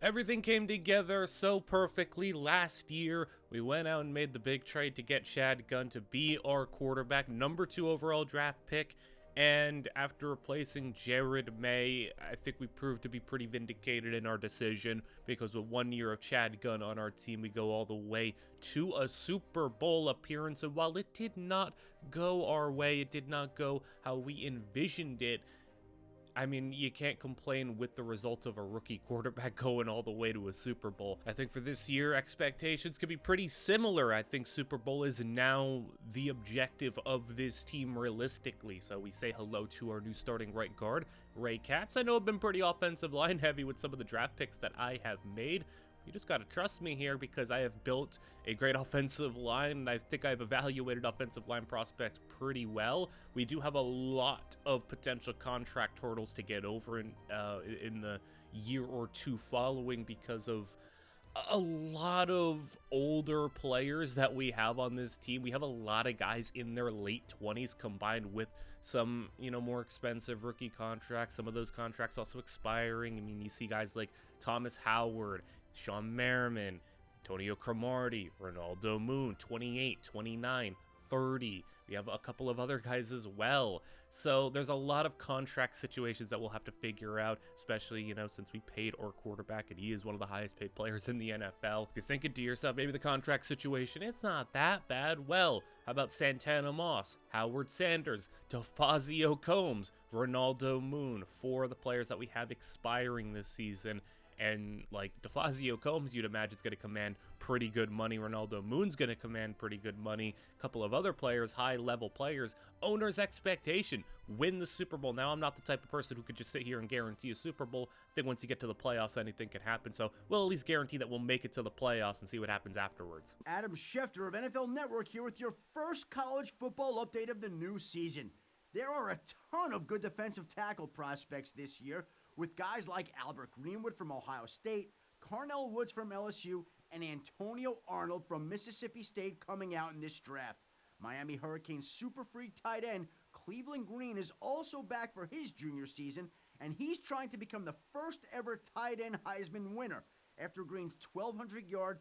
Everything came together so perfectly last year. We went out and made the big trade to get Chad Gunn to be our quarterback, number 2 overall draft pick. And after replacing Jared May, I think we proved to be pretty vindicated in our decision, because with 1 year of Chad Gunn on our team, we go all the way to a Super Bowl appearance. And while it did not go our way, it did not go how we envisioned it, I mean, you can't complain with the result of a rookie quarterback going all the way to a Super Bowl. I think for this year, expectations could be pretty similar. I think Super Bowl is now the objective of this team realistically. So we say hello to our new starting right guard, Ray Capps. I know I've been pretty offensive line heavy with some of the draft picks that I have made. You just got to trust me here, because I have built a great offensive line, and I think I've evaluated offensive line prospects pretty well. We do have a lot of potential contract hurdles to get over in the year or two following, because of a lot of older players that we have on this team. We have a lot of guys in their late 20s combined with some, more expensive rookie contracts. Some of those contracts also expiring. I mean, you see guys like Thomas Howard, Sean Merriman, Antonio Cromartie, Ronaldo Moon, 28, 29, 30. We have a couple of other guys as well. So there's a lot of contract situations that we'll have to figure out, especially, since we paid our quarterback and he is one of the highest paid players in the NFL. If you're thinking to yourself, maybe the contract situation, it's not that bad. Well, how about Santana Moss, Howard Sanders, DeFazio Combs, Ronaldo Moon, 4 of the players that we have expiring this season. And like DeFazio Combs, you'd imagine is going to command pretty good money. Ronaldo Moon's going to command pretty good money. A couple of other players, high-level players. Owner's expectation, win the Super Bowl. Now, I'm not the type of person who could just sit here and guarantee a Super Bowl. I think once you get to the playoffs, anything can happen. So we'll at least guarantee that we'll make it to the playoffs and see what happens afterwards. Adam Schefter of NFL Network here with your first college football update of the new season. There are a ton of good defensive tackle prospects this year, with guys like Albert Greenwood from Ohio State, Carnell Woods from LSU, and Antonio Arnold from Mississippi State coming out in this draft. Miami Hurricanes super freak tight end Cleveland Green is also back for his junior season, and he's trying to become the first ever tight end Heisman winner. After Green's 1,200-yard,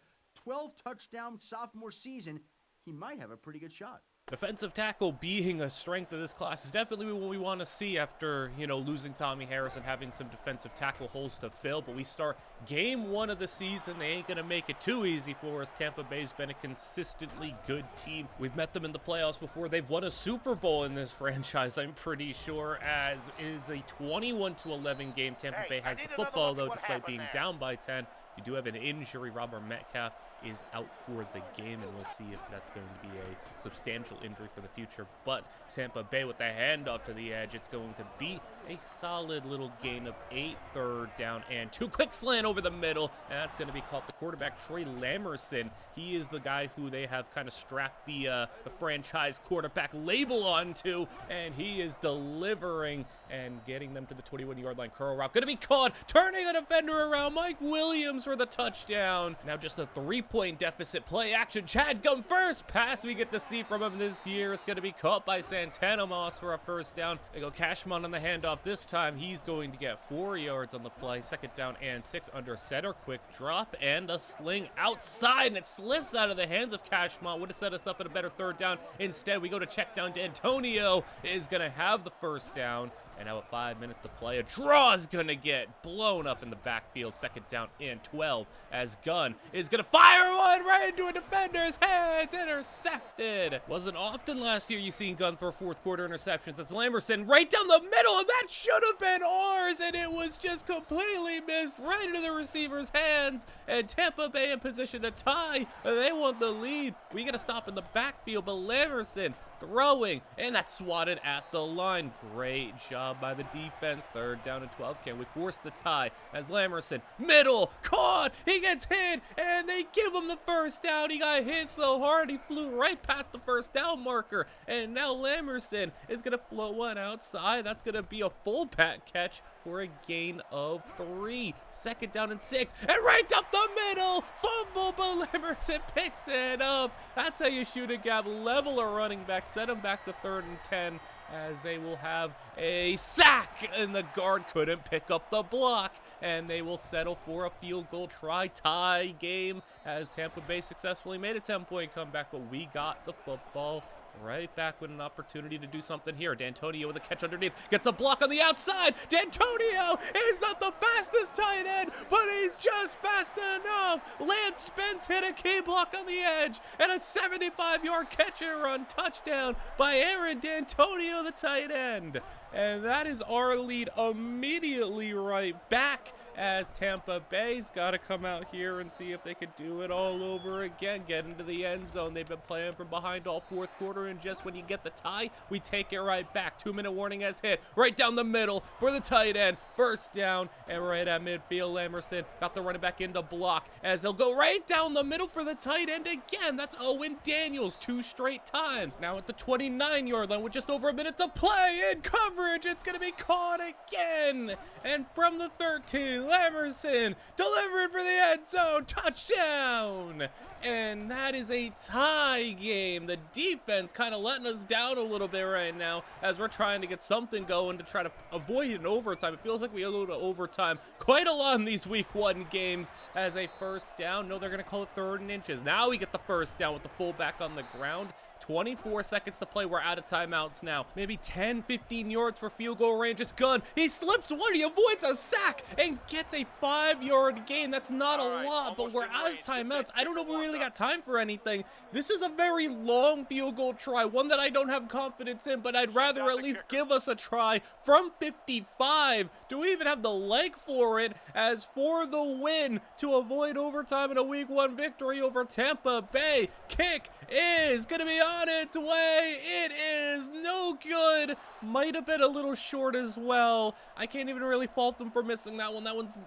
12-touchdown sophomore season, he might have a pretty good shot. Defensive tackle being a strength of this class is definitely what we want to see after, losing Tommy Harris and having some defensive tackle holes to fill. But we start game 1 of the season. They ain't going to make it too easy for us. Tampa Bay's been a consistently good team. We've met them in the playoffs before. They've won a Super Bowl in this franchise, I'm pretty sure, as is a 21-11 game. Tampa Bay has the football, though, despite being down by 10. You do have an injury. Robert Metcalf is out for the game, and we'll see if that's going to be a substantial injury for the future. But Tampa Bay with the handoff to the edge, it's going to be a solid little gain of 8, 3rd down and 2. Quick slant over the middle, and that's going to be caught. The quarterback, Troy Lamerson, he is the guy who they have kind of strapped the franchise quarterback label onto, and he is delivering and getting them to the 21-yard line. Curl route going to be caught, turning a defender around. Mike Williams for the touchdown. Now just a 3-point deficit. Play action. Chad Gunn, first pass we get to see from him this year. It's going to be caught by Santana Moss for a 1st down. They go Cashman on the handoff. This time he's going to get 4 yards on the play. 2nd down and 6 under center. Quick drop and a sling outside, and it slips out of the hands of Cashman. Would have set us up at a better 3rd down. Instead, we go to check down to Antonio. Is going to have the 1st down. And now with 5 minutes to play, a draw is going to get blown up in the backfield. 2nd down and 12 as Gunn is going to fire one right into a defender's hands. Intercepted. Wasn't often last year you seen Gunn throw 4th quarter interceptions. That's Lamerson right down the middle, and that should have been ours, and it was just completely missed right into the receiver's hands. And Tampa Bay in position to tie. They want the lead. We got to stop in the backfield, but Lamerson throwing, and that's swatted at the line. Great job by the defense. 3rd down and 12. Can we force the tie as Lamerson, middle, caught, he gets hit, and they give him the 1st down. He got hit so hard he flew right past the 1st down marker, and now Lamerson is going to float one outside. That's going to be a fullback catch for a gain of 3. 2nd down and 6, and right up the middle, fumble, but Emerson picks it up. That's how you shoot a gap, level a running back, set him back to 3rd and 10, as they will have a sack, and the guard couldn't pick up the block, and they will settle for a field goal try tie game, as Tampa Bay successfully made a 10-point comeback, but we got the football right back with an opportunity to do something here. D'Antonio with a catch underneath, gets a block on the outside. D'Antonio is not the fastest tight end, but he's just fast enough. Lance Spence hit a key block on the edge, and a 75-yard catch and run touchdown by Aaron D'Antonio, the tight end. And that is our lead immediately right back, as Tampa Bay's got to come out here and see if they could do it all over again, get into the end zone. They've been playing from behind all 4th quarter, and just when you get the tie, we take it right back. 2-minute warning has hit right down the middle for the tight end. 1st down, and right at midfield, Emerson got the running back into block, as he'll go right down the middle for the tight end again. That's Owen Daniels 2 straight times. Now at the 29-yard line with just over a minute to play, in coverage, it's going to be caught again. And from the 13, Emerson delivered for the end zone, touchdown. And that is a tie game. The defense kind of letting us down a little bit right now, as we're trying to get something going to try to avoid an overtime. It feels like we go to overtime quite a lot in these week 1 games. As a 1st down, no, they're going to call it 3rd and inches. Now we get the 1st down with the fullback on the ground. 24 seconds to play. We're out of timeouts now. Maybe 10, 15 yards for field goal range. It's Gunn. He slips one. He avoids a sack and gets a 5-yard gain. That's not a lot, but we're out of timeouts. I don't know if we really got time for anything. This is a very long field goal try, one that I don't have confidence in, but I'd rather at least give us a try from 55. Do we even have the leg for it? As for the win to avoid overtime in a week 1 victory over Tampa Bay. Kick is going to be on its way. It is no good. Might have been a little short as well. I can't even really fault them for missing that one. That one's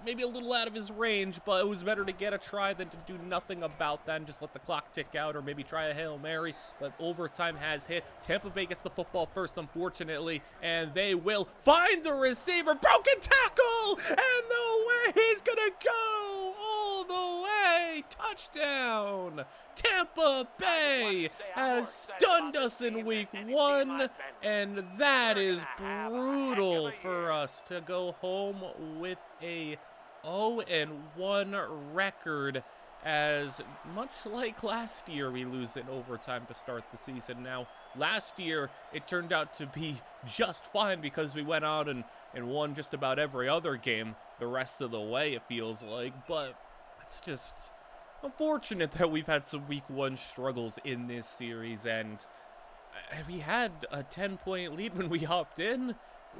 maybe a little out of his range, but it was better to get a try than to do nothing about that and just let the clock tick out, or maybe try a Hail Mary. But overtime has hit. Tampa Bay gets the football first, unfortunately, and they will find the receiver. Broken tackle, and the way he's gonna go all the way. Touchdown. Tampa Bay has stunned us in week 1, and that is brutal for us to go home with a 0-1 record, as much like last year, we lose in overtime to start the season. Now, last year, it turned out to be just fine because we went out and won just about every other game the rest of the way, it feels like, but it's just unfortunate that we've had some week 1 struggles in this series, and we had a 10-point lead when we hopped in.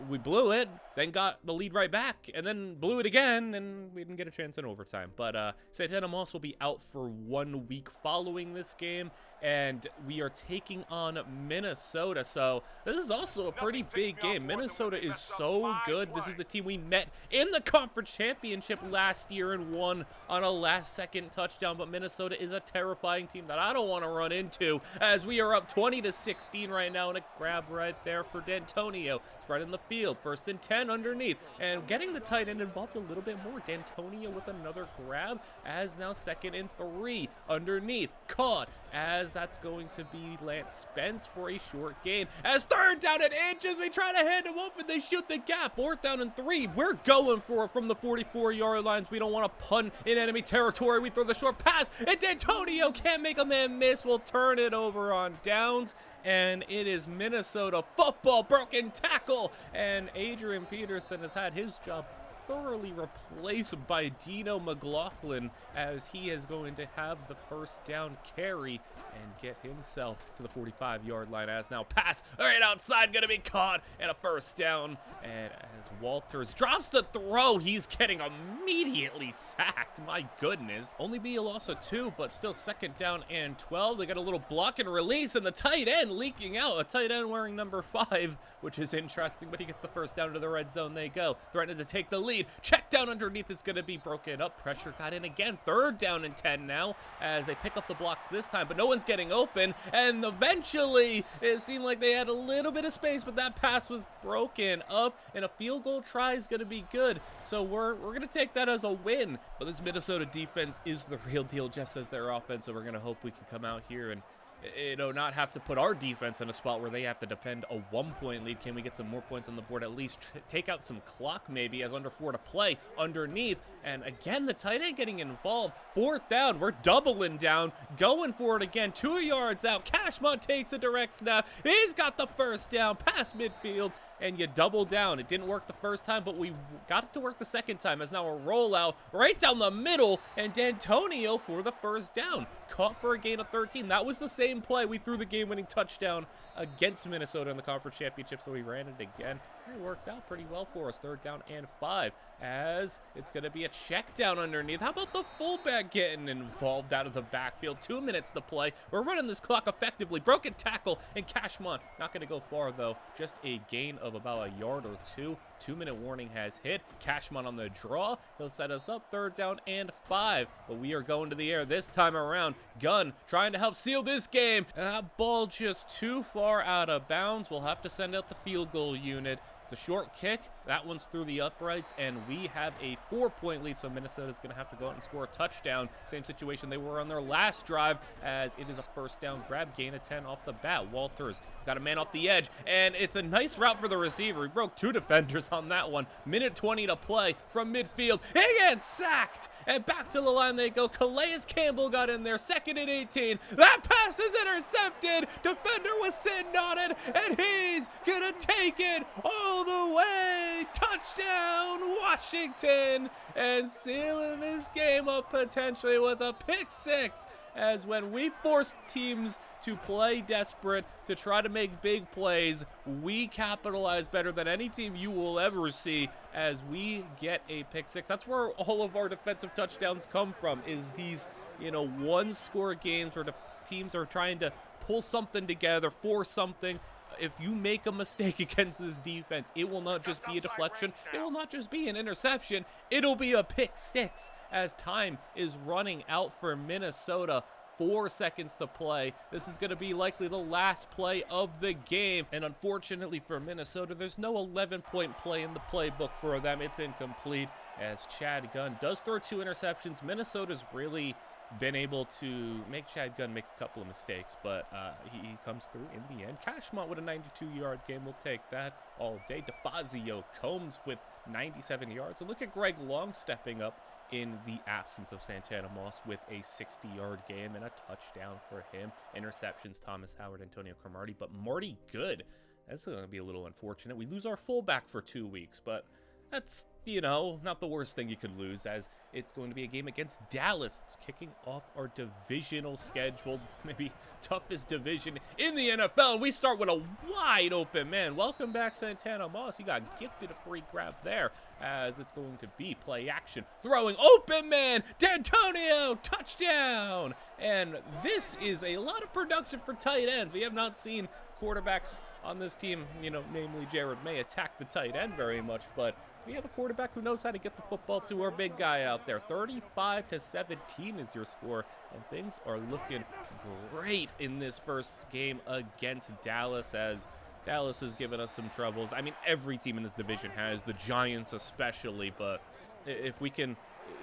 We blew it, then got the lead right back, and then blew it again, and we didn't get a chance in overtime. But Santana Moss will be out for 1 week following this game, and we are taking on Minnesota. So this is also a pretty big game. Minnesota is so good. This is the team we met in the conference championship last year and won on a last-second touchdown. But Minnesota is a terrifying team that I don't want to run into, as we are up 20-16 right now, and a grab right there for D'Antonio. Spread in the field, 1st and 10 underneath, and getting the tight end involved a little bit more. D'Antonio with another grab, as now 2nd and 3 underneath, caught, as that's going to be Lance Spence for a short gain. As 3rd down and inches, we try to hand him open, they shoot the gap. 4th down and 3, we're going for it from the 44-yard lines. We don't want to punt in enemy territory. We throw the short pass, and D'Antonio can't make a man miss. We'll turn it over on downs, and it is Minnesota football. Broken tackle, and Adrian Peterson has had his job thoroughly replaced by Dino McLaughlin, as he is going to have the 1st down carry and get himself to the 45-yard line, as now pass right outside, gonna be caught, and a 1st down. And as Walters drops the throw, he's getting immediately sacked. My goodness. Only be a loss of 2, but still 2nd down and 12. They got a little block and release, and the tight end leaking out. A tight end wearing number 5, which is interesting, but he gets the 1st down to the red zone. They go. Threatening to take the lead. lead. Check down underneath. It's going to be broken up. Pressure got in again. 3rd down and 10 now as they pick up the blocks this time, but no one's getting open. And eventually, it seemed like they had a little bit of space, but that pass was broken up, and a field goal try is going to be good. So we're going to take that as a win. But this Minnesota defense is the real deal, just as their offense. So we're going to hope we can come out here and not have to put our defense in a spot where they have to defend a 1-point lead. Can we get some more points on the board? At least take out some clock maybe, as under 4 to play underneath. And again, the tight end getting involved. 4th down. We're doubling down, going for it again. 2 yards out. Cashmont takes a direct snap. He's got the 1st down past midfield. And you double down. It didn't work the first time, but we got it to work the second time, as now a rollout right down the middle, and D'Antonio for the 1st down. Caught for a gain of 13. That was the same play. We threw the game-winning touchdown against Minnesota in the conference championship, so we ran it again. It worked out pretty well for us. 3rd down and 5, as it's going to be a check down underneath. How about the fullback getting involved out of the backfield? 2 minutes to play. We're running this clock effectively. Broken tackle, and Cashmont not going to go far, though. Just a gain of about a yard or 2. 2-minute warning has hit. Cashmont on the draw. He'll set us up 3rd down and 5, but we are going to the air this time around. Gunn trying to help seal this game. And that ball just too far out of bounds. We'll have to send out the field goal unit. It's a short kick. That one's through the uprights, and we have a 4-point lead, so Minnesota's going to have to go out and score a touchdown. Same situation they were on their last drive, as it is a 1st down grab, gain of 10 off the bat. Walters got a man off the edge, and it's a nice route for the receiver. He broke 2 defenders on that one. Minute 20 to play from midfield. He gets sacked, and back to the line they go. Calais Campbell got in there, 2nd and 18. That pass is intercepted. Defender was sitting on it, and he's going to take it all the way. Touchdown, Washington, and sealing this game up potentially with a pick 6, as when we force teams to play desperate, to try to make big plays, we capitalize better than any team you will ever see, as we get a pick 6. That's where all of our defensive touchdowns come from, is these, 1-score games where the teams are trying to pull something together, force something. If you make a mistake against this defense, it will not just be a deflection. It will not just be an interception. It'll be a pick 6, as time is running out for Minnesota. 4 seconds to play. This is going to be likely the last play of the game. And unfortunately for Minnesota, there's no 11-point play in the playbook for them. It's incomplete, as Chad Gunn does throw 2 interceptions. Minnesota's really been able to make Chad Gunn make a couple of mistakes, but he comes through in the end. Cashmont with a 92-yard game. We'll take that all day. DeFazio Combs with 97 yards. And look at Greg Long stepping up in the absence of Santana Moss with a 60-yard game and a touchdown for him. Interceptions, Thomas Howard, Antonio Cromartie, but Marty Good. That's going to be a little unfortunate. We lose our fullback for 2 weeks, but that's, not the worst thing you could lose, as it's going to be a game against Dallas, kicking off our divisional schedule, maybe toughest division in the NFL. We start with a wide open man. Welcome back, Santana Moss. You got gifted a free grab there, as it's going to be play action. Throwing open man, D'Antonio, touchdown. And this is a lot of production for tight ends. We have not seen quarterbacks on this team, namely Jared May, attack the tight end very much, but we have a quarterback who knows how to get the football to our big guy out there. 35-17 is your score, and things are looking great in this first game against Dallas, as Dallas has given us some troubles. I mean, every team in this division has, the Giants especially, but if we can,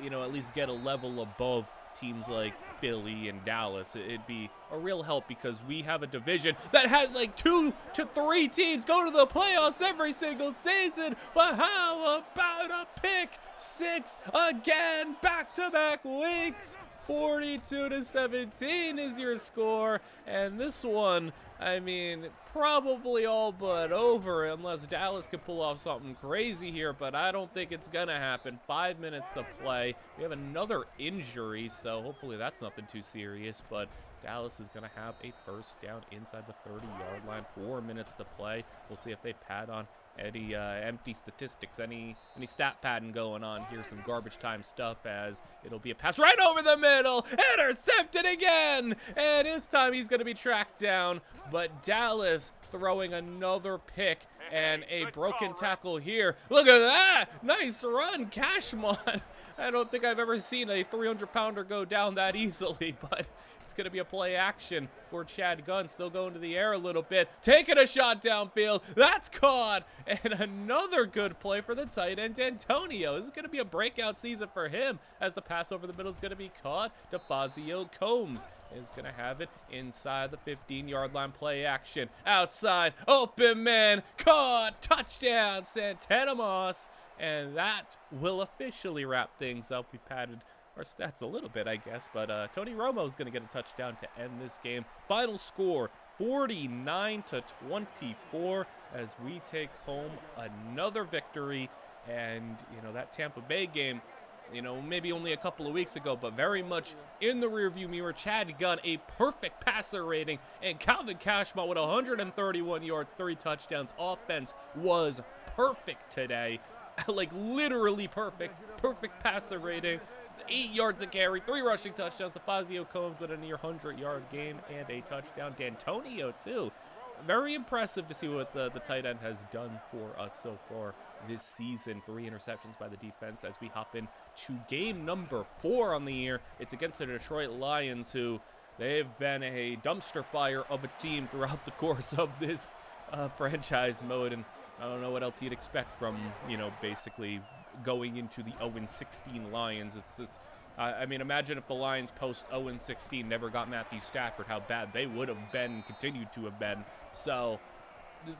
at least get a level above teams like Philly and Dallas, it'd be a real help, because we have a division that has like 2 to 3 teams go to the playoffs every single season. But how about a pick 6 again, back-to-back weeks? 42-17 is your score, and this one, probably all but over, unless Dallas could pull off something crazy here, but I don't think it's gonna happen. 5 minutes to play. We have another injury, so hopefully that's nothing too serious, but Dallas is gonna have a 1st down inside the 30-yard line. 4 minutes to play. We'll see if they pad on any empty statistics, any stat padding going on here, some garbage time stuff, as it'll be a pass right over the middle, intercepted again, and this time he's going to be tracked down, but Dallas throwing another pick, and a broken tackle here. Look at that! Nice run, Cashmon. I don't think I've ever seen a 300-pounder go down that easily, but it's going to be a play action for Chad Gunn. Still going to the air a little bit. Taking a shot downfield. That's caught. And another good play for the tight end, Antonio. This is going to be a breakout season for him as the pass over the middle is going to be caught. DeFazio Combs is going to have it inside the 15-yard line. Play action. Outside. Open man. Caught. Touchdown, Santana Moss. And that will officially wrap things up. We padded our stats a little bit, I guess, but Tony Romo is going to get a touchdown to end this game. Final score, 49-24, as we take home another victory. And, you know, that Tampa Bay game, you know, maybe only a couple of weeks ago, but very much in the rearview mirror. Chad Gunn, a perfect passer rating, and Calvin Cashmont with 131 yards, 3 touchdowns. Offense was perfect today. Like literally perfect passer rating, 8 yards a carry, 3 rushing touchdowns. DeFazio Combs with a near 100-yard game and a touchdown. D'Antonio too. Very impressive to see what the tight end has done for us so far this season. 3 interceptions by the defense as we hop in to game number 4 on the year. It's against the Detroit Lions, who they've been a dumpster fire of a team throughout the course of this franchise mode. And I don't know what else you'd expect from, you know, basically going into the 0-16 Lions. I mean, imagine if the Lions post 0-16 never got Matthew Stafford, how bad they would have been, continued to have been. So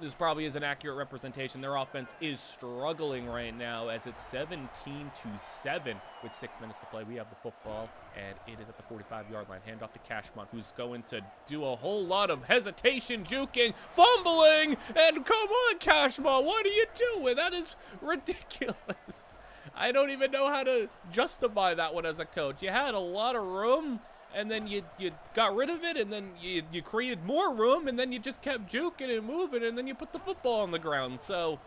this probably is an accurate representation. Their offense is struggling right now as it's 17-7 with 6 minutes to play. We have the football, and it is at the 45-yard line. Hand off to Cashmont, who's going to do a whole lot of hesitation, juking, fumbling, and come on, Cashmont, what are you doing? That is ridiculous. I don't even know how to justify that one as a coach. You had a lot of room, and then you got rid of it, and then you created more room, and then you just kept juking and moving, and then you put the football on the ground. So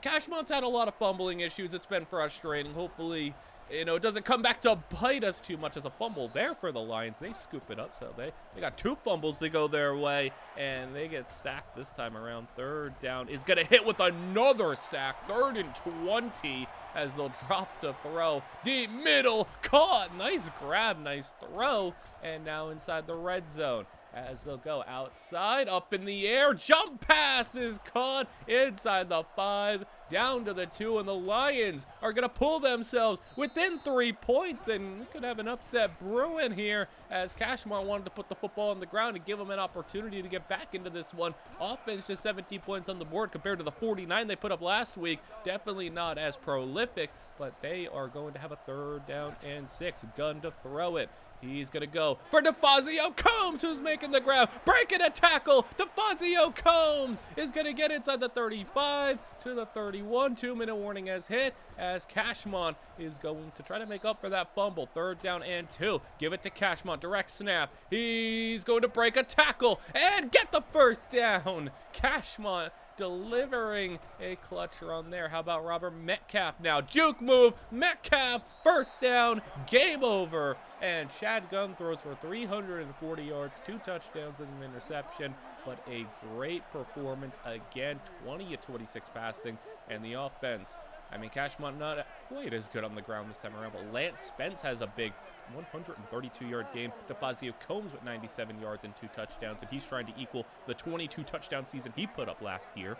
Cashmont's had a lot of fumbling issues. It's been frustrating. Hopefully, you know, it doesn't come back to bite us too much as a fumble there for the Lions. They scoop it up, so they got 2 fumbles to go their way, and they get sacked this time around. 3rd down is going to hit with another sack. 3rd and 20 as they'll drop to throw. Deep middle, caught. Nice grab, nice throw, and now inside the red zone. As they'll go outside, up in the air, jump pass is caught inside the 5, down to the 2, and the Lions are going to pull themselves within 3 points, and we could have an upset brewing here as Cashmont wanted to put the football on the ground and give them an opportunity to get back into this one. Offense just 17 points on the board compared to the 49 they put up last week. Definitely not as prolific, but they are going to have a 3rd down and 6. Gun to throw it. He's going to go for DeFazio Combs, who's making the ground, breaking a tackle. DeFazio Combs is going to get inside the 35 to the 31. 2-minute warning has hit as Cashmont is going to try to make up for that fumble. 3rd down and 2. Give it to Cashmont. Direct snap. He's going to break a tackle and get the 1st down. Cashmont delivering a clutch run there. How about Robert Metcalf now? Juke move. Metcalf, 1st down. Game over. And Chad Gunn throws for 340 yards, 2 touchdowns and an interception, but a great performance again. 20 of 26 passing, and the offense, I mean, Cashmont not quite as good on the ground this time around, but Lance Spence has a big 132-yard game. DeFazio Combs with 97 yards and 2 touchdowns, and he's trying to equal the 22-touchdown season he put up last year.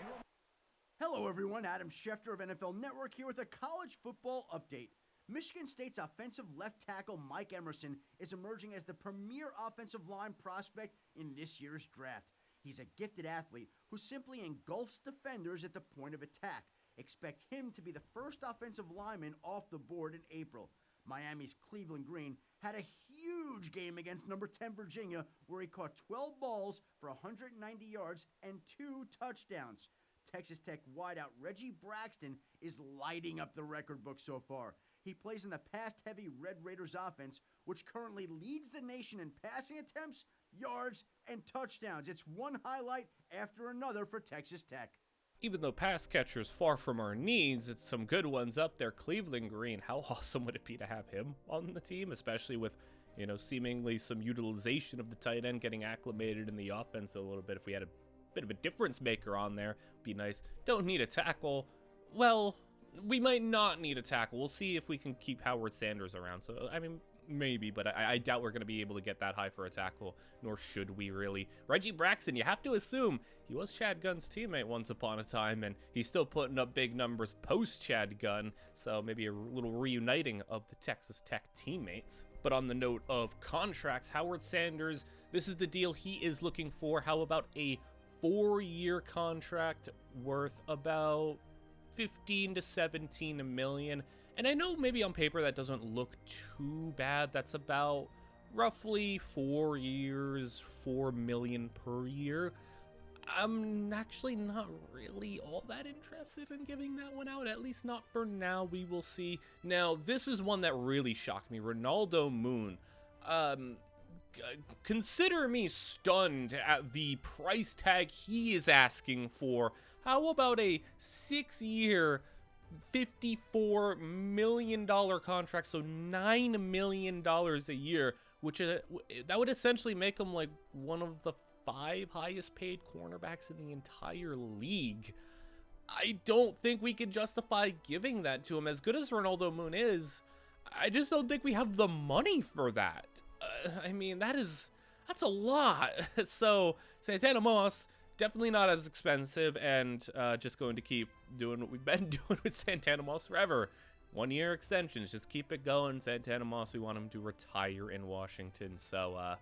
Hello, everyone. Adam Schefter of NFL Network here with a college football update. Michigan State's offensive left tackle Mike Emerson is emerging as the premier offensive line prospect in this year's draft. He's a gifted athlete who simply engulfs defenders at the point of attack. Expect him to be the first offensive lineman off the board in April. Miami's Cleveland Green had a huge game against number 10 Virginia, where he caught 12 balls for 190 yards and 2 touchdowns. Texas Tech wideout Reggie Braxton is lighting up the record book so far. He plays in the pass-heavy Red Raiders offense, which currently leads the nation in passing attempts, yards, and touchdowns. It's one highlight after another for Texas Tech. Even though pass catchers far from our needs, it's some good ones up there. Cleveland Green, how awesome would it be to have him on the team, especially with, you know, seemingly some utilization of the tight end, getting acclimated in the offense a little bit. If we had bit of a difference maker on there. Be nice. Don't need a tackle. Well, we might not need a tackle. We'll see if we can keep Howard Sanders around. So, I mean, maybe, but I doubt we're going to be able to get that high for a tackle, nor should we really. Reggie Braxton, you have to assume he was Chad Gunn's teammate once upon a time, and he's still putting up big numbers post-Chad Gunn, so maybe a little reuniting of the Texas Tech teammates. But on the note of contracts, Howard Sanders, this is the deal he is looking for. How about a 4-year contract worth about 15 to 17 million? And I know maybe on paper that doesn't look too bad. That's about roughly 4 years, 4 million per year. I'm actually not really all that interested in giving that one out, at least not for now. We will see. Now, this is one that really shocked me. Ronaldo Moon. Consider me stunned at the price tag he is asking for. How about a 6-year, $54 million contract, so $9 million a year, which that would essentially make him like one of the 5 highest paid cornerbacks in the entire league. I don't think we can justify giving that to him. As good as Ronaldo Moon is, I just don't think we have the money for that. I mean, that's a lot. So Santana Moss, definitely not as expensive, and just going to keep doing what we've been doing with Santana Moss forever. 1-year extensions, just keep it going. Santana Moss, we want him to retire in Washington. So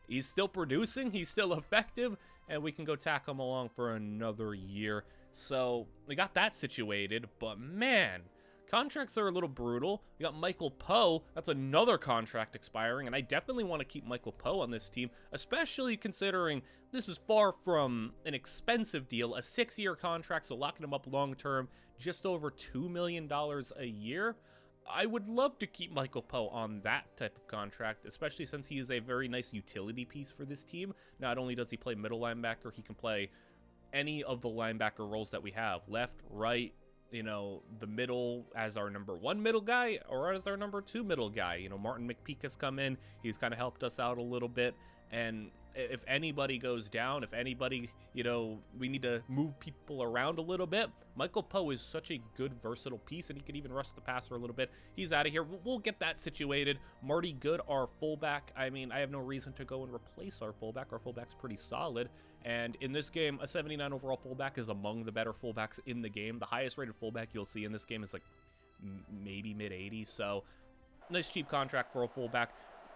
he's still producing, he's still effective, and we can go tack him along for another year. So we got that situated, but man, contracts are a little brutal. We got Michael Poe. That's another contract expiring, and I definitely want to keep Michael Poe on this team, especially considering this is far from an expensive deal. A 6-year contract, so locking him up long-term, just over $2 million a year. I would love to keep Michael Poe on that type of contract, especially since he is a very nice utility piece for this team. Not only does he play middle linebacker, he can play any of the linebacker roles that we have. Left, right, you know, the middle as our number 1 middle guy or as our number 2 middle guy. You know, Martin McPeak has come in. He's kind of helped us out a little bit. And if anybody goes down, if anybody, you know, we need to move people around a little bit, Michael Poe is such a good, versatile piece, and he can even rush the passer a little bit. He's out of here. We'll get that situated. Marty Good, our fullback. I mean, I have no reason to go and replace our fullback. Our fullback's pretty solid. And in this game, a 79 overall fullback is among the better fullbacks in the game. The highest rated fullback you'll see in this game is like maybe mid-80s. So nice cheap contract for a fullback.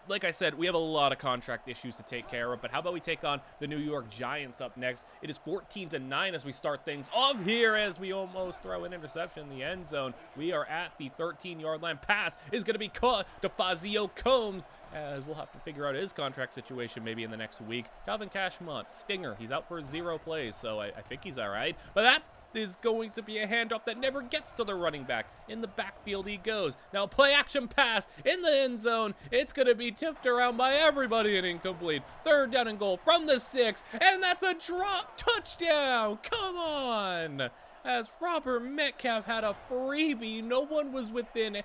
Like I said, we have a lot of contract issues to take care of, but how about we take on the New York Giants up next? It is 14-9 as we start things off here, as we almost throw an interception in the end zone. We are at the 13-yard line. Pass is going to be caught to Fazio Combs, as we'll have to figure out his contract situation maybe in the next week. Calvin Cashmont, stinger. He's out for 0 plays, so I think he's all right. But that is going to be a handoff that never gets to the running back. In the backfield he goes. Now play action pass in the end zone. It's going to be tipped around by everybody and incomplete. 3rd down and goal from the 6, and that's a drop touchdown. Come on. As Robert Metcalf had a freebie, no one was within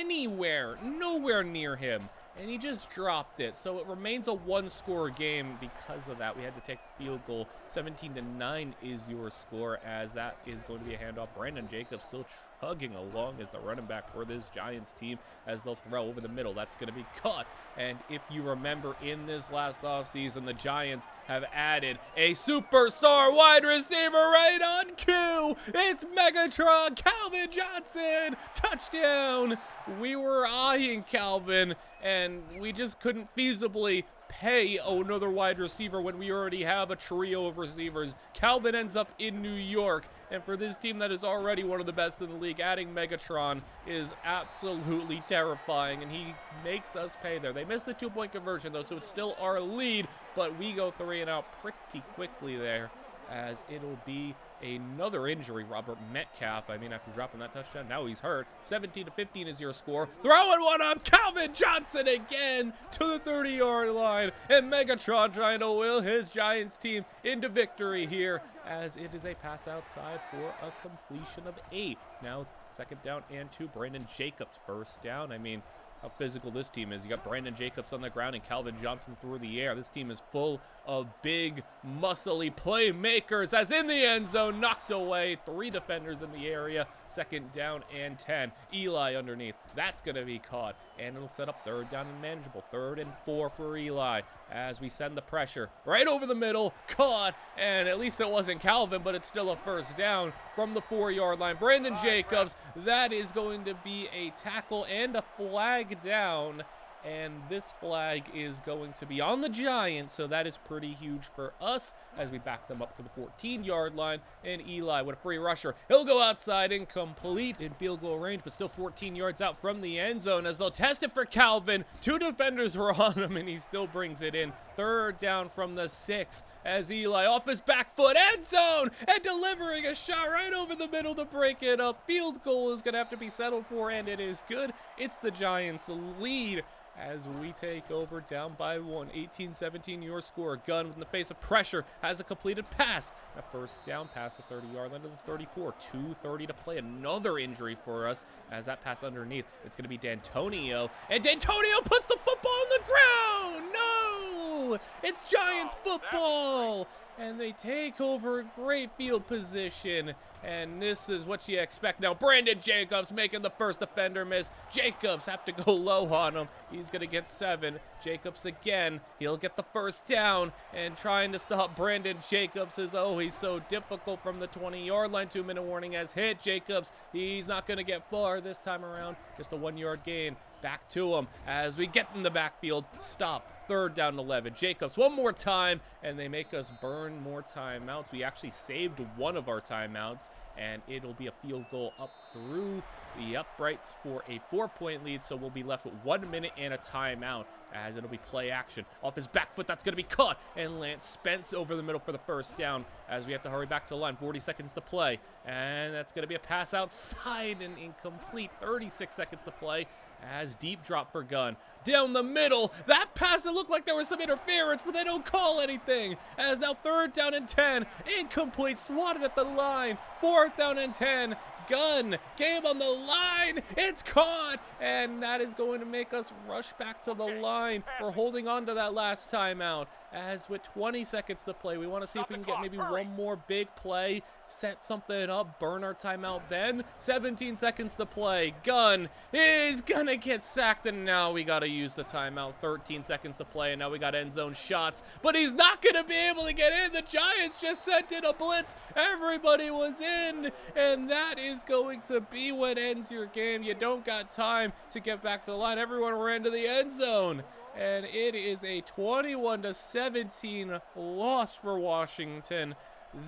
nowhere near him, and he just dropped it. So it remains a 1-score game because of that. We had to take the field goal. 17-9 is your score, as that is going to be a handoff. Brandon Jacobs still chugging along as the running back for this Giants team, as they'll throw over the middle. That's going to be caught. And if you remember, in this last offseason, the Giants have added a superstar wide receiver right on cue. It's Megatron Calvin Johnson. Touchdown. We were eyeing Calvin, and we just couldn't feasibly pay another wide receiver when we already have a trio of receivers. Calvin ends up in New York, and for this team that is already one of the best in the league, adding Megatron is absolutely terrifying, and he makes us pay there. They missed the 2-point conversion, though, so it's still our lead, but we go 3 and out pretty quickly there, as it'll be another injury. Robert Metcalf, I mean, after dropping that touchdown, now he's hurt. 17-15 is your score. Throwing one up, Calvin Johnson again to the 30-yard line, and Megatron trying to will his Giants team into victory here, as it is a pass outside for a completion of 8. Now 2nd down and 2. Brandon Jacobs 1st down. I mean, how physical this team is. You got Brandon Jacobs on the ground and Calvin Johnson through the air. This team is full of big, muscly playmakers, as in the end zone, knocked away. 3 defenders in the area. 2nd down and 10. Eli underneath. That's going to be caught, and it'll set up 3rd down and manageable. 3rd and 4 for Eli as we send the pressure right over the middle. Caught, and at least it wasn't Calvin, but it's still a 1st down from the 4-yard line. Brandon Jacobs, that is going to be a tackle and a flag down. And this flag is going to be on the Giants, so that is pretty huge for us as we back them up to the 14-yard line. And Eli with a free rusher. He'll go outside, incomplete in field goal range, but still 14 yards out from the end zone as they'll test it for Calvin. 2 defenders were on him, and he still brings it in. 3rd down from the 6 as Eli off his back foot, end zone, and delivering a shot right over the middle to break it up. Field goal is going to have to be settled for, and it is good. It's the Giants' lead as we take over down by 1. 18-17 your score. Gunn in the face of pressure has a completed pass. A 1st down pass, the 30-yard line to the 34. 2:30 to play. Another injury for us as that pass underneath. It's going to be D'Antonio, and D'Antonio puts the football on the ground. No! It's Giants football, and they take over great field position. And this is what you expect now. Brandon Jacobs making the first defender miss. Jacobs have to go low on him. He's going to get 7. Jacobs again. He'll get the 1st down. And trying to stop Brandon Jacobs is, oh, he's so difficult from the 20-yard line. 2-minute warning has hit. Jacobs, he's not going to get far this time around. Just a 1-yard gain. Back to him as we get in the backfield. Stop. 3rd down and 11. Jacobs one more time, and they make us burn more timeouts. We actually saved one of our timeouts, and it'll be a field goal up through the uprights for a 4-point lead, so we'll be left with 1 minute and a timeout as it'll be play action. Off his back foot, that's going to be caught, and Lance Spence over the middle for the 1st down as we have to hurry back to the line. 40 seconds to play, and that's going to be a pass outside and incomplete. 36 seconds to play as deep drop for Gunn. Down the middle, that pass, it looked like there was some interference, but they don't call anything. As now 3rd down and 10, incomplete, swatted at the line. 4th down and 10, Gunn, game on the line, it's caught, and that is going to make us rush back to the line. We're holding on to that last timeout, as with 20 seconds to play, we want to see if we can get maybe one more big play, set something up, burn our timeout then. 17 seconds to play. Gunn is gonna get sacked, and now we gotta use the timeout. 13 seconds to play, and now we got end zone shots, but he's not gonna be able to get in. The Giants just sent in a blitz. Everybody was in, and that is going to be what ends your game. You don't got time to get back to the line. Everyone ran to the end zone, and it is a 21-17 loss for Washington.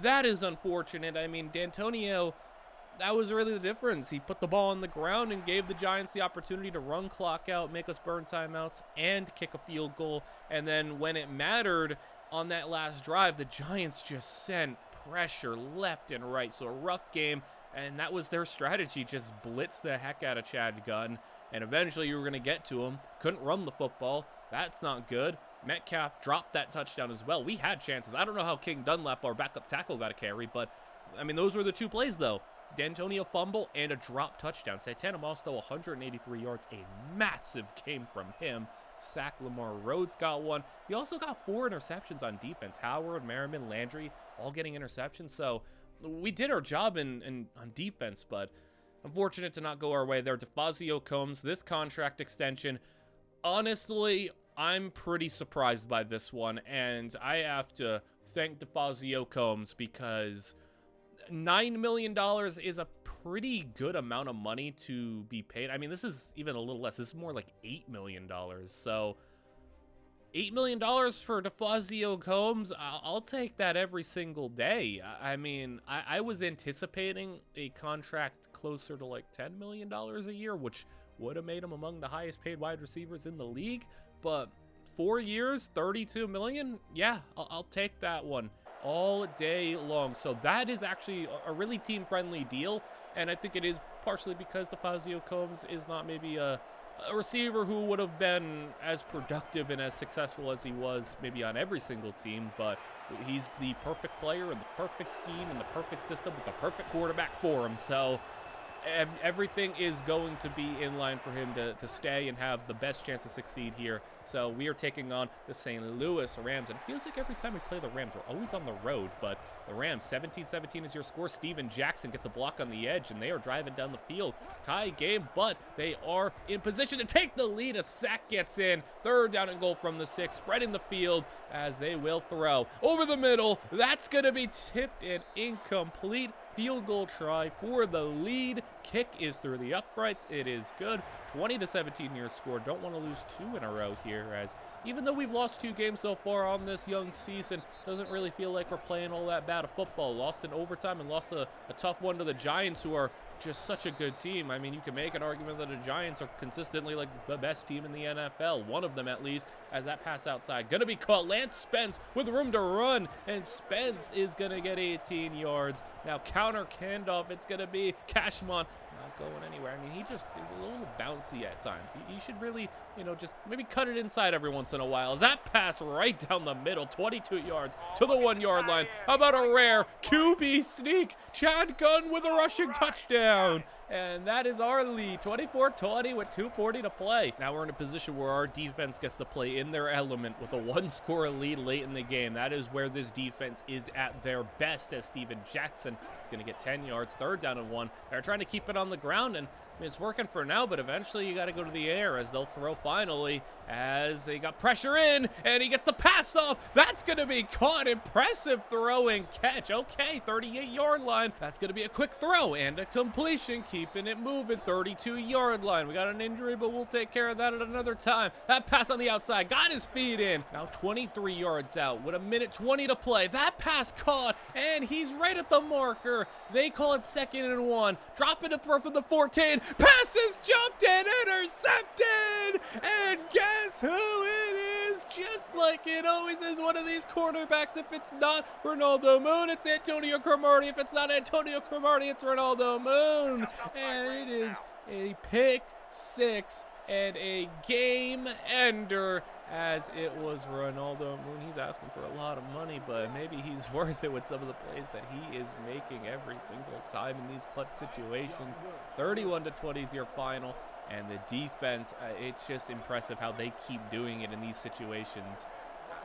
That is unfortunate. I mean, D'Antonio, that was really the difference. He put the ball on the ground and gave the Giants the opportunity to run clock out, make us burn timeouts, and kick a field goal. And then when it mattered on that last drive, the Giants just sent pressure left and right. So a rough game, and that was their strategy, just blitz the heck out of Chad Gunn. And eventually you were going to get to him. Couldn't run the football. That's not good. Metcalf dropped that touchdown as well. We had chances. I don't know how King Dunlap, our backup tackle, got a carry, but, I mean, those were the 2 plays, though. D'Antonio fumble and a drop touchdown. Santana Moss, though, 183 yards. A massive game from him. Sack Lamar Rhodes got 1. He also got 4 interceptions on defense. Howard, Merriman, Landry, all getting interceptions. So we did our job on defense, but unfortunate to not go our way there. DeFazio Combs, this contract extension, honestly, I'm pretty surprised by this one, and I have to thank DeFazio Combs because $9 million is a pretty good amount of money to be paid. I mean, this is even a little less. This is more like $8 million. So $8 million for DeFazio Combs, I'll take that every single day. I mean, I was anticipating a contract closer to like $10 million a year, which would have made him among the highest paid wide receivers in the league. But 4 years, $32 million, yeah, I'll take that one all day long. So that is actually a really team-friendly deal, and I think it is partially because DeFazio Combs is not maybe a receiver who would have been as productive and as successful as he was maybe on every single team, but he's the perfect player in the perfect scheme and the perfect system with the perfect quarterback for him. So everything is going to be in line for him to stay and have the best chance to succeed here. So we are taking on the St. Louis Rams, and it feels like every time we play the Rams, we're always on the road, but the Rams, 17-17 is your score. Steven Jackson gets a block on the edge, and they are driving down the field. Tie game, but they are in position to take the lead. A sack gets in. 3rd down and goal from the 6, spreading the field as they will throw. Over the middle, that's going to be tipped and incomplete. Field goal try for the lead. Kick is through the uprights. It is good. 20-17 your score. Don't want to lose 2 in a row here, as even though we've lost 2 games so far on this young season, doesn't really feel like we're playing all that bad of football. Lost in overtime and lost a tough one to the Giants, who are just such a good team. I mean, you can make an argument that the Giants are consistently like the best team in the NFL. One of them at least, as that pass outside. Gonna be caught. Lance Spence with room to run, and Spence is gonna get 18 yards. Now counter handoff. It's gonna be Cashman. Not going anywhere. I mean, he just is a little bouncy at times. He should really, just maybe cut it inside every once in a while. As that pass right down the middle, 22 yards to the 1-yard line. How about a rare QB sneak? Chad Gunn with a rushing touchdown. And that is our lead, 24-20 with 2:40 to play. Now we're in a position where our defense gets to play in their element with a 1-score lead late in the game. That is where this defense is at their best, as Steven Jackson is going to get 10 yards, 3rd down and 1. They're trying to keep it on the ground, and it's working for now, but eventually you got to go to the air, as they'll throw finally, as they got pressure in, and he gets the pass off. That's going to be caught. Impressive throw and catch. Okay, 38-yard line. That's going to be a quick throw and a completion, keeping it moving. 32-yard line. We got an injury, but we'll take care of that at another time. That pass on the outside, got his feet in. Now 23 yards out with 1:20 to play. That pass caught, and he's right at the marker. They call it 2nd and 1. Dropping to throw from the 14. Passes jumped and intercepted, and guess who it is? Just like it always is, one of these quarterbacks. If it's not Ronaldo Moon, it's Antonio Cromartie. If it's not Antonio Cromartie, it's Ronaldo Moon, and it is a pick 6 and a game ender, as it was Ronaldo Moon. He's asking for a lot of money, but maybe he's worth it with some of the plays that he is making every single time in these clutch situations. 31-20 is your final, and the defense, it's just impressive how they keep doing it in these situations.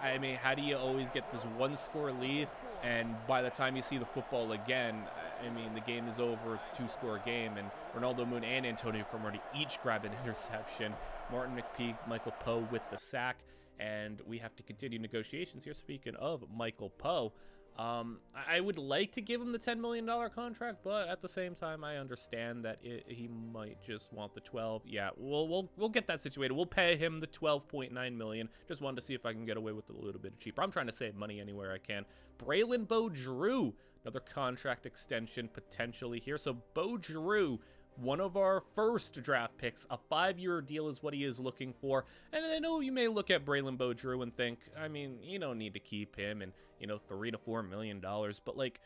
I mean, how do you always get this 1-score lead, and by the time you see the football again, I mean, the game is over. It's a 2-score game, and Ronaldo Moon and Antonio Cromartie each grab an interception. Martin McPeak, Michael Poe with the sack, and we have to continue negotiations here. Speaking of Michael Poe, I would like to give him the $10 million contract, but at the same time, I understand that he might just want the 12. Yeah, we'll get that situated. We'll pay him the $12.9 million. Just wanted to see if I can get away with it a little bit cheaper. I'm trying to save money anywhere I can. Braylon Drew, another contract extension potentially here. So Bo Drew, one of our first draft picks, a 5-year deal is what he is looking for. And I know you may look at Braylon Drew and think, I mean, you don't need to keep him and, $3 to $4 million. But, like,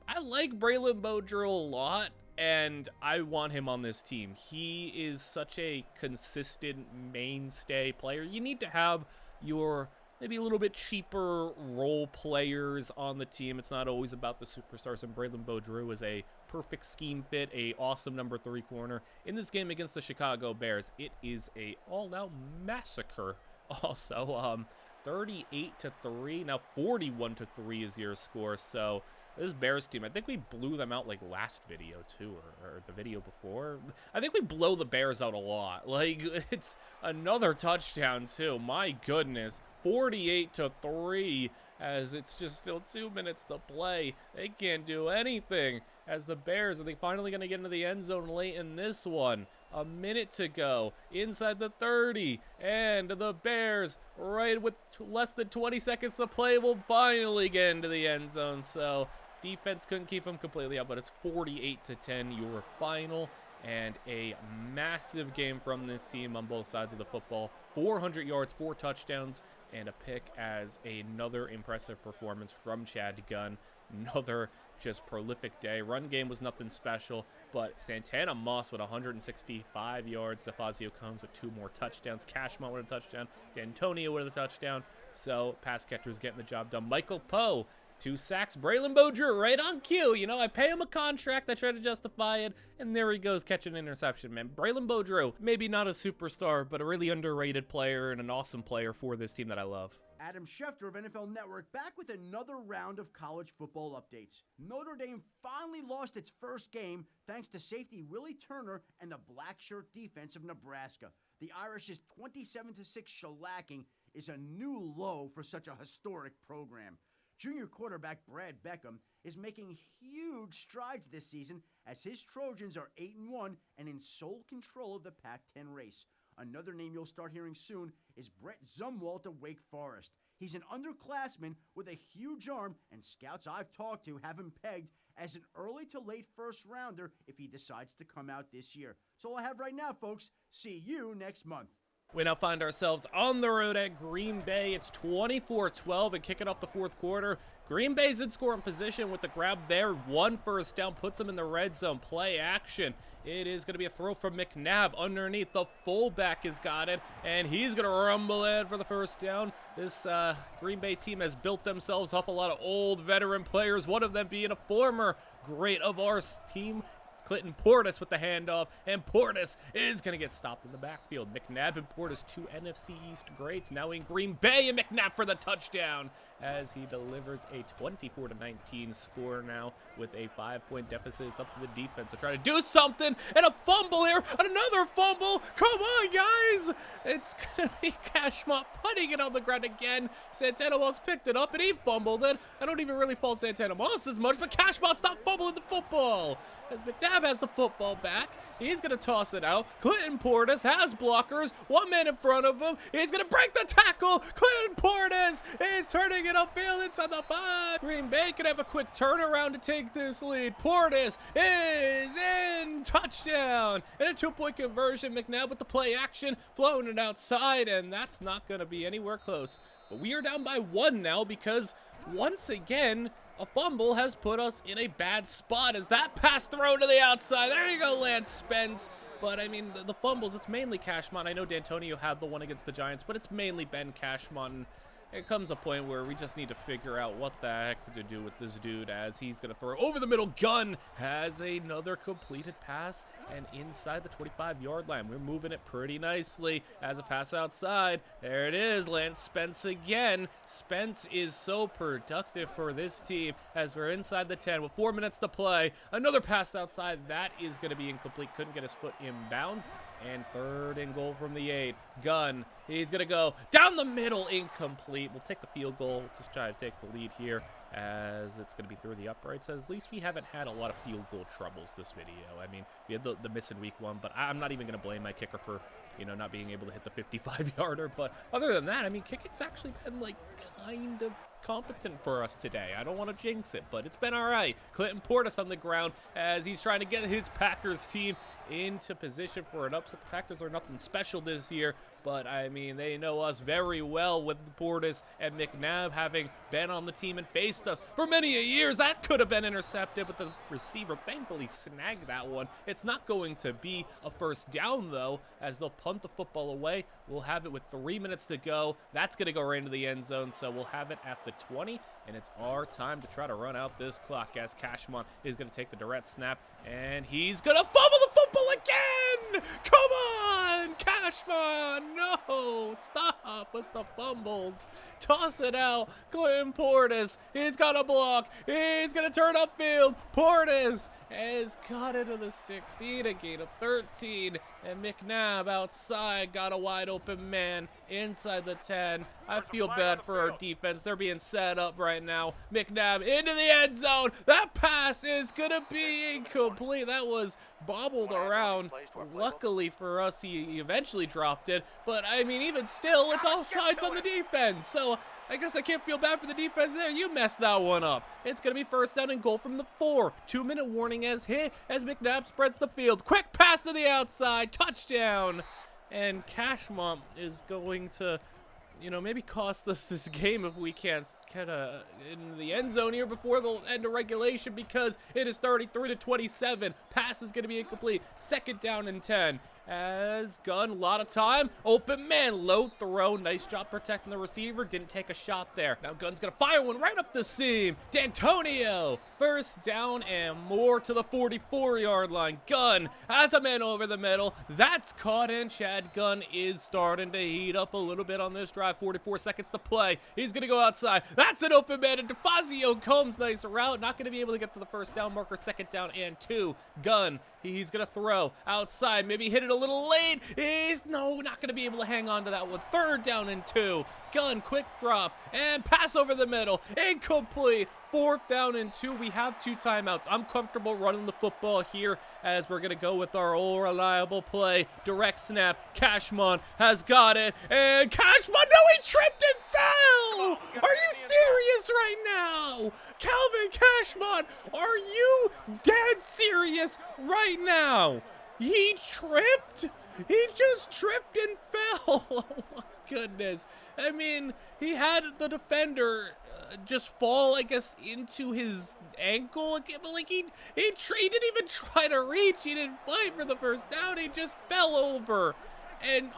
I like Braylon Drew a lot, and I want him on this team. He is such a consistent mainstay player. You need to have your maybe a little bit cheaper role players on the team. It's not always about the superstars, and Braylon Drew is a perfect scheme fit, a awesome number 3 corner. In this game against the Chicago Bears, it is a all-out massacre. Also, 38-3, now 41-3 is your score. So this Bears team, I think we blew them out like last video too, or the video before. I think we blow the Bears out a lot. Like, it's another touchdown too. My goodness. 48-3, as it's just still 2 minutes to play. They can't do anything, as the Bears, are they finally going to get into the end zone late in this one? A minute to go, inside the 30, and the Bears, right with less than 20 seconds to play, will finally get into the end zone. So defense couldn't keep them completely out, but it's 48-10, your final. And a massive game from this team on both sides of the football. 400 yards, 4 touchdowns, and a pick, as another impressive performance from Chad Gunn. Another just prolific day. Run game was nothing special, but Santana Moss with 165 yards. Stefazio Combs with 2 more touchdowns. Cashman with a touchdown. D'Antonio with a touchdown. So pass catchers getting the job done. Michael Poe 2 sacks, Braylon Beaudreau right on cue. You know, I pay him a contract, I try to justify it, and there he goes catching an interception, man. Braylon Beaudreau, maybe not a superstar, but a really underrated player and an awesome player for this team that I love. Adam Schefter of NFL Network back with another round of college football updates. Notre Dame finally lost its first game thanks to safety Willie Turner and the black shirt defense of Nebraska. The Irish's 27-6 shellacking is a new low for such a historic program. Junior quarterback Brad Beckham is making huge strides this season as his Trojans are 8-1 and in sole control of the Pac-10 race. Another name you'll start hearing soon is Brett Zumwalt of Wake Forest. He's an underclassman with a huge arm, and scouts I've talked to have him pegged as an early to late first rounder if he decides to come out this year. So all I have right now, folks. See you next month. We now find ourselves on the road at Green Bay. It's 24-12 and kicking off the fourth quarter. Green Bay's in scoring position with the grab there. 1 first down puts them in the red zone. Play action. It is going to be a throw from McNabb underneath. The fullback has got it, and he's going to rumble in for the first down. This Green Bay team has built themselves up a lot of old veteran players, one of them being a former great of our team. Clinton Portis with the handoff, and Portis is going to get stopped in the backfield. McNabb and Portis, 2 NFC East greats, now in Green Bay, and McNabb for the touchdown as he delivers a 24-19 score now with a 5-point deficit. It's up to the defense to try to do something, and a fumble here, and another fumble. Come on, guys. It's going to be Cashmont putting it on the ground again. Santana Moss picked it up, and he fumbled it. I don't even really fault Santana Moss as much, but Cashmont's not fumbling the football. As McNabb has the football back, he's going to toss it out. Clinton Portis has blockers. 1 man in front of him. He's going to break the tackle. Clinton Portis is turning it upfield inside the 5. Green Bay can have a quick turnaround to take this lead. Portis is in. Touchdown. And a 2-point conversion. McNabb with the play action, flowing it outside, and that's not going to be anywhere close. But we are down by 1 now because, once again, a fumble has put us in a bad spot as that pass thrown to the outside. There you go, Lance Spence. But, I mean, the fumbles, it's mainly Cashmont. I know D'Antonio had the one against the Giants, but it's mainly Ben Cashmont. And there comes a point where we just need to figure out what the heck to do with this dude as he's going to throw over the middle. Gunn has another completed pass and inside the 25-yard line. We're moving it pretty nicely as a pass outside. There it is, Lance Spence again. Spence is so productive for this team as we're inside the 10 with 4 minutes to play. Another pass outside. That is going to be incomplete. Couldn't get his foot in bounds. And 3rd and goal from the 8. Gunn, he's going to go down the middle, incomplete. We'll take the field goal. We'll just try to take the lead here as it's going to be through the uprights. At least we haven't had a lot of field goal troubles this video. I mean, we had the miss in week 1, but I'm not even going to blame my kicker for, you know, not being able to hit the 55-yarder. But other than that, I mean, kicking's actually been, like, kind of competent for us today. I don't want to jinx it, but it's been all right. Clinton Portis on the ground as he's trying to get his Packers team into position for an upset. The Packers are nothing special this year, but I mean, they know us very well with Portis and McNabb having been on the team and faced us for many a years. That could have been intercepted, but the receiver thankfully snagged that one. It's not going to be a first down, though, as they'll punt the football away. We'll have it with 3 minutes to go. That's going to go right into the end zone, so we'll have it at the 20, and it's our time to try to run out this clock as Cashmont is going to take the direct snap, and he's going to fumble the football again! Come on, Cashmont! No! Stop with the fumbles. Toss it out. Clinton Portis, he's got a block. He's going to turn upfield. Portis has got into the 16, a gain of 13, and McNabb outside got a wide open man inside the 10. I feel bad for our defense. They're being set up right now. McNabb into the end zone. That pass is going to be incomplete. That was bobbled around. Luckily for us, he eventually dropped it. But, I mean, even still, it's all sides on the defense. So, I guess I can't feel bad for the defense there. You messed that one up. It's going to be first down and goal from the 4. 2-minute warning as hit as McNabb spreads the field. Quick pass to the outside. Touchdown. And Cashmont is going to, you know, maybe cost us this game if we can't get in the end zone here before the end of regulation, because it is 33-27. Pass is going to be incomplete. 2nd down and 10. as Gunn, a lot of time, open man, low throw, nice job protecting the receiver, didn't take a shot there. Now Gunn's gonna fire one right up the seam. D'Antonio, first down and more to the 44-yard line. Gunn has a man over the middle, that's caught, and Chad Gunn is starting to heat up a little bit on this drive. 44 seconds to play, he's gonna go outside, that's an open man, and DeFazio comes, nice route, not gonna be able to get to the first down marker, second down and 2. Gunn, he's gonna throw outside, maybe hit it a little late. He's not gonna be able to hang on to that one. Third down and 2. Gunn, quick drop and pass over the middle, incomplete. Fourth down and 2. We have 2 timeouts. I'm comfortable running the football here as we're gonna go with our old reliable play. Direct snap. Cashman has got it, and Cashman, no, he tripped and fell. Are you serious right now? Calvin Cashman, are you dead serious right now? He tripped? He just tripped and fell. Oh my goodness. I mean, he had the defender just fall, I guess, into his ankle. But like he didn't even try to reach. He didn't fight for the first down. He just fell over. And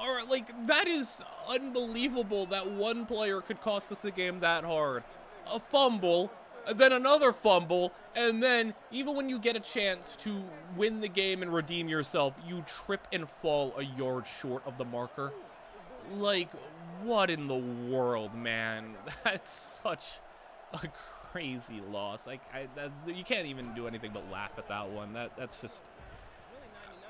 that is unbelievable that one player could cost us a game that hard. A fumble, then another fumble, and then even when you get a chance to win the game and redeem yourself, you trip and fall a yard short of the marker. Like, what in the world, man? That's such a crazy loss. Like, you can't even do anything but laugh at that one. That's just...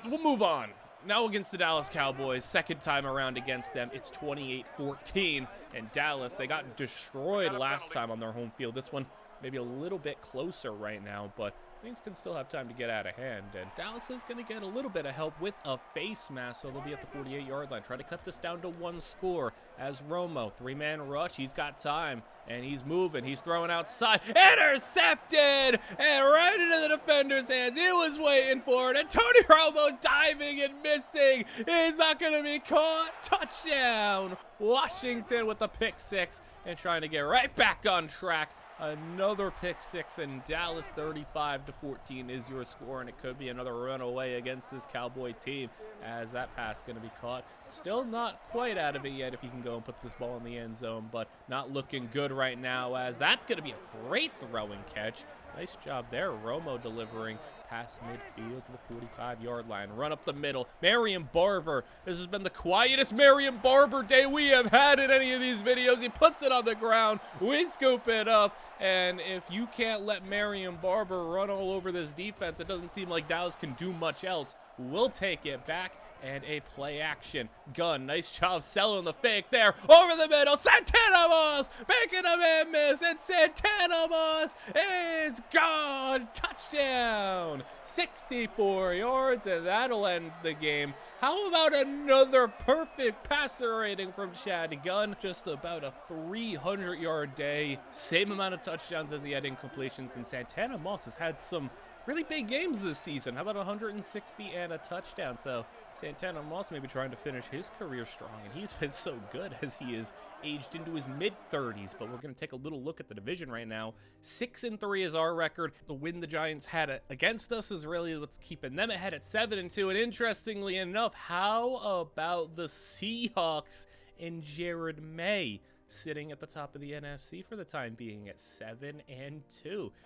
We'll move on. Now against the Dallas Cowboys, second time around against them, it's 28-14, and Dallas, they got destroyed last time on their home field. This one maybe a little bit closer right now, but things can still have time to get out of hand, and Dallas is going to get a little bit of help with a face mask, so they'll be at the 48-yard line. Try to cut this down to 1 score as Romo, 3-man rush, he's got time, and he's moving, he's throwing outside, intercepted, and right into the defender's hands. He was waiting for it, and Tony Romo diving and missing. He's not going to be caught. Touchdown, Washington with the pick 6, and trying to get right back on track. Another pick 6, and Dallas 35-14 is your score, and it could be another runaway against this Cowboy team as that pass going to be caught. Still not quite out of it yet if he can go and put this ball in the end zone, but not looking good right now as that's going to be a great throwing catch. Nice job there, Romo delivering past midfield to the 45-yard line. Run up the middle. Marion Barber. This has been the quietest Marion Barber day we have had in any of these videos. He puts it on the ground. We scoop it up. And if you can't let Marion Barber run all over this defense, it doesn't seem like Dallas can do much else. We'll take it back. And a play action. Gunn, nice job selling the fake there. Over the middle, Santana Moss making a man miss, and Santana Moss is gone. Touchdown. 64 yards, and that'll end the game. How about another perfect passer rating from Chad Gunn? Just about a 300-yard day. Same amount of touchdowns as he had incompletions, and Santana Moss has had some really big games this season. How about 160 and a touchdown? So Santana Moss may be trying to finish his career strong, and he's been so good as he is aged into his mid-30s. But we're going to take a little look at the division right now. 6-3 is our record. The win the Giants had against us is really what's keeping them ahead at 7-2. And interestingly enough, how about the Seahawks and Jared May sitting at the top of the NFC for the time being at 7-2?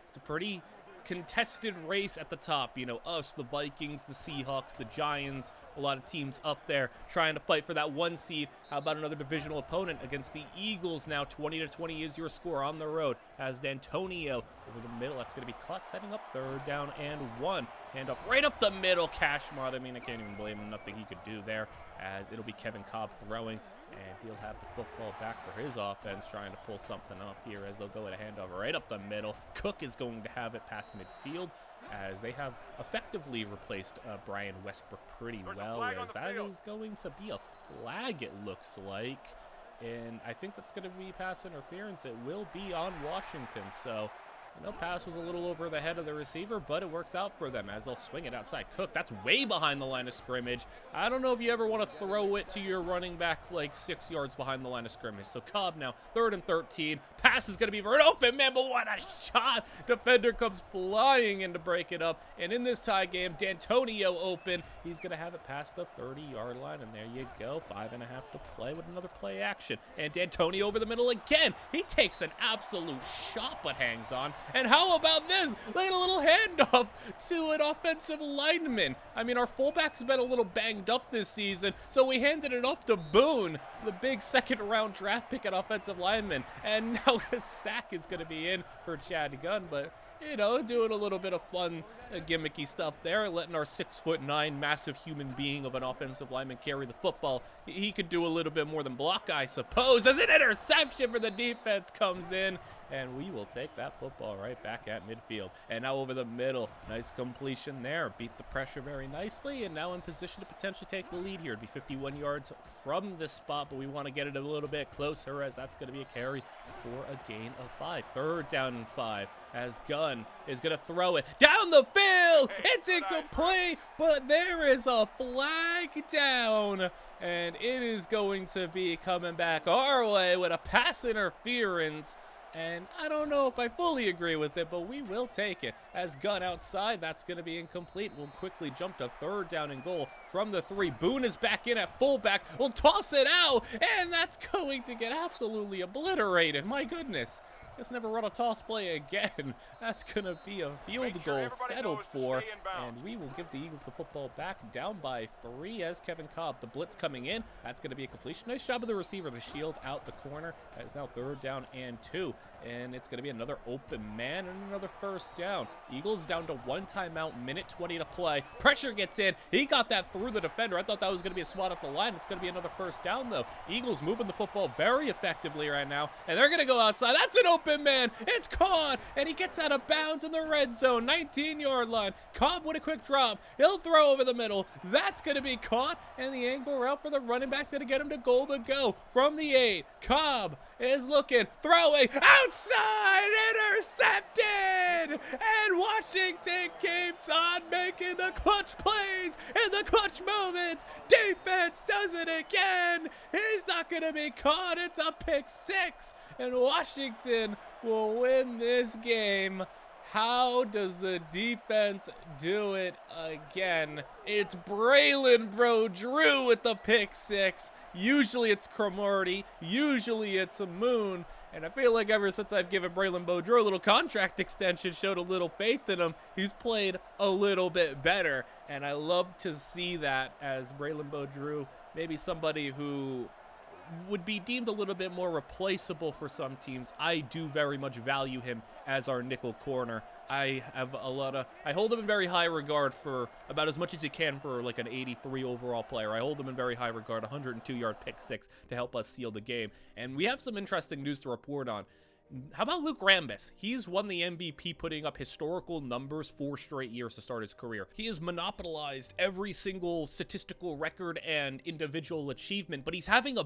It's a pretty contested race at the top. You know, us, the Vikings, the Seahawks, the Giants, a lot of teams up there trying to fight for that 1 seed. How about another divisional opponent against the Eagles now? 20-20 is your score on the road as D'Antonio over the middle. That's going to be caught, setting up third down and 1. Handoff right up the middle. Cashmont, I mean, I can't even blame him. Nothing he could do there as it'll be Kevin Cobb throwing, and he'll have the football back for his offense, trying to pull something up here as they'll go at a handoff right up the middle. Cook is going to have it past midfield as they have effectively replaced Brian Westbrook pretty well, as that is going to be a flag, it looks like. And I think that's going to be pass interference. It will be on Washington, so Pass was a little over the head of the receiver, but it works out for them as they'll swing it outside. Cook, that's way behind the line of scrimmage. I don't know if you ever want to throw it to your running back like 6 yards behind the line of scrimmage. So Cobb now, 3rd and 13. Pass is going to be for an open man, but what a shot. Defender comes flying in to break it up. And in this tie game, D'Antonio open. He's going to have it past the 30-yard line, and there you go. 5.5 to play with another play action. And D'Antonio over the middle again. He takes an absolute shot, but hangs on. And how about this? Look at a little handoff to an offensive lineman. I mean, our fullback's been a little banged up this season, so we handed it off to Boone, the big 2nd-round draft pick at offensive lineman. And now a sack is going to be in for Chad Gunn, but doing a little bit of fun, gimmicky stuff there, letting our 6'9" massive human being of an offensive lineman carry the football. He could do a little bit more than block, I suppose, as an interception for the defense comes in, and we will take that football right back at midfield. And now over the middle, nice completion there, beat the pressure very nicely, and now in position to potentially take the lead here. It'd be 51 yards from this spot, but we want to get it a little bit closer, as that's going to be a carry for a gain of 5. 3rd down and 5, as Gunn is going to throw it down the field. It's incomplete, but there is a flag down, and it is going to be coming back our way with a pass interference. And I don't know if I fully agree with it, but we will take it. As Gunn outside, that's going to be incomplete. We'll quickly jump to 3rd down and goal from the 3. Boone is back in at fullback. We'll toss it out, and that's going to get absolutely obliterated. My goodness. Just never run a toss play again. That's going to be a field goal settled for, and we will give the Eagles the football back down by 3 as Kevin Cobb. The blitz coming in. That's going to be a completion. Nice job of the receiver to shield out the corner. That is now 3rd down and 2, and it's going to be another open man and another 1st down. Eagles down to 1 timeout, minute 20 to play. Pressure gets in. He got that through the defender. I thought that was going to be a swat at the line. It's going to be another 1st down, though. Eagles moving the football very effectively right now, and they're going to go outside. That's an open man. It's caught, and he gets out of bounds in the red zone, 19-yard line. Cobb with a quick drop. He'll throw over the middle. That's going to be caught, and the angle route for the running back's going to get him to goal to go from the 8. Cobb is looking, throwing, outside, intercepted, and Washington keeps on making the clutch plays in the clutch moments. Defense does it again. He's not going to be caught. It's a pick 6, and Washington will win this game. How does the defense do it again? It's Braylon Drew with the pick 6. Usually it's Cromartie. Usually it's a Moon. And I feel like ever since I've given Braylon Drew a little contract extension, showed a little faith in him, he's played a little bit better. And I love to see that, as Braylon Drew, maybe somebody who would be deemed a little bit more replaceable for some teams. I do very much value him as our nickel corner. I hold him in very high regard for about as much as you can for like an 83 overall player. I hold him in very high regard, 102-yard pick 6 to help us seal the game. And we have some interesting news to report on. How about Luke Rambis? He's won the MVP, putting up historical numbers 4 straight years to start his career. He has monopolized every single statistical record and individual achievement, but he's having a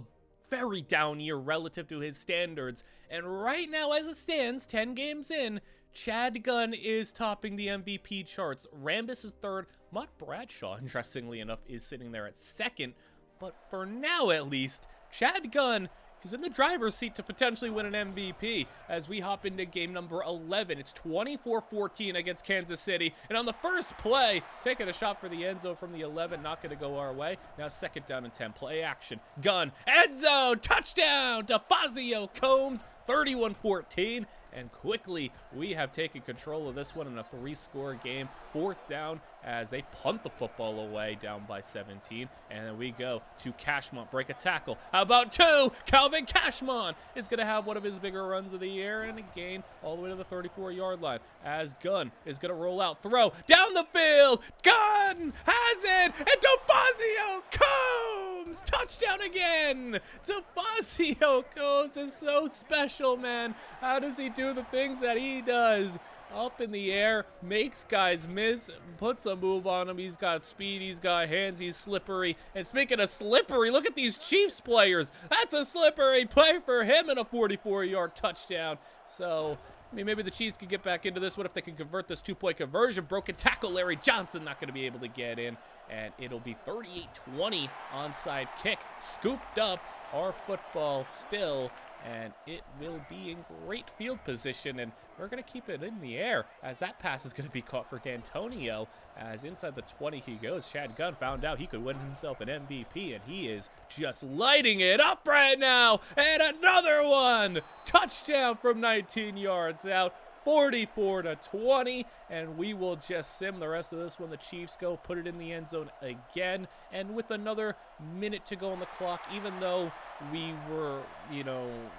very down year relative to his standards. And right now, as it stands, 10 games in, Chad Gunn is topping the MVP charts. Rambis is 3rd. Mutt Bradshaw, interestingly enough, is sitting there at 2nd. But for now, at least, Chad Gunn is in the driver's seat to potentially win an MVP as we hop into game number 11. It's 24-14 against Kansas City. And on the first play, taking a shot for the end zone from the 11, not going to go our way. Now 2nd down and 10. Play action. Gunn, end zone, touchdown to Fazio Combs, 31-14. And quickly, we have taken control of this one in a 3-score game. 4th down as they punt the football away, down by 17. And then we go to Cashmont, break a tackle. How about 2? Calvin Cashmont is going to have one of his bigger runs of the year, and a gain all the way to the 34-yard line. As Gunn is going to roll out, throw down the field. Gunn has it, and DeFazio Combs, touchdown again. DeFazio Combs is so special, man. How does he do the things that he does? Up in the air, makes guys miss, puts a move on him. He's got speed, he's got hands, he's slippery. And speaking of slippery, look at these Chiefs players. That's a slippery play for him, and a 44-yard touchdown. So I mean, maybe the Chiefs could get back into this one if they can convert this 2-point conversion. Broken tackle, Larry Johnson not going to be able to get in. And it'll be 38-20 onside kick. Scooped up our football still. And it will be in great field position. And we're going to keep it in the air as that pass is going to be caught for D'Antonio. As inside the 20 he goes. Chad Gunn found out he could win himself an MVP. And he is just lighting it up right now. And another one. Touchdown from 19 yards out. 44-20, and we will just sim the rest of this when the Chiefs go, put it in the end zone again, and with another minute to go on the clock, even though we were,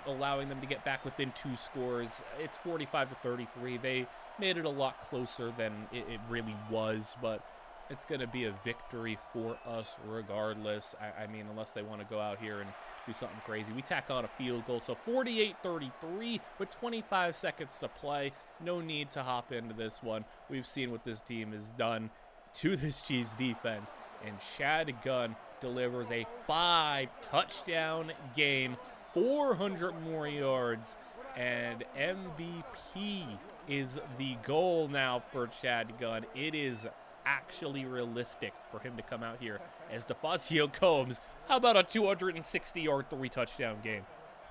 allowing them to get back within 2 scores, it's 45-33. They made it a lot closer than it really was, but it's going to be a victory for us regardless. I mean, unless they want to go out here and do something crazy. We tack on a field goal, so 48-33 with 25 seconds to play. No need to hop into this one. We've seen what this team has done to this Chiefs defense, and Chad Gunn delivers a 5-touchdown game, 400 more yards, and MVP is the goal now for Chad Gunn. It is actually realistic for him to come out here as DeFazio Combs. How about a 260-yard 3-touchdown game?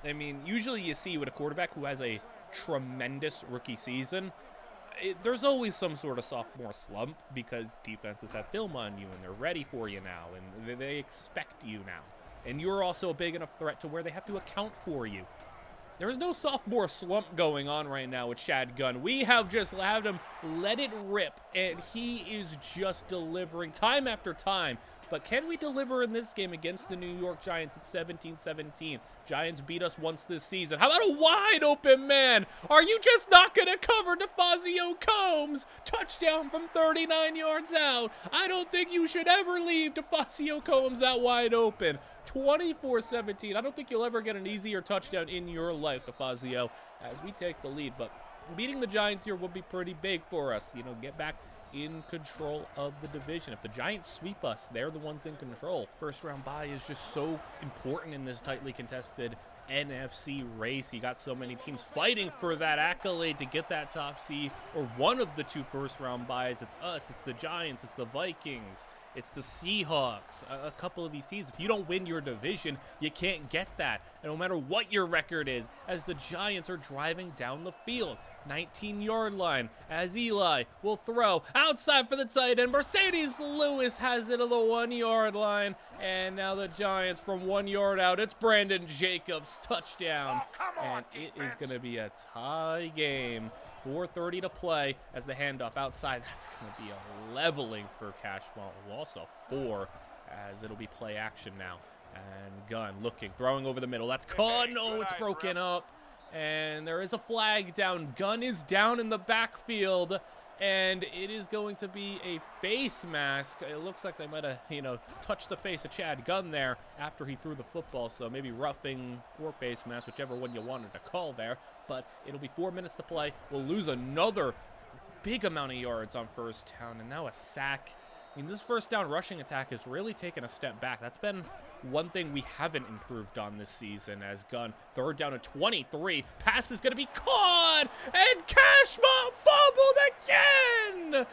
I mean, usually you see with a quarterback who has a tremendous rookie season, there's always some sort of sophomore slump because defenses have film on you and they're ready for you now and they expect you now. And you're also a big enough threat to where they have to account for you. There is no sophomore slump going on right now with Chad Gunn. We have just had him let it rip, and he is just delivering time after time. But can we deliver in this game against the New York Giants at 17-17? Giants beat us once this season. How about a wide open man? Are you just not going to cover DeFazio Combs? Touchdown from 39 yards out. I don't think you should ever leave DeFazio Combs that wide open. 24-17. I don't think you'll ever get an easier touchdown in your life, DeFazio, as we take the lead. But beating the Giants here will be pretty big for us. Get back in control of the division. If the Giants sweep us, they're the ones in control. First round bye is just so important in this tightly contested NFC race. You got so many teams fighting for that accolade to get that top seed or one of the 2 first round byes. It's us, it's the Giants, it's the Vikings, it's the Seahawks, a couple of these teams. If you don't win your division, you can't get that. And no matter what your record is, as the Giants are driving down the field, 19-yard line, as Eli will throw outside for the tight end. Mercedes Lewis has it at the 1-yard line. And now the Giants from 1 yard out. It's Brandon Jacobs, touchdown. And it is going to be a tie game. 4:30 to play as the handoff outside. That's going to be a leveling for Cashmont. Also 4 as it'll be play action now. And Gunn looking, throwing over the middle. That's caught. No, it's broken up. And there is a flag down. Gunn is down in the backfield. And it is going to be a face mask. It looks like they might have, touched the face of Chad Gunn there after he threw the football. So maybe roughing or face mask, whichever one you wanted to call there. But it'll be 4 minutes to play. We'll lose another big amount of yards on first down. And now a sack. I mean, this first down rushing attack has really taken a step back. That's been one thing we haven't improved on this season as Gunn. 3rd down at 23. Pass is going to be caught. And Cashmont fumbled again.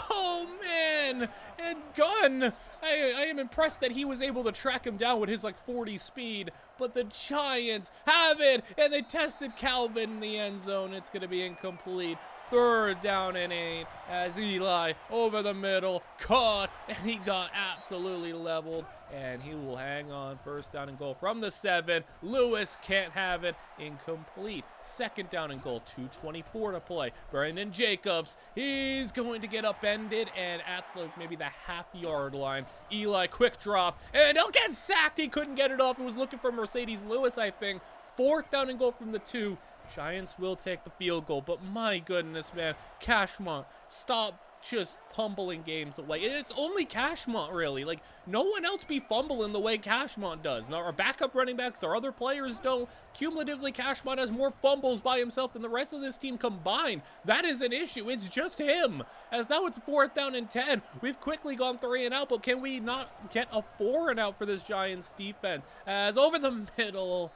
No, man. And Gunn, I am impressed that he was able to track him down with his 40 speed. But the Giants have it. And they tested Calvin in the end zone. It's going to be incomplete. 3rd down and 8 as Eli over the middle, caught, and he got absolutely leveled, and he will hang on. 1st down and goal from the 7. Lewis can't have it, incomplete. 2nd down and goal, 2:24 to play. Brandon Jacobs, he's going to get upended, and at maybe the half-yard line, Eli quick drop, and he'll get sacked. He couldn't get it off. He was looking for Mercedes Lewis, I think. 4th down and goal from the 2. Giants will take the field goal, but my goodness, man, Cashmont, stop just fumbling games away. It's only Cashmont, really. No one else be fumbling the way Cashmont does. Now, our backup running backs, our other players don't. Cumulatively, Cashmont has more fumbles by himself than the rest of this team combined. That is an issue. It's just him. As now it's 4th down and 10. We've quickly gone 3 and out, but can we not get a 4 and out for this Giants defense? As over the middle,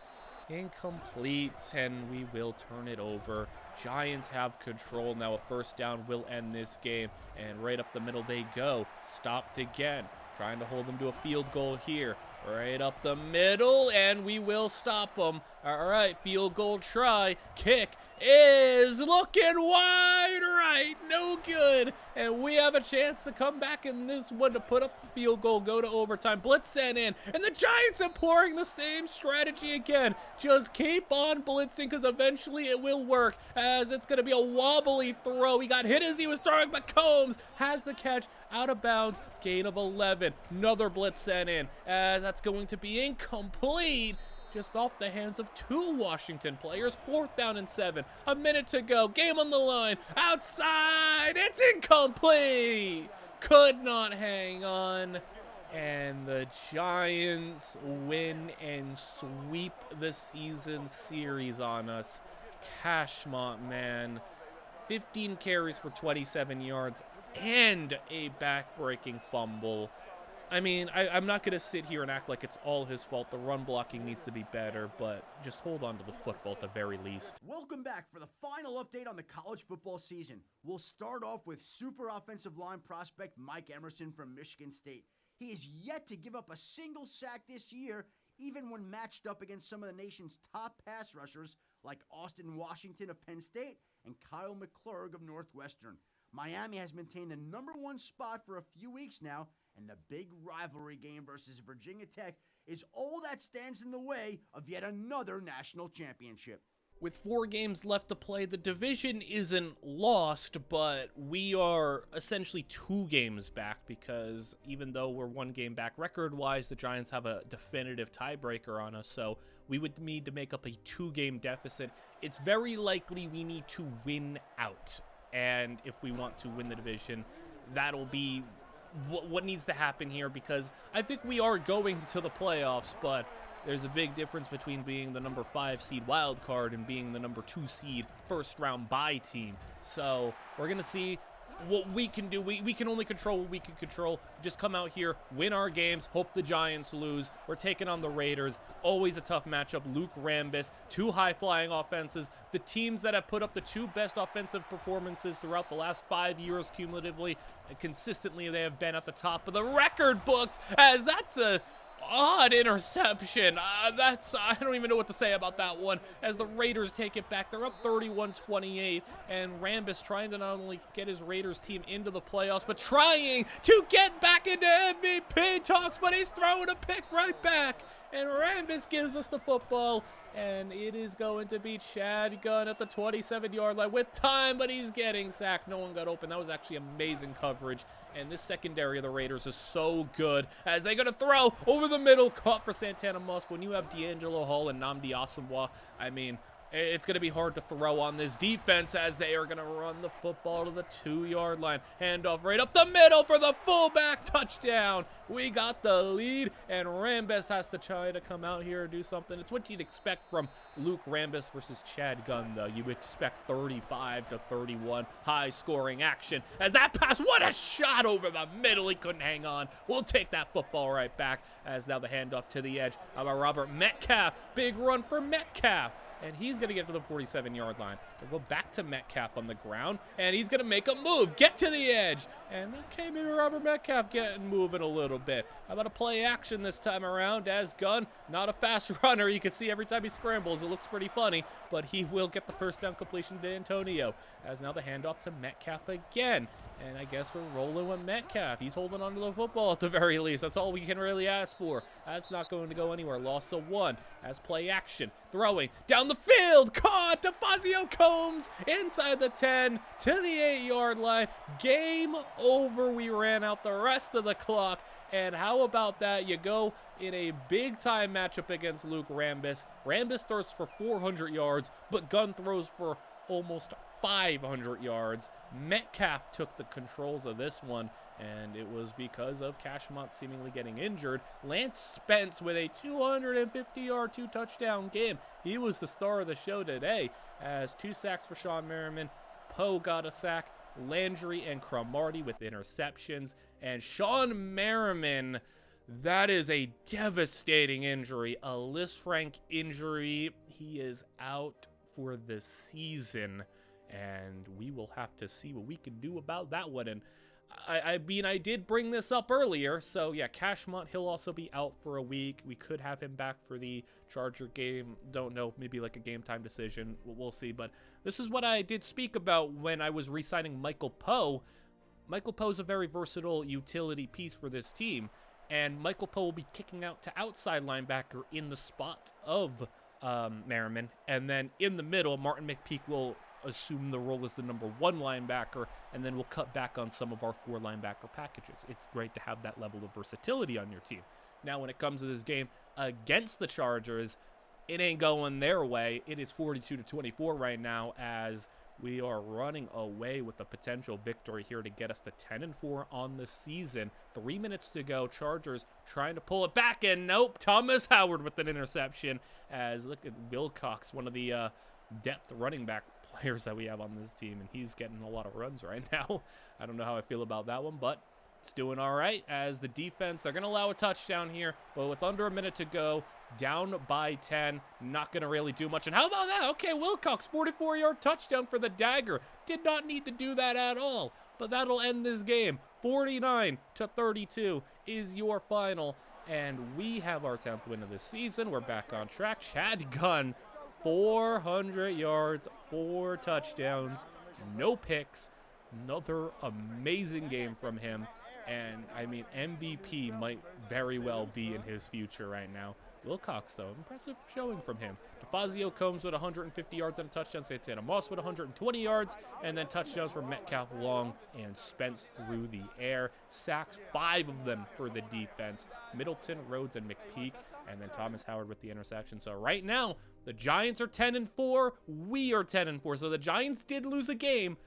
Incomplete, and we will turn it over. Giants have control now. A first down will end this game, and right up the middle they go. Stopped again, trying to hold them to a field goal here. Right up the middle, and we will stop them. All right, field goal try. Kick is looking wide right. No good. And we have a chance to come back in this one to put up the field goal, go to overtime. Blitz sent in, and the Giants employing the same strategy again. Just keep on blitzing because eventually it will work, as it's going to be a wobbly throw. He got hit as he was throwing, but Combs has the catch out of bounds. Gain of 11. Another blitz sent in, as that's going to be incomplete. Just off the hands of two Washington players. 4th down and 7. A minute to go. Game on the line. Outside. It's incomplete. Could not hang on. And the Giants win and sweep the season series on us. Cashmont, man. 15 carries for 27 yards and a back-breaking fumble. I mean, I'm not going to sit here and act like it's all his fault. The run blocking needs to be better, but just hold on to the football at the very least. Welcome back for the final update on the college football season. We'll start off with super offensive line prospect Mike Emerson from Michigan State. He is yet to give up a single sack this year, even when matched up against some of the nation's top pass rushers like Austin Washington of Penn State and Kyle McClurg of Northwestern. Miami has maintained the #1 spot for a few weeks now, and the big rivalry game versus Virginia Tech is all that stands in the way of yet another national championship. With 4 games left to play, the division isn't lost, but we are essentially 2 games back, because even though we're 1 game back record-wise, the Giants have a definitive tiebreaker on us, so we would need to make up a 2-game deficit. It's very likely we need to win out, and if we want to win the division, that'll be what needs to happen here, because I think we are going to the playoffs, but there's a big difference between being the number 5 seed wild card and being the number 2 seed first round bye team. So we're going to see what we can do. We can only control what we can control. Just come out here, win our games, hope the Giants lose. We're taking on the Raiders. Always a tough matchup. Luke Rambis, 2 high-flying offenses. The teams that have put up the 2 best offensive performances throughout the last 5 years cumulatively, consistently they have been at the top of the record books, as that's a odd interception. I don't even know what to say about that one, as the Raiders take it back. They're up 31-28, and Rambis trying to not only get his Raiders team into the playoffs, but trying to get back into MVP talks, but he's throwing a pick right back, and Rambis gives us the football, and it is going to be Chad Gunn at the 27-yard line with time, but he's getting sacked. No one got open. That was actually amazing coverage, and this secondary of the Raiders is so good, as they're going to throw over the middle, caught for Santana Moss. When you have D'Angelo Hall and Nnamdi Asomugha, I mean, it's going to be hard to throw on this defense, as they are going to run the football to the 2-yard line. Handoff right up the middle for the fullback touchdown. We got the lead, and Rambis has to try to come out here and do something. It's what you'd expect from Luke Rambis versus Chad Gunn, though. You expect 35-31 high-scoring action. As that pass, what a shot over the middle. He couldn't hang on. We'll take that football right back, as now the handoff to the edge of Robert Metcalf. Big run for Metcalf, and he's going to get to the 47-yard line. We'll go back to Metcalf on the ground, and he's going to make a move, get to the edge. And okay, maybe Robert Metcalf getting moving a little bit. How about a play action this time around, as Gunn, not a fast runner. You can see every time he scrambles, it looks pretty funny, but he will get the first down completion to Antonio. As now the handoff to Metcalf again. And I guess we're rolling with Metcalf. He's holding onto the football at the very least. That's all we can really ask for. That's not going to go anywhere. Loss of 1 as play action. Throwing down the field. Caught to Fazio Combs inside the 10 to the 8-yard line. Game over. We ran out the rest of the clock. And how about that? You go in a big-time matchup against Luke Rambis. Rambis throws for 400 yards, but Gunn throws for almost 500 yards. Metcalf took the controls of this one, and it was because of Cashmont seemingly getting injured. Lance Spence with a 250-yard 2-touchdown game. He was the star of the show today, as 2 sacks for Sean Merriman. Poe got a sack. Landry and Cromartie with interceptions. And Sean Merriman, That is a devastating injury, a Lisfranc injury. He is out for the season, and we will have to see what we can do about that one. And I mean, I did bring this up earlier, so yeah, Cashmont, he'll also be out for a week. We could have him back for the Charger game. Don't know, maybe like a game time decision. We'll see. But this is what I did speak about when I was re-signing Michael Poe. Michael Poe's a very versatile utility piece for this team, and Michael Poe will be kicking out to outside linebacker in the spot of Merriman, and then in the middle, Martin McPeak will assume the role as the number 1 linebacker, and then we'll cut back on some of our 4 linebacker packages. It's great to have that level of versatility on your team. Now, when it comes to this game against the Chargers, it ain't going their way. It is 42-24 right now, as we are running away with a potential victory here to get us to 10-4 on the season. 3 minutes to go. Chargers trying to pull it back, and nope, Thomas Howard with an interception. As look at Wilcox, one of the depth running back players that we have on this team, and he's getting a lot of runs right now. I don't know how I feel about that one, but it's doing all right. As the defense, they're going to allow a touchdown here, but with under a minute to go, down by 10, not going to really do much. And how about that? Okay, Wilcox, 44-yard touchdown for the Dagger. Did not need to do that at all, but that'll end this game. 49-32 is your final, and we have our 10th win of the season. We're back on track. Chad Gunn, 400 yards, 4 touchdowns, no picks. Another amazing game from him. And, I mean, MVP might very well be in his future right now. Wilcox, though, impressive showing from him. DeFazio Combs with 150 yards and a touchdown. Santana Moss with 120 yards. And then touchdowns for Metcalf, Long, and Spence through the air. Sacks, 5 of them for the defense. Middleton, Rhodes, and McPeak. And then Thomas Howard with the interception. So right now, the Giants are 10-4. We are 10-4. So the Giants did lose a game.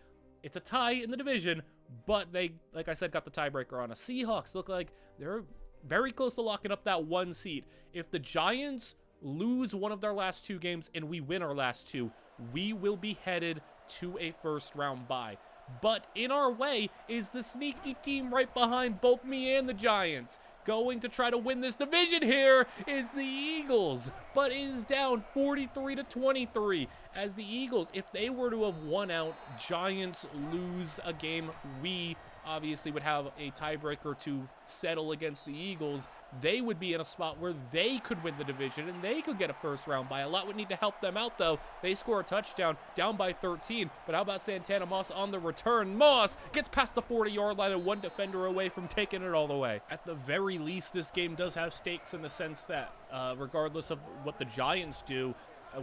It's a tie in the division, but they, like I said, got the tiebreaker on us. Seahawks look like they're very close to locking up that 1 seed. If the Giants lose one of their last 2 games and we win our last 2, we will be headed to a first-round bye. But in our way is the sneaky team right behind both me and the Giants. Going to try to win this division here is the Eagles, but is down 43-23 as the Eagles, if they were to have won out, Giants lose a game, we obviously would have a tiebreaker to settle against the Eagles. They would be in a spot where they could win the division and they could get a first round bye. A lot would need to help them out, though. They score a touchdown, down by 13. But how about Santana Moss on the return? Moss gets past the 40-yard line and 1 defender away from taking it all the way. At the very least, this game does have stakes in the sense that regardless of what the Giants do,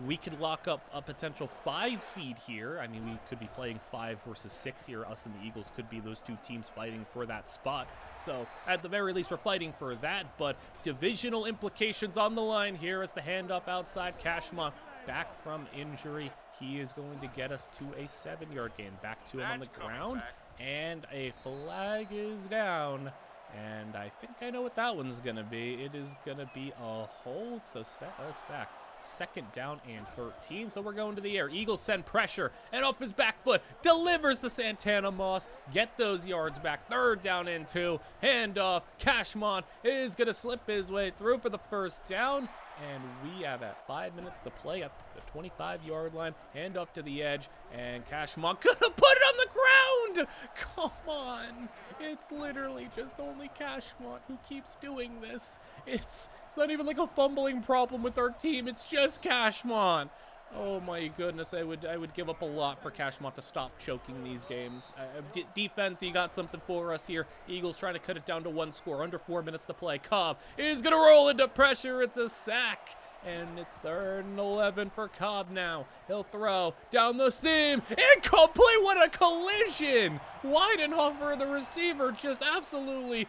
we could lock up a potential 5 seed here. I mean, we could be playing 5 versus 6 here. Us and the Eagles could be those 2 teams fighting for that spot. So at the very least, we're fighting for that. But divisional implications on the line here as the handoff outside. Cashmont back from injury. He is going to get us to a 7-yard gain. Back to him on the ground. And a flag is down. And I think I know what that one's going to be. It is going to be a hold, so set us back. 2nd down and 13, so we're going to the air. Eagles send pressure, and off his back foot, delivers to Santana Moss. Get those yards back. 3rd down and 2. Handoff. Cashmont is going to slip his way through for the first down, and we have at 5 minutes to play at the 25-yard line. Hand off to the edge, and Cashmont gonna put it on the ground. Come on. It's literally just only Cashmont who keeps doing this. It's not even like a fumbling problem with our team. It's just Cashmont. Oh my goodness, I would give up a lot for Cashmont to stop choking these games. Defense, he got something for us here. Eagles trying to cut it down to 1 score. Under 4 minutes to play. Cobb is going to roll into pressure. It's a sack. And it's 3rd and 11 for Cobb now. He'll throw down the seam. Incomplete. What a collision. Weidenhofer, the receiver, just absolutely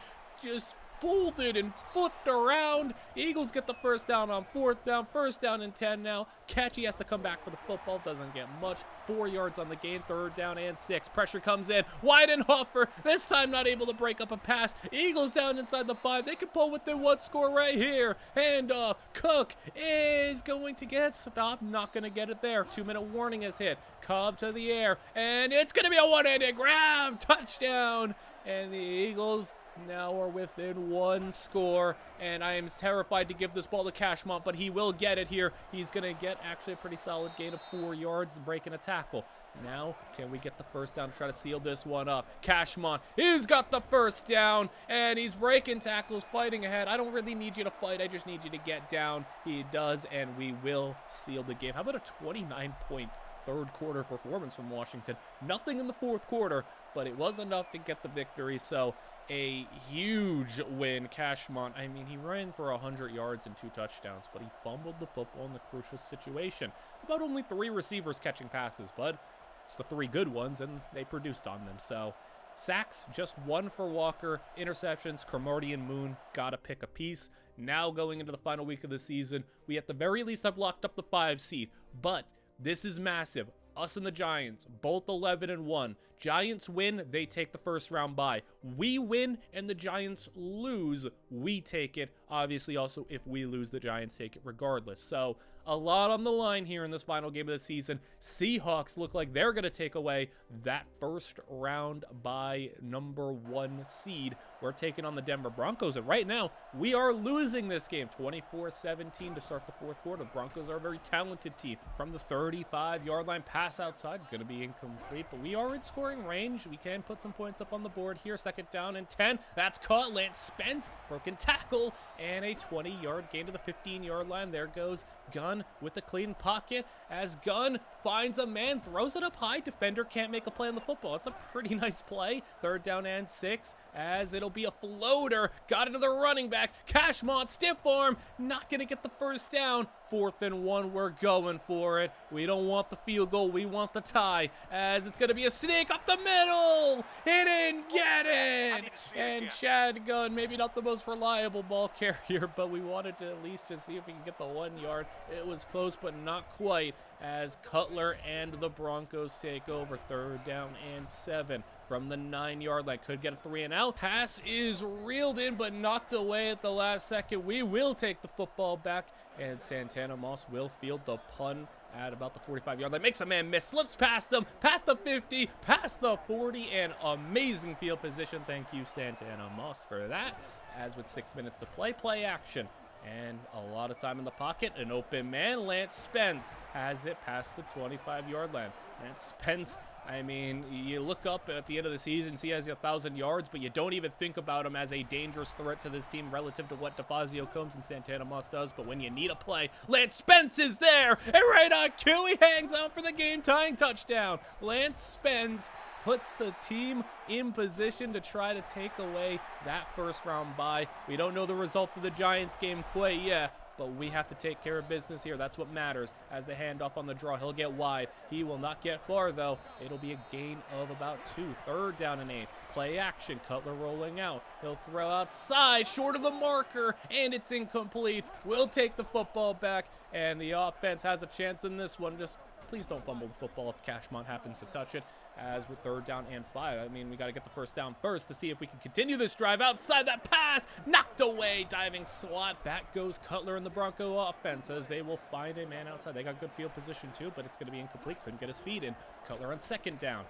folded and flipped around. Eagles get the first down on 4th down. 1st down and 10 now. Catchy has to come back for the football. Doesn't get much. 4 yards on the gain. 3rd down and 6. Pressure comes in. Weidenhofer, this time not able to break up a pass. Eagles down inside the 5. They can pull within 1 score right here. Handoff. Cook is going to get stopped. Not going to get it there. 2-minute warning is hit. Cobb to the air. And it's going to be a one-handed grab. Touchdown. And the Eagles now are within 1 score, and I am terrified to give this ball to Cashmont, but he will get it here. He's going to get actually a pretty solid gain of 4 yards, breaking a tackle. Now, can we get the first down to try to seal this one up? Cashmont, he's got the first down, and he's breaking tackles, fighting ahead. I don't really need you to fight. I just need you to get down. He does, and we will seal the game. How about a 29-point third quarter performance from Washington? Nothing in the fourth quarter, but it was enough to get the victory. So a huge win. Cashmont, I mean, he ran for 100 yards and 2 touchdowns, but he fumbled the football in the crucial situation. About only 3 receivers catching passes, but it's the 3 good ones, and they produced on them. So sacks, just 1 for Walker. Interceptions, Cromartie and Moon got to pick a piece. Now going into the final week of the season, we at the very least have locked up the 5 seed, but this is massive. Us and the Giants, both 11-1. Giants win, they take the first round bye. We win and the Giants lose, we take it. Obviously, also, if we lose, the Giants take it regardless. So a lot on the line here in this final game of the season. Seahawks look like they're going to take away that first round bye number 1 seed. We're taking on the Denver Broncos, and right now, we are losing this game 24-17 to start the fourth quarter. The Broncos are a very talented team. From the 35-yard line, pass outside, going to be incomplete, but we are in scoring range. We can put some points up on the board here. Second down and 10. That's caught. Lance Spence, broken tackle, and a 20-yard gain to the 15-yard line. There goes Gunn with the clean pocket as Gunn finds a man, throws it up high. Defender can't make a play on the football. It's a pretty nice play. Third down and 6 as it'll be a floater. Got it to the running back. Cashmont, stiff arm, not going to get the first down. 4th and 1, we're going for it. We don't want the field goal, we want the tie, as it's going to be a sneak up the middle. He didn't get it. And Chad Gunn, maybe not the most reliable ball carrier, but we wanted to at least just see if we can get the 1 yard. It was close, but not quite, as Cutler and the Broncos take over. Third down and 7 from the 9-yard line. Could get a 3 and out. Pass is reeled in, but knocked away at the last second. We will take the football back, and Santana Moss will field the punt at about the 45-yard line. Makes a man miss, slips past him, past the 50, past the 40, and amazing field position. Thank you, Santana Moss, for that. As with 6 minutes to play action. And a lot of time in the pocket. An open man. Lance Spence has it past the 25-yard line. Lance Spence, I mean, you look up at the end of the season, see he has 1,000 yards, but you don't even think about him as a dangerous threat to this team relative to what DeFazio Combs and Santana Moss does. But when you need a play, Lance Spence is there. And right on cue, he hangs out for the game-tying touchdown. Lance Spence puts the team in position to try to take away that first round bye. We don't know the result of the Giants game quite yet, but we have to take care of business here. That's what matters. As the handoff on the draw, he'll get wide. He will not get far, though. It'll be a gain of about 2. Third down and 8. Play action. Cutler rolling out. He'll throw outside, short of the marker, and it's incomplete. We'll take the football back, and the offense has a chance in this one. Just please don't fumble the football if Cashmont happens to touch it. As with third down and 5, I mean, we got to get the first down first to see if we can continue this drive. Outside, that pass knocked away, diving swat. Back goes Cutler and the Bronco offense as they will find a man outside. They got good field position too, but it's going to be incomplete. Couldn't get his feet in. Cutler on second down.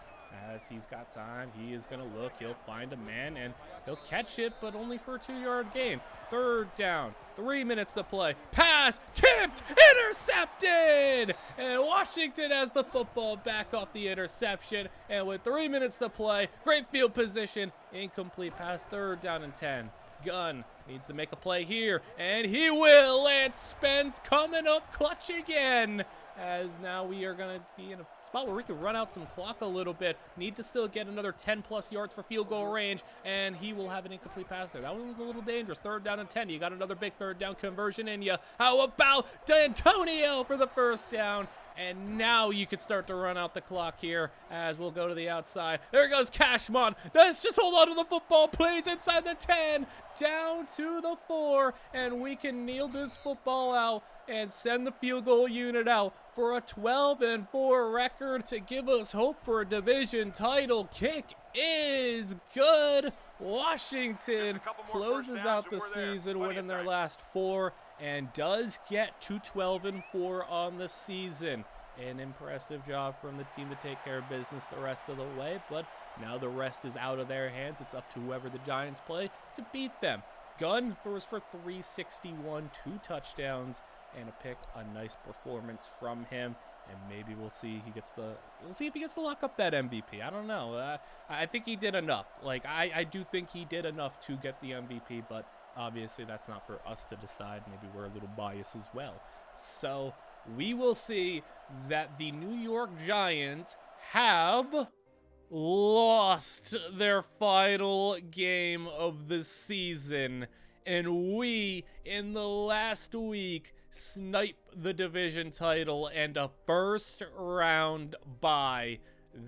As he's got time, he is going to look. He'll find a man, and he'll catch it, but only for a 2-yard gain. Third down, 3 minutes to play. Pass, tipped, intercepted! And Washington has the football back off the interception. And with 3 minutes to play, great field position, incomplete pass, third down and 10. Gunn needs to make a play here, and he will. Lance Spence coming up clutch again, as now we are going to be in a spot where we can run out some clock a little bit. Need to still get another 10-plus yards for field goal range, and he will have an incomplete pass there. That one was a little dangerous. Third down and 10. You got another big third down conversion in you. How about D'Antonio for the first down? And now you can start to run out the clock here as we'll go to the outside. There goes Cashmont. Let's just hold on to the football, please. Inside the 10, down to the 4, and we can kneel this football out and send the field goal unit out for a 12-4 record to give us hope for a division title. Kick is good. Washington closes out the season, winning their last 4, and does get to 12-4 on the season. an impressive job from the team to take care of business the rest of the way, but now the rest is out of their hands. It's up to whoever the Giants play to beat them. Gunn throws for 361, 2 touchdowns, and a pick. A nice performance from him, and maybe we'll see if he gets to lock up that MVP. I don't know. I think he did enough. Like, I do think he did enough to get the MVP, but obviously that's not for us to decide. Maybe we're a little biased as well. So we will see that the New York Giants have lost their final game of the season, and we, in the last week, snipe the division title and a first round bye.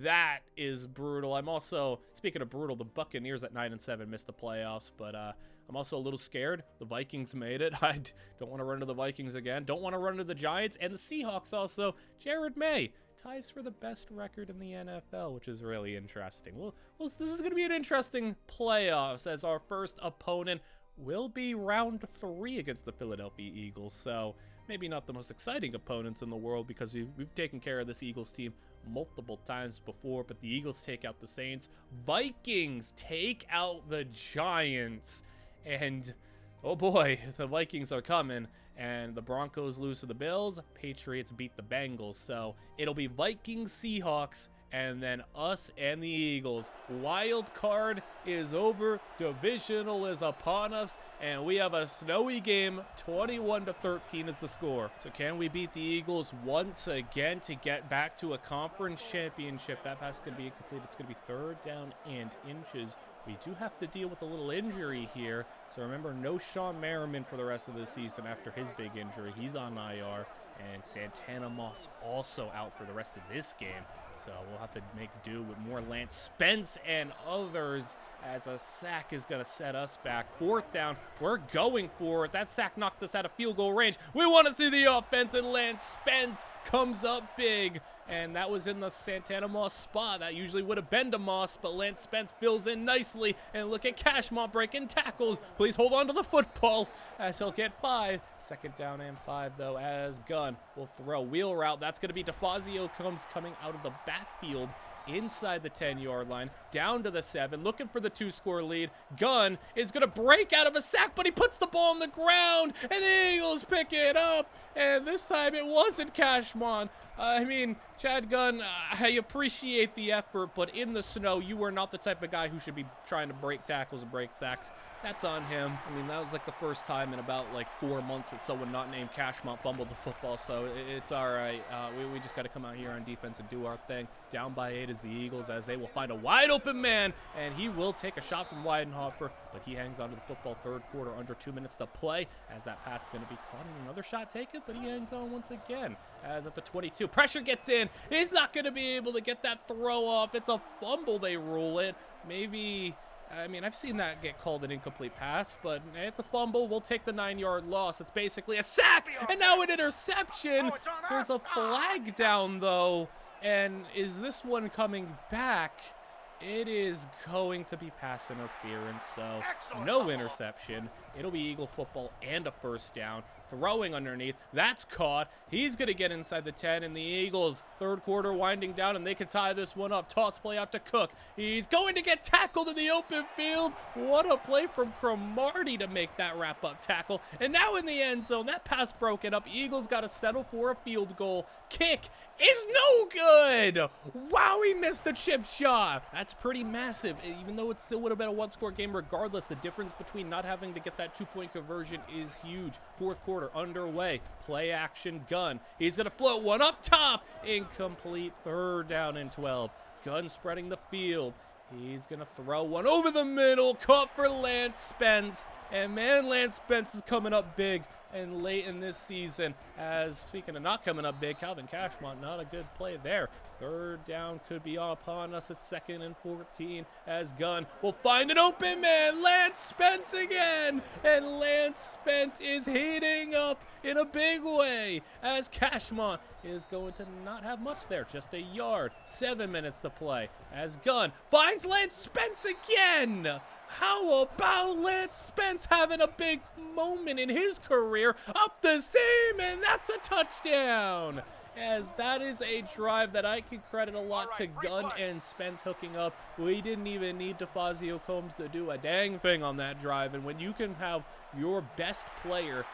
That is brutal. I'm also, speaking of brutal, the Buccaneers at 9-7 missed the playoffs, but I'm also a little scared. The Vikings made it. I don't want to run to the Vikings again. Don't want to run to the Giants and the Seahawks also. Jared May ties for the best record in the NFL, which is really interesting. Well, this is going to be an interesting playoffs, as our first opponent will be round 3 against the Philadelphia Eagles. So maybe not the most exciting opponents in the world, because we've taken care of this Eagles team multiple times before, but the Eagles take out the Saints. Vikings take out the Giants. And oh boy, the Vikings are coming, and the Broncos lose to the Bills. Patriots beat the Bengals. So it'll be Vikings, Seahawks, and then us and the Eagles. Wild card is over. Divisional is upon us, and we have a snowy game. 21-13 is the score. So can we beat the Eagles once again to get back to a conference championship? That pass is going to be incomplete. It's going to be 3rd down and inches. We do have to deal with a little injury here. So remember, no Sean Merriman for the rest of the season after his big injury. He's on IR. And Santana Moss also out for the rest of this game. So we'll have to make do with more Lance Spence and others, as a sack is going to set us back. 4th down. We're going for it. That sack knocked us out of field goal range. We want to see the offense, and Lance Spence comes up big. And that was in the Santana Moss spot. That usually would have been to Moss, but Lance Spence fills in nicely. And look at Cashmont breaking tackles. Please hold on to the football, as he'll get 5. 2nd down and 5, though, as Gunn will throw wheel route. That's going to be DeFazio coming out of the backfield inside the 10-yard line, down to the 7, looking for the 2-score lead. Gunn is going to break out of a sack, but he puts the ball on the ground, and the Eagles pick it up. And this time it wasn't Cashmont. I mean, Chad Gunn, I appreciate the effort, but in the snow, you are not the type of guy who should be trying to break tackles and break sacks. That's on him. I mean, that was like the first time in about like 4 months that someone not named Cashmont fumbled the football, so it's all right. We just got to come out here on defense and do our thing. Down by 8 is the Eagles, as they will find a wide open man, and he will take a shot from Weidenhofer, but he hangs onto the football. 3rd quarter, under 2 minutes to play, as that pass is going to be caught and another shot taken, but he hangs on once again, as at the 22. Pressure gets in. He's not going to be able to get that throw off. It's a fumble, they rule it. Maybe, I mean, I've seen that get called an incomplete pass, but it's a fumble. We'll take the 9-yard loss. It's basically a sack, and now an interception. There's a flag down, though, and is this one coming back? It is going to be pass interference, so no interception. It'll be Eagle football and a 1st down. Throwing underneath. That's caught. He's going to get inside the 10, and the Eagles, 3rd quarter, winding down, and they can tie this one up. Toss play out to Cook. He's going to get tackled in the open field. What a play from Cromartie to make that wrap-up tackle. And now in the end zone, that pass broken up. Eagles got to settle for a field goal. Kick is no good. Wow, he missed the chip shot. That's pretty massive, even though it still would have been a 1-score game regardless. The difference between not having to get that 2-point conversion is huge. 4th quarter underway. Play action Gunn. He's going to float one up top. Incomplete. 3rd down and 12. Gunn spreading the field. He's going to throw one over the middle. Caught for Lance Spence. And man, Lance Spence is coming up big and late in this season. As, speaking of not coming up big, Calvin Cashmont, not a good play there. 3rd down could be upon us at 2nd and 14, as Gunn will find an open man. Lance Spence again. And Lance Spence is heating up in a big way, as Cashmont is going to not have much there. Just a yard. 7 minutes to play, as Gunn finds Lance Spence again. How about Lance Spence having a big moment in his career? Up the seam, and that's a touchdown. as that is a drive that I can credit a lot to Gunn and Spence hooking up. We didn't even need DeFazio Combs to do a dang thing on that drive, and when you can have your best player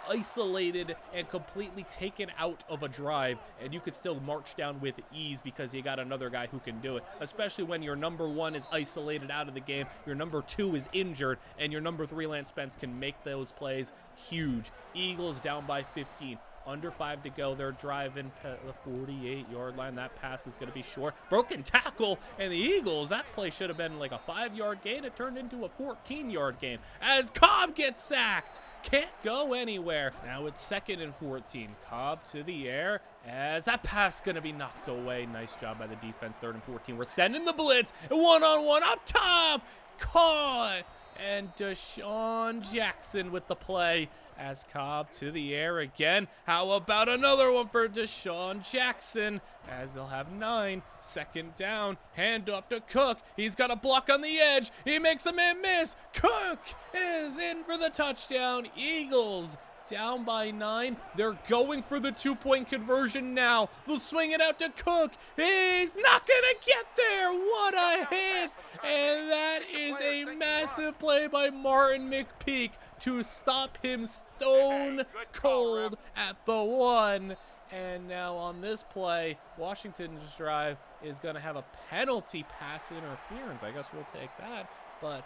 isolated and completely taken out of a drive, and you could still march down with ease because you got another guy who can do it, especially when your number 1 is isolated out of the game, your number 2 is injured, and your number 3 Lance Spence can make those plays huge. Eagles down by 15. Under 5 to go. They're driving to the 48-yard line. That pass is going to be short. Broken tackle, and the Eagles, that play should have been like a 5-yard gain. It turned into a 14-yard gain as Cobb gets sacked. Can't go anywhere. Now it's 2nd and 14. Cobb to the air as that pass going to be knocked away. Nice job by the defense. 3rd and 14. We're sending the blitz. One-on-one up top. Caught. And Deshaun Jackson with the play as Cobb to the air again. How about another one for Deshaun Jackson as they'll have 9. 2nd down. Handoff to Cook. He's got a block on the edge. He makes a man miss. Cook is in for the touchdown. Eagles down by 9. They're going for the 2-point conversion now. They'll swing it out to Cook. He's not going to get there. What a hit. And that is a massive play by Martin McPeak to stop him stone cold at the 1. And now on this play, Washington's drive is going to have a penalty pass interference. I guess we'll take that. But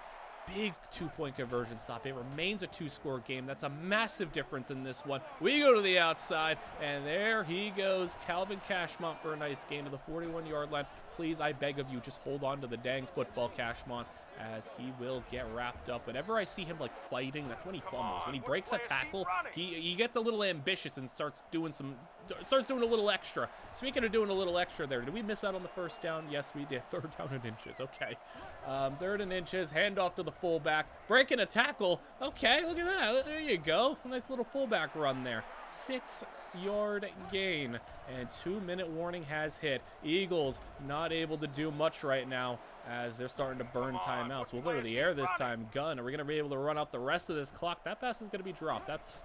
big 2-point conversion stop. It remains a 2-score game. That's a massive difference in this one. We go to the outside, and there he goes. Calvin Cashmont for a nice gain to the 41-yard line. Please, I beg of you, just hold on to the dang football, Cashmont, as he will get wrapped up. Whenever I see him like fighting, that's when he fumbles. When he breaks a tackle, he gets a little ambitious and starts doing a little extra. Speaking of doing a little extra there, did we miss out on the 1st down? Yes, we did. 3rd down and inches. Okay. 3rd and inches. Handoff to the fullback. Breaking a tackle. Okay, look at that. There you go. A nice little fullback run there. 6-yard gain, and 2-minute warning has hit. Eagles not able to do much right now as they're starting to burn timeouts. We'll go to the air this time. Gunn, are we going to be able to run out the rest of this clock? That pass is going to be dropped. That's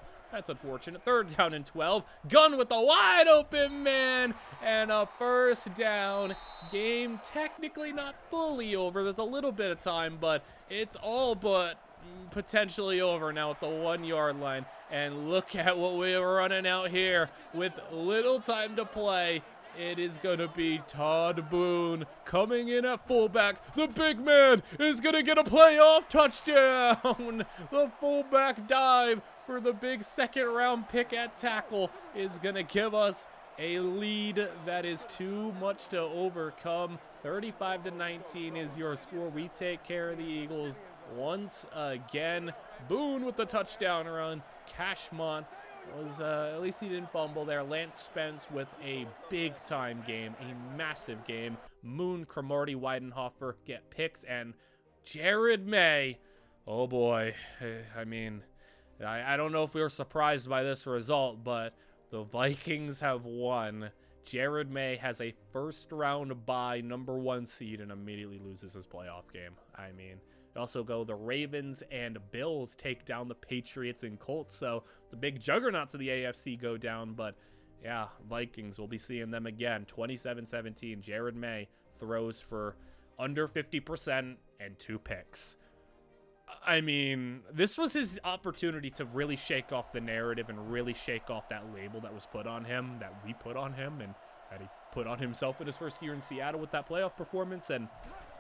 unfortunate. 3rd down and 12. Gunn with a wide open man and a 1st down. Game technically not fully over. There's a little bit of time, but it's all but potentially over now at the 1-yard line. And look at what we're running out here with little time to play. It is going to be Todd Boone coming in at fullback. The big man is going to get a playoff touchdown. The fullback dive for the big 2nd-round pick at tackle is going to give us a lead that is too much to overcome. 35-19 is your score. We take care of the Eagles once again. Boone with the touchdown run. Cashmont was, at least he didn't fumble there. Lance Spence with a big-time game, a massive game. Moon, Cromartie, Weidenhofer get picks, and Jared May, oh boy. I mean, I don't know if we were surprised by this result, but the Vikings have won. Jared May has a 1st-round bye, number 1 seed, and immediately loses his playoff game. I mean, also go the Ravens and Bills take down the Patriots and Colts, so the big juggernauts of the AFC go down. But yeah, Vikings, we'll be seeing them again. 27-17. Jared May throws for under 50% and 2 picks. I mean, this was his opportunity to really shake off the narrative and really shake off that label that was put on him, that we put on him, and that he put on himself in his first year in Seattle with that playoff performance. And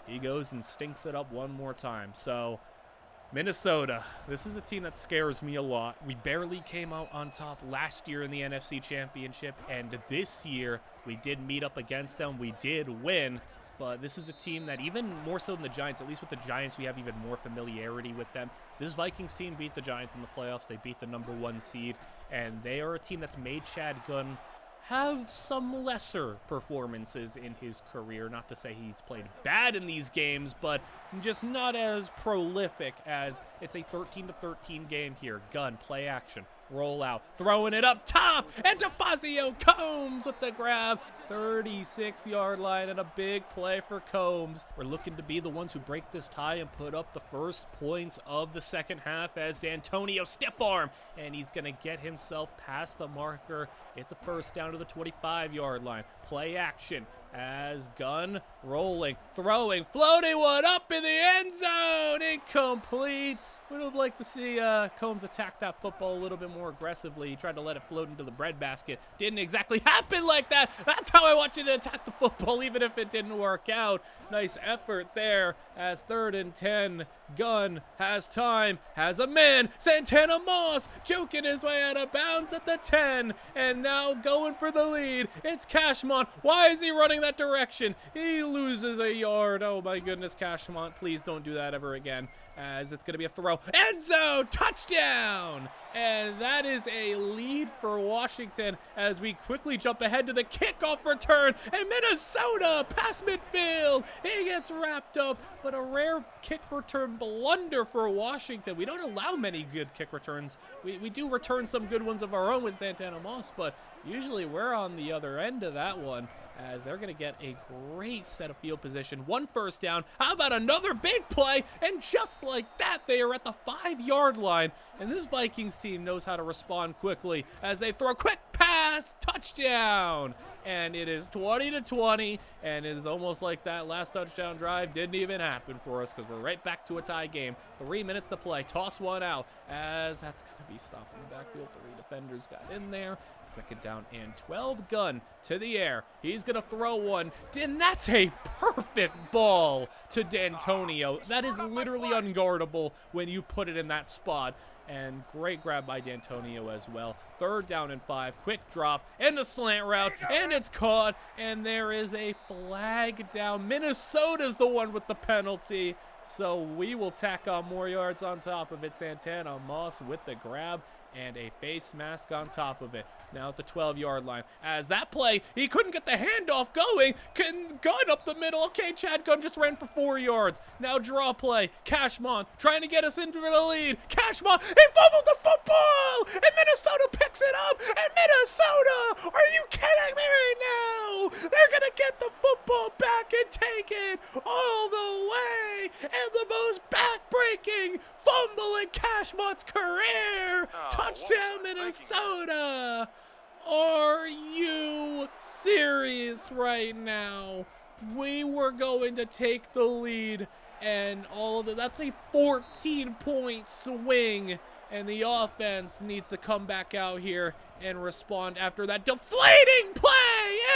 he goes and stinks it up one more time. So, Minnesota, this is a team that scares me a lot. We barely came out on top last year in the NFC Championship, and this year we did meet up against them. We did win, but this is a team that even more so than the Giants, at least with the Giants, we have even more familiarity with them. This Vikings team beat the Giants in the playoffs. They beat the number 1 seed, and they are a team that's made Chad Gunn have some lesser performances in his career. Not to say he's played bad in these games, but just not as prolific as it's a 13-13 game here. Gunn, play action. roll out, throwing it up top, and DeFazio Combs with the grab. 36-yard line and a big play for Combs. We're looking to be the ones who break this tie and put up the first points of the second half as D'Antonio stiff arm, and he's going to get himself past the marker. It's a first down to the 25-yard line. Play action as Gunn rolling, throwing, floating one up in the end zone. Incomplete. Would have liked to see Combs attack that football a little bit more aggressively. He tried to let it float into the breadbasket. Didn't exactly happen like that. That's how I want you to attack the football, even if it didn't work out. Nice effort there as 3rd and 10. Gunn has time, has a man. Santana Moss joking his way out of bounds at the 10. And now going for the lead. It's Cashmont. Why is he running that direction? He loses a yard. Oh my goodness, Cashmont. Please don't do that ever again, as it's going to be a throw. End zone, touchdown! And that is a lead for Washington as we quickly jump ahead to the kickoff return. And Minnesota past midfield. He gets wrapped up, but a rare kick return blunder for Washington. We don't allow many good kick returns. We do return some good ones of our own with Santana Moss, but usually we're on the other end of that one, as they're going to get a great set of field position. 1 first down. How about another big play? And just like that, they are at the 5-yard line. And this Vikings team knows how to respond quickly as they throw a quick pass, touchdown. And it is 20-20, and it is almost like that last touchdown drive didn't even happen for us, because we're right back to a tie game. 3 minutes to play. Toss one out, as that's going to be stopped in the backfield. 3 defenders got in there. 2nd down and 12. Gunn to the air. He's going to throw one. And that's a perfect ball to D'Antonio. That is literally unguardable when you put it in that spot. And great grab by D'Antonio as well. 3rd down and 5. Quick drop and the slant route, and it's caught. And there is a flag down. Minnesota's the one with the penalty, so we will tack on more yards on top of it. Santana Moss with the grab and a face mask on top of it. Now at the 12-yard line. As that play, he couldn't get the handoff going. Gunn up the middle. Okay, Chad Gunn just ran for 4 yards. Now draw play. Cashmont trying to get us into the lead. Cashmont, he fumbled the football! And Minnesota picks it up! And Minnesota! Are you kidding me right now? They're gonna get the football back and take it all the way! And the most back-breaking fumble in Cashmont's career! Touchdown, Minnesota! Are you serious right now? We were going to take the lead, and all of that's a 14-point swing, and the offense needs to come back out here and respond after that deflating play.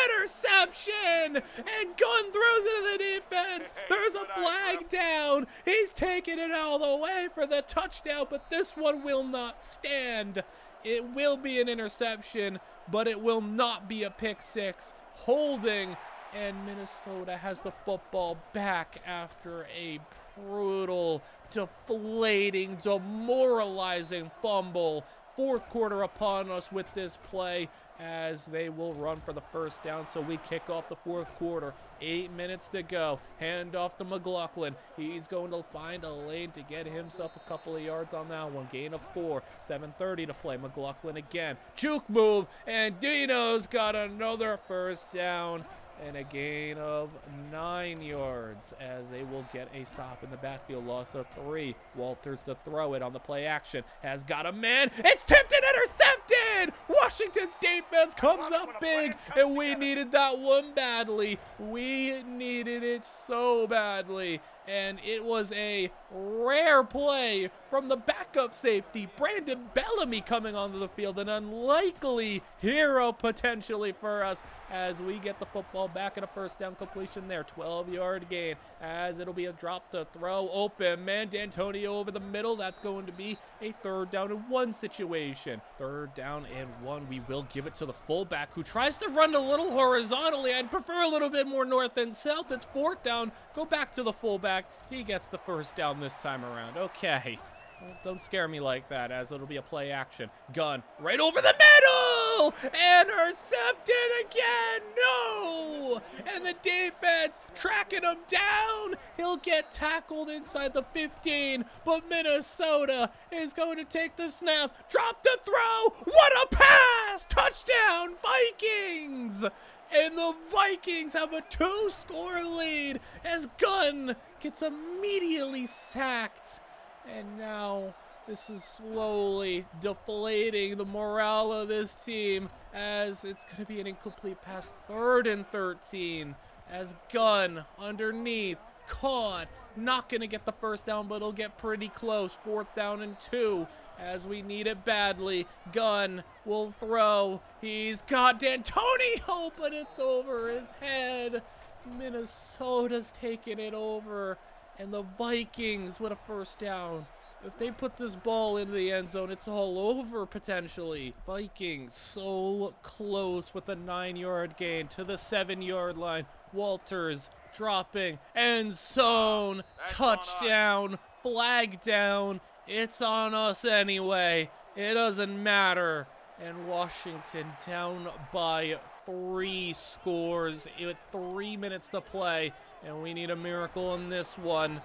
Interception, and Gunn throws it to the defense. There's a flag down. He's taking it all the way for the touchdown, but this one will not stand. It will be an interception, but it will not be a pick six. Holding, and Minnesota has the football back after a brutal, deflating, demoralizing fumble. 4th quarter upon us with this play, as they will run for the first down. So we kick off the 4th quarter. 8 minutes to go. Hand off to McLaughlin. He's going to find a lane to get himself a couple of yards on that one. Gain of 4. 7:30 to play. McLaughlin again. Juke move. And Dino's got another first down. And a gain of 9 yards, as they will get a stop in the backfield. Loss of 3. Walters to throw it on the play action. Has got a man. It's tipped and intercepted. Washington's defense comes up big, and we needed that one badly. We needed it so badly. And it was a rare play from the backup safety, Brandon Bellamy, coming onto the field. An unlikely hero potentially for us, as we get the football back in a first down completion there. 12-yard gain, as it'll be a drop to throw. Open man, D'Antonio over the middle. That's going to be a 3rd down and 1 situation. 3rd down and 1. We will give it to the fullback, who tries to run a little horizontally. I'd prefer a little bit more north and south. It's 4th down. Go back to the fullback. He gets the first down this time around. Okay. Well, don't scare me like that, as it'll be a play action. Gunn right over the middle! Intercepted again! No! And the defense chance, tracking him down. He'll get tackled inside the 15, but Minnesota is going to take the snap, drop the throw. What a pass! Touchdown, Vikings! And the Vikings have a 2-score lead as Gunn gets immediately sacked. And now this is slowly deflating the morale of this team as it's going to be an incomplete pass. 3rd and 13 as Gunn underneath, caught. Not going to get the first down, but he'll get pretty close. 4th down and 2 as we need it badly. Gunn will throw. He's got D'Antonio, but it's over his head. Minnesota's taking it over, and the Vikings with a first down. If they put this ball into the end zone, it's all over potentially. Vikings so close with a 9-yard gain to the 7-yard line. Walters dropping, end zone, touchdown, flag down. It's on us anyway. It doesn't matter. And Washington down by 3 scores with 3 minutes to play. And we need a miracle in this one,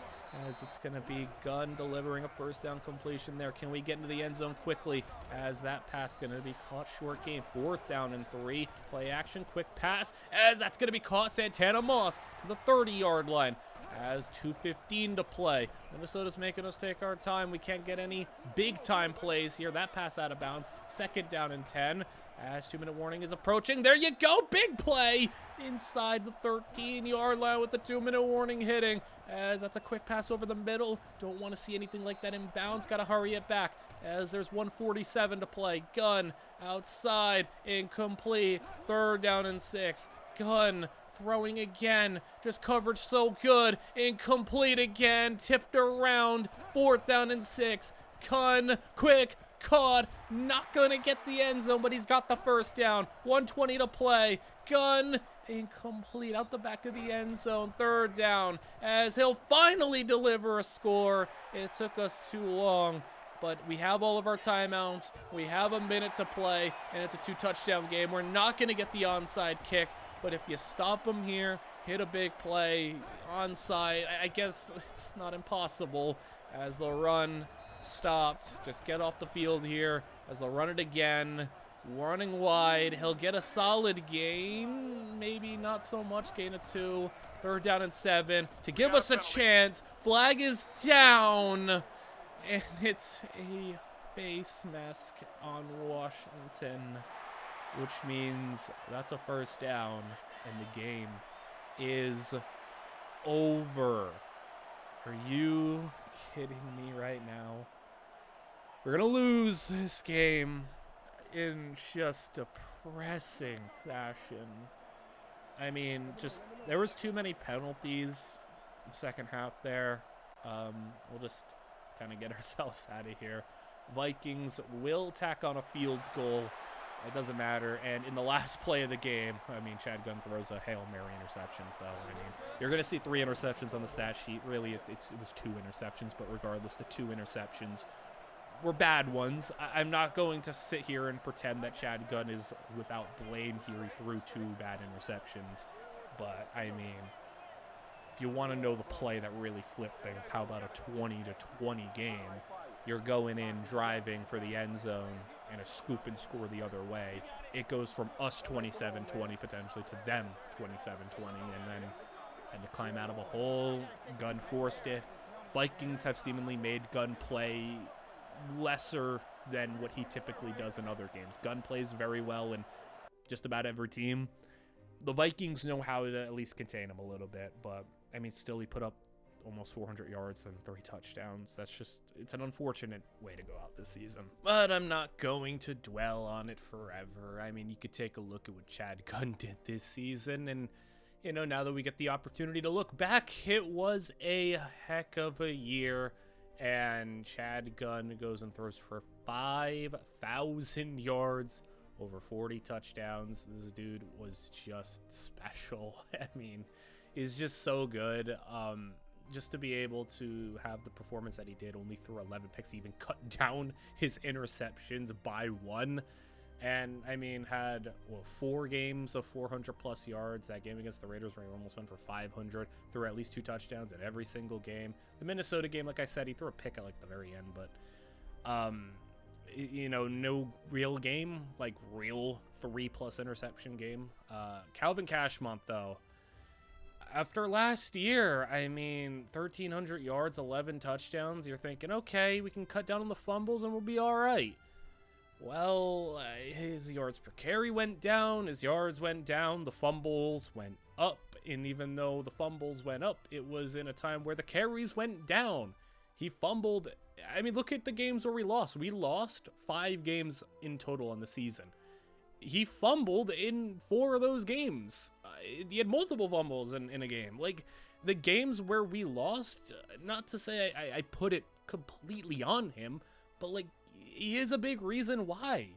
as it's going to be Gunn delivering a first down completion there. Can we get into the end zone quickly, as that pass going to be caught short gain? 4th down and 3. Play action, quick pass, as that's going to be caught. Santana Moss to the 30-yard line as 2:15 to play. Minnesota's making us take our time. We can't get any big-time plays here. That pass out of bounds. 2nd down and 10 as 2-minute warning is approaching. There you go, big play inside the 13-yard line with the 2-minute warning hitting, as that's a quick pass over the middle. Don't want to see anything like that in bounds. Got to hurry it back as there's 1:47 to play. Gunn outside, incomplete. 3rd down and 6. Gunn throwing again, just coverage so good, incomplete again, tipped around. 4th down and 6. Gunn, quick, caught, not gonna get the end zone, but he's got the first down. 1:20 to play. Gunn, incomplete out the back of the end zone. 3rd down, as he'll finally deliver a score. It took us too long, but we have all of our timeouts. We have a minute to play, and it's a 2-touchdown game. We're not gonna get the onside kick, but if you stop them here, hit a big play, onside, I guess it's not impossible, as the run stopped. Just get off the field here as they'll run it again. Running wide, he'll get a solid gain, maybe not so much, gain of 2. 3rd down and 7 to give us a chance. Flag is down, and it's a face mask on Washington, which means that's a first down, and the game is over. Are you kidding me right now? We're gonna lose this game in just depressing fashion. I mean, just there was too many penalties in the second half there. We'll just kind of get ourselves out of here. Vikings will tack on a field goal. It doesn't matter. And in the last play of the game, I mean, Chad Gunn throws a Hail Mary interception. So, I mean, you're going to see 3 interceptions on the stat sheet. Really, it was 2 interceptions, but regardless, the 2 interceptions were bad ones. I'm not going to sit here and pretend that Chad Gunn is without blame here. He threw 2 bad interceptions. But, I mean, if you want to know the play that really flipped things, how about a 20-20 game? You're going in, driving for the end zone, and a scoop and score the other way. It goes from us 27-20 potentially to them 27-20, and then had to climb out of a hole. Gunn forced it. Vikings have seemingly made Gunn play lesser than what he typically does in other games. Gunn plays very well in just about every team. The Vikings know how to at least contain him a little bit, but, I mean, still he put up almost 400 yards and 3 touchdowns. That's just, it's an unfortunate way to go out this season. But I'm not going to dwell on it forever. I mean, you could take a look at what Chad Gunn did this season, and, you know, now that we get the opportunity to look back, it was a heck of a year, and Chad Gunn goes and throws for 5,000 yards, over 40 touchdowns. This dude was just special. I mean, he's just so good. Just to be able to have the performance that he did, only threw 11 picks, he even cut down his interceptions by 1. And I mean, had 4 games of 400 plus yards. That game against the Raiders where he almost went for 500, threw at least 2 touchdowns in every single game. The Minnesota game, like I said, he threw a pick at like the very end, but you know, no real game, like real 3+ interception game. Calvin Cashmont though, after last year, I mean, 1,300 yards, 11 touchdowns. You're thinking, okay, we can cut down on the fumbles and we'll be all right. Well, his yards per carry went down, his yards went down, the fumbles went up, and even though the fumbles went up, it was in a time where the carries went down. He fumbled. I mean, look at the games where we lost. We lost 5 games in total on the season. He fumbled in 4 of those games. He had multiple fumbles in a game. Like, the games where we lost, not to say I put it completely on him, but like, he is a big reason why.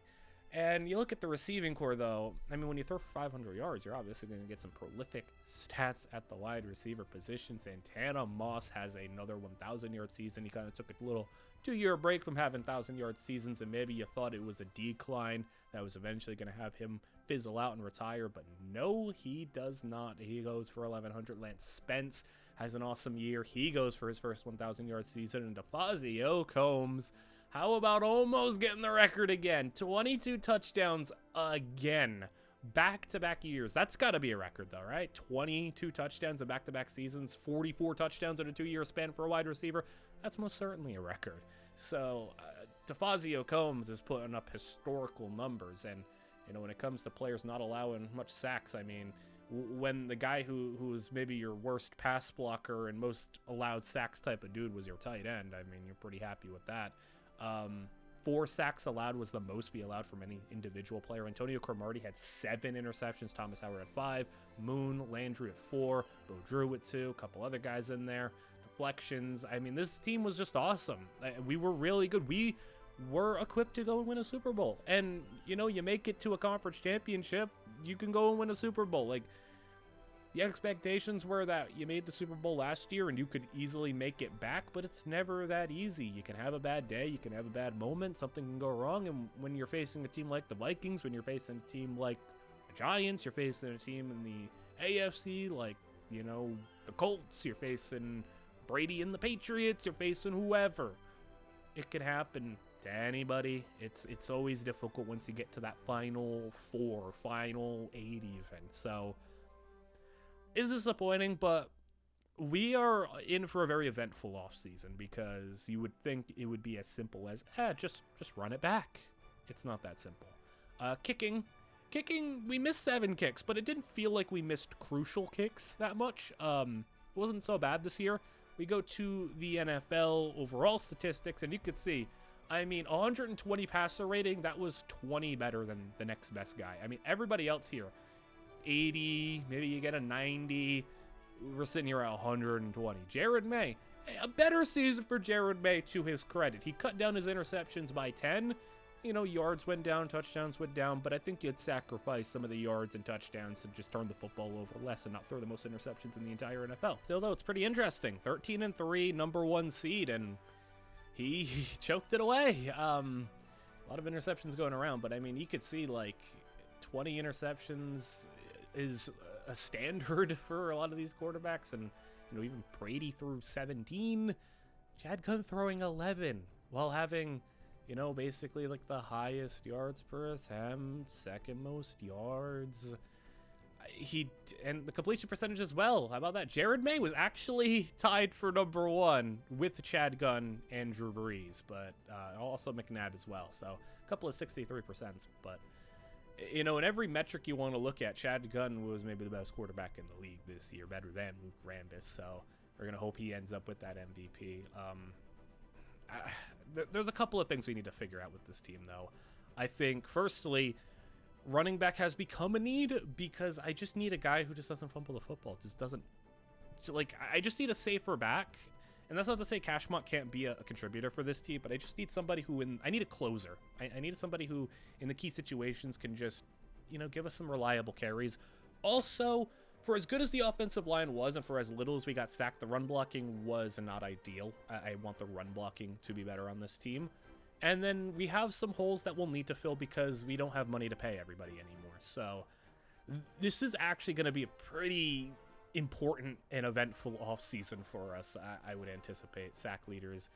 And you look at the receiving core, though. I mean, when you throw for 500 yards, you're obviously going to get some prolific stats at the wide receiver position. Santana Moss has another 1,000-yard season. He kind of took a little 2-year break from having 1,000-yard seasons, and maybe you thought it was a decline that was eventually going to have him fizzle out and retire. But no, he does not. He goes for 1,100. Lance Spence has an awesome year. He goes for his first 1,000-yard season. And DeFazio Combs, how about almost getting the record again? 22 touchdowns again. Back-to-back years. That's got to be a record, though, right? 22 touchdowns in back-to-back seasons. 44 touchdowns in a 2-year span for a wide receiver. That's most certainly a record. So, DeFazio Combs is putting up historical numbers. And, you know, when it comes to players not allowing much sacks, I mean, when the guy who's maybe your worst pass blocker and most allowed sacks type of dude was your tight end, I mean, you're pretty happy with that. 4 sacks allowed was the most we allowed from any individual player. Antonio Cromartie had 7 interceptions. Thomas Howard had 5. Moon, Landry at 4. Bo Drew at 2. A couple other guys in there. Deflections. I mean, this team was just awesome. We were really good. We were equipped to go and win a Super Bowl. And, you know, you make it to a conference championship, you can go and win a Super Bowl. Like, the expectations were that you made the Super Bowl last year and you could easily make it back, but it's never that easy. You can have a bad day, you can have a bad moment, something can go wrong, and when you're facing a team like the Vikings, when you're facing a team like the Giants, you're facing a team in the AFC like, you know, the Colts, you're facing Brady and the Patriots, you're facing whoever. It can happen to anybody. It's always difficult once you get to that final 4, final 8 even. So, is disappointing, but we are in for a very eventful offseason because you would think it would be as simple as, just run it back. It's not that simple. Kicking, we missed 7 kicks, but it didn't feel like we missed crucial kicks that much. It wasn't so bad this year. We go to the NFL overall statistics, and you could see, I mean, 120 passer rating, that was 20 better than the next best guy. I mean, everybody else here, 80, maybe you get a 90. We're sitting here at 120. Jared May, a better season for Jared May to his credit. He cut down his interceptions by 10. You know, yards went down, touchdowns went down, but I think you'd sacrifice some of the yards and touchdowns to just turn the football over less and not throw the most interceptions in the entire NFL. Still, though, it's pretty interesting. 13-3, number 1 seed, and he choked it away. A lot of interceptions going around, but I mean, you could see like 20 interceptions is a standard for a lot of these quarterbacks, and you know, even Brady threw 17. Chad Gunn throwing 11 while having, you know, basically like the highest yards per attempt, second most yards. And the completion percentage as well. How about that? Jared May was actually tied for number 1 with Chad Gunn and Drew Brees, but also McNabb as well. So a couple of 63%, but you know, in every metric you want to look at, Chad Gunn was maybe the best quarterback in the league this year, better than Luke Rambis. So we're going to hope he ends up with that MVP. There's a couple of things we need to figure out with this team, though. I think, firstly, running back has become a need because I just need a guy who just doesn't fumble the football. Just doesn't, like, I just need a safer back. And that's not to say Cashmont can't be a contributor for this team, but I just need somebody who, I need a closer. I need somebody who, in the key situations, can just, you know, give us some reliable carries. Also, for as good as the offensive line was and for as little as we got sacked, the run blocking was not ideal. I want the run blocking to be better on this team. And then we have some holes that we'll need to fill because we don't have money to pay everybody anymore. So this is actually going to be a pretty important and eventful offseason for us. I would anticipate sack leaders.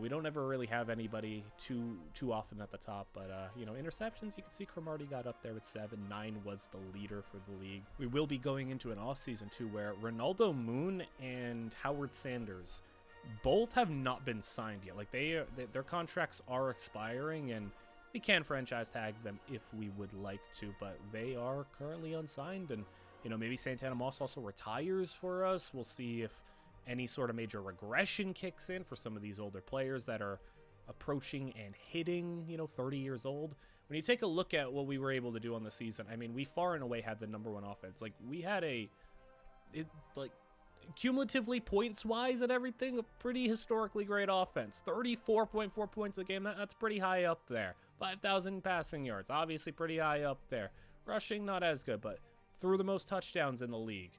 We don't ever really have anybody too often at the top, but interceptions, you can see Cromartie got up there with 7. 9 was the leader for the league. We will be going into an offseason too where Ronaldo Moon and Howard Sanders both have not been signed yet. Like their contracts are expiring, and we can franchise tag them if we would like to, but they are currently unsigned. And maybe Santana Moss also retires for us. We'll see if any sort of major regression kicks in for some of these older players that are approaching and hitting 30 years old. When you take a look at what we were able to do on the season, I mean, we far and away had the #1 offense. Like we had cumulatively points wise and everything, a pretty historically great offense. 34.4 points a game, that's pretty high up there. 5,000 passing yards, obviously pretty high up there. Rushing, not as good, but threw the most touchdowns in the league.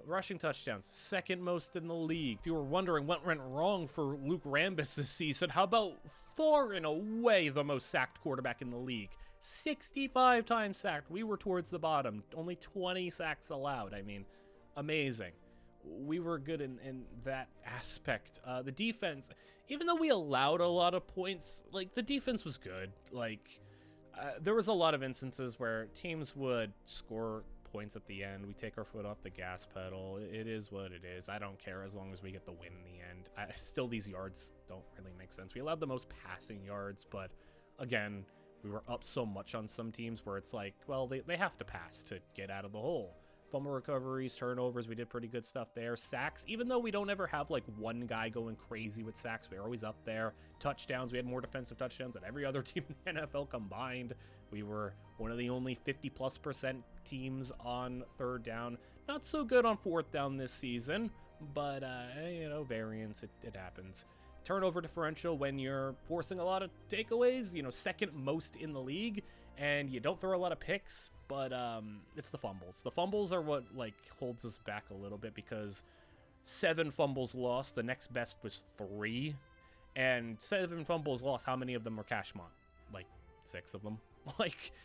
Rushing touchdowns, second most in the league. If you were wondering what went wrong for Luke Rambis this season, how about far and away the most sacked quarterback in the league? 65 times sacked. We were towards the bottom. Only 20 sacks allowed. I mean, amazing. We were good in that aspect. The defense, even though we allowed a lot of points, like the defense was good. There was a lot of instances where teams would score points at the end. We take our foot off the gas pedal. It is what it is. I don't care as long as we get the win in the end. Still, these yards don't really make sense. We allowed the most passing yards, but again, we were up so much on some teams where it's like, well, they have to pass to get out of the hole. Fumble recoveries, turnovers, we did pretty good stuff there. Sacks, even though we don't ever have like one guy going crazy with sacks, we're always up there. Touchdowns, we had more defensive touchdowns than every other team in the NFL combined. We were one of the only 50+% teams on third down. Not so good on fourth down this season, but variance, it happens. Turnover differential, when you're forcing a lot of takeaways, second most in the league, and you don't throw a lot of picks, but it's the fumbles. The fumbles are what holds us back a little bit, because 7 fumbles lost. The next best was 3, and 7 fumbles lost. How many of them were Cashmont? 6 of them.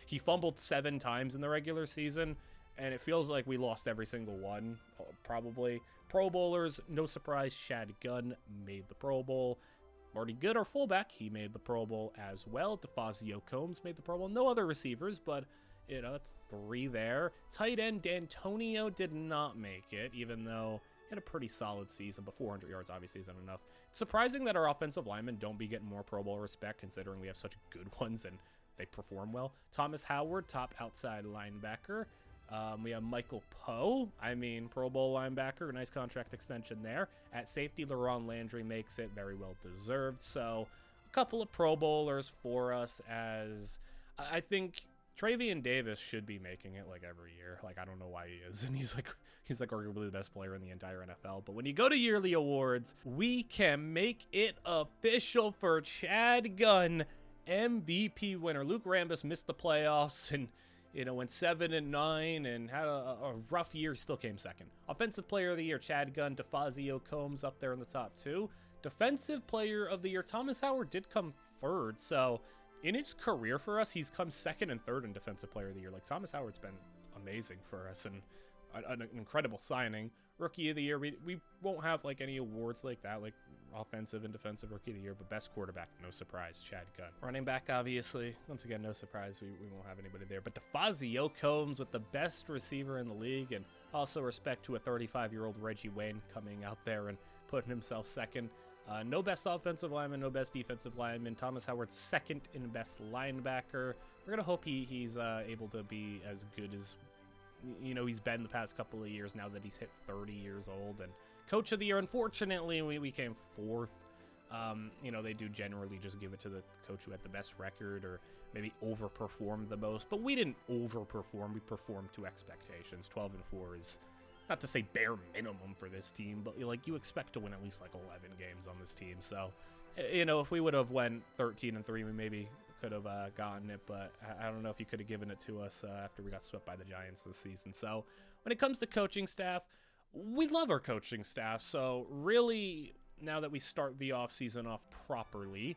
He fumbled 7 times in the regular season, and it feels like we lost every single one, probably. Pro Bowlers, no surprise, Shad Gunn made the Pro Bowl. Marty Good, our fullback, he made the Pro Bowl as well. DeFazio Combs made the Pro Bowl. No other receivers, but, that's 3 there. Tight end D'Antonio did not make it, even though he had a pretty solid season, but 400 yards obviously isn't enough. It's surprising that our offensive linemen don't be getting more Pro Bowl respect, considering we have such good ones and they perform well. Thomas Howard, top outside linebacker. We have Michael Poe, Pro Bowl linebacker, nice contract extension there. At safety, LaRon Landry makes it, very well deserved. So a couple of Pro Bowlers for us, as I think Travion Davis should be making it every year. I don't know why he is, and he's arguably the best player in the entire NFL. But when you go to yearly awards, we can make it official for Chad Gunn, MVP winner. Luke Rambis missed the playoffs and went 7-9 and had a rough year. Still came second. Offensive Player of the Year, Chad Gunn. DeFazio Combs up there in the top 2. Defensive Player of the Year, Thomas Howard did come 3rd. So in his career for us, he's come 2nd and 3rd in Defensive Player of the Year. Thomas Howard's been amazing for us and an incredible signing. Rookie of the Year, we won't have any awards like that, offensive and defensive Rookie of the Year, but best quarterback, no surprise, Chad Gunn. Running back, obviously, once again, no surprise, we won't have anybody there. But DeFazio Combs with the best receiver in the league, and also respect to a 35-year-old Reggie Wayne coming out there and putting himself 2nd. No best offensive lineman, no best defensive lineman. Thomas Howard 2nd in best linebacker. We're going to hope he's able to be as good as he's been the past couple of years now that he's hit 30 years old. And Coach of the Year, unfortunately, we came 4th. They do generally just give it to the coach who had the best record or maybe overperformed the most, but we didn't overperform. We performed to expectations. 12-4 is, not to say bare minimum for this team, but you expect to win at least 11 games on this team. So, if we would have went 13-3, we maybe could have gotten it, but I don't know if you could have given it to us after we got swept by the Giants this season. So when it comes to coaching staff, we love our coaching staff. So really, now that we start the offseason off properly,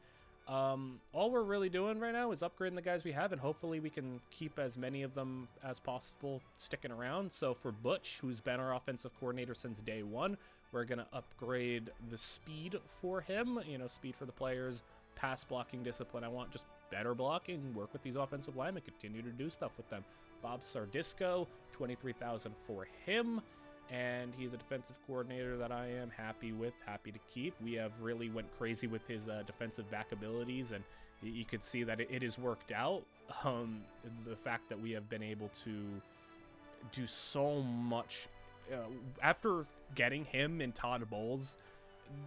All we're really doing right now is upgrading the guys we have, and hopefully we can keep as many of them as possible sticking around. So for Butch, who's been our offensive coordinator since day one, we're going to upgrade the speed for him, speed for the players, pass blocking discipline. I want just better blocking, work with these offensive linemen, continue to do stuff with them. Bob Sardisco, 23,000 for him. And he's a defensive coordinator that I am happy to keep. We have really went crazy with his defensive back abilities, and you could see that it has worked out. The fact that we have been able to do so much after getting him and Todd Bowles,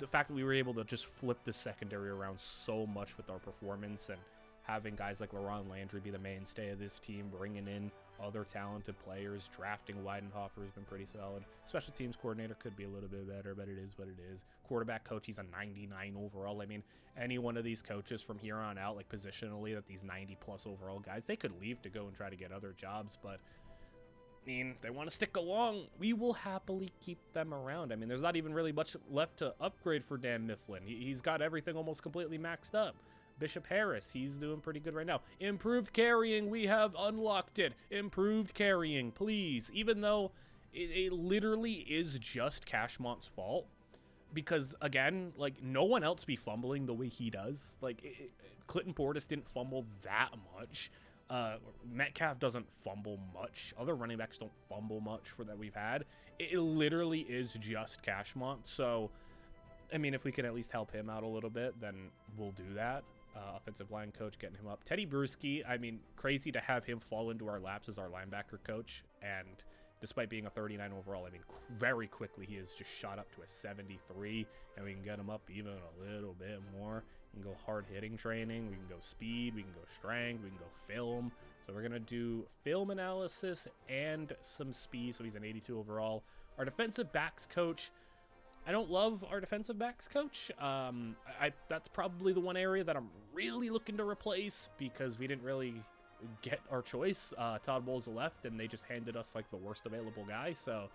the fact that we were able to just flip the secondary around so much with our performance, and having guys like LaRon Landry be the mainstay of this team, bringing in other talented players, drafting Weidenhofer has been pretty solid. Special teams coordinator could be a little bit better, but it is what it is. Quarterback coach, he's a 99 overall. I mean, any one of these coaches from here on out, like positionally, that these 90-plus overall guys, they could leave to go and try to get other jobs, but I mean, they want to stick along, we will happily keep them around. I mean, there's not even really much left to upgrade for Dan Mifflin. He's got everything almost completely maxed up. Bishop Harris, he's doing pretty good right now. Improved carrying, we have unlocked it. Improved carrying, please. Even though it literally is just Cashmont's fault. Because, again, like, no one else be fumbling the way he does. Like, Clinton Portis didn't fumble that much. Metcalf doesn't fumble much. Other running backs don't fumble much for that we've had. It literally is just Cashmont. So, I mean, if we can at least help him out a little bit, then we'll do that. Offensive line coach, getting him up. Teddy Bruschi, I mean, crazy to have him fall into our laps as our linebacker coach. And despite being a 39 overall, I mean, very quickly he has just shot up to a 73. And we can get him up even a little bit more. We can go hard-hitting training. We can go speed. We can go strength. We can go film. So we're going to do film analysis and some speed. So he's an 82 overall. Our defensive backs coach, I don't love our defensive backs coach. That's probably the one area that I'm really looking to replace, because we didn't really get our choice. Todd Bowles left, and they just handed us like the worst available guy. So,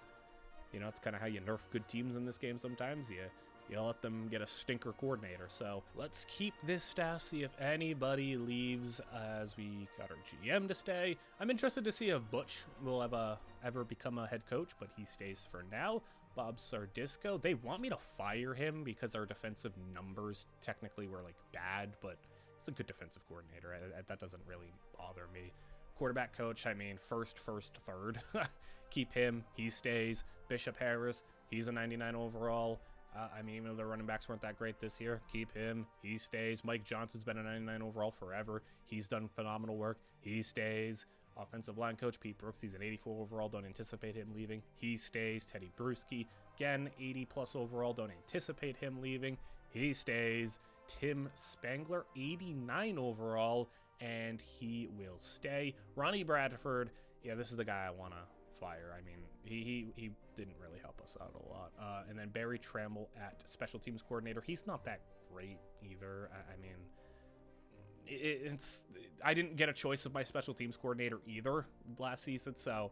it's kind of how you nerf good teams in this game sometimes. You let them get a stinker coordinator. So let's keep this staff, see if anybody leaves, as we got our GM to stay. I'm interested to see if Butch will ever become a head coach, but he stays for now. Bob Sardisco, they want me to fire him because our defensive numbers technically were like bad, but he's a good defensive coordinator. That doesn't really bother me. Quarterback coach, I mean, first, third. Keep him. He stays. Bishop Harris, he's a 99 overall. I mean, even though the running backs weren't that great this year, keep him. He stays. Mike Johnson's been a 99 overall forever. He's done phenomenal work. He stays. Offensive line coach Pete Brooks, he's an 84 overall. Don't anticipate him leaving. He stays. Teddy Bruschi, again, 80+ overall. Don't anticipate him leaving. He stays. Tim Spangler, 89 overall, and he will stay. Ronnie Bradford, yeah, this is the guy I want to fire. I mean, he didn't really help us out a lot. And then Barry Trammell at special teams coordinator. He's not that great either. I mean, I didn't get a choice of my special teams coordinator either last season, so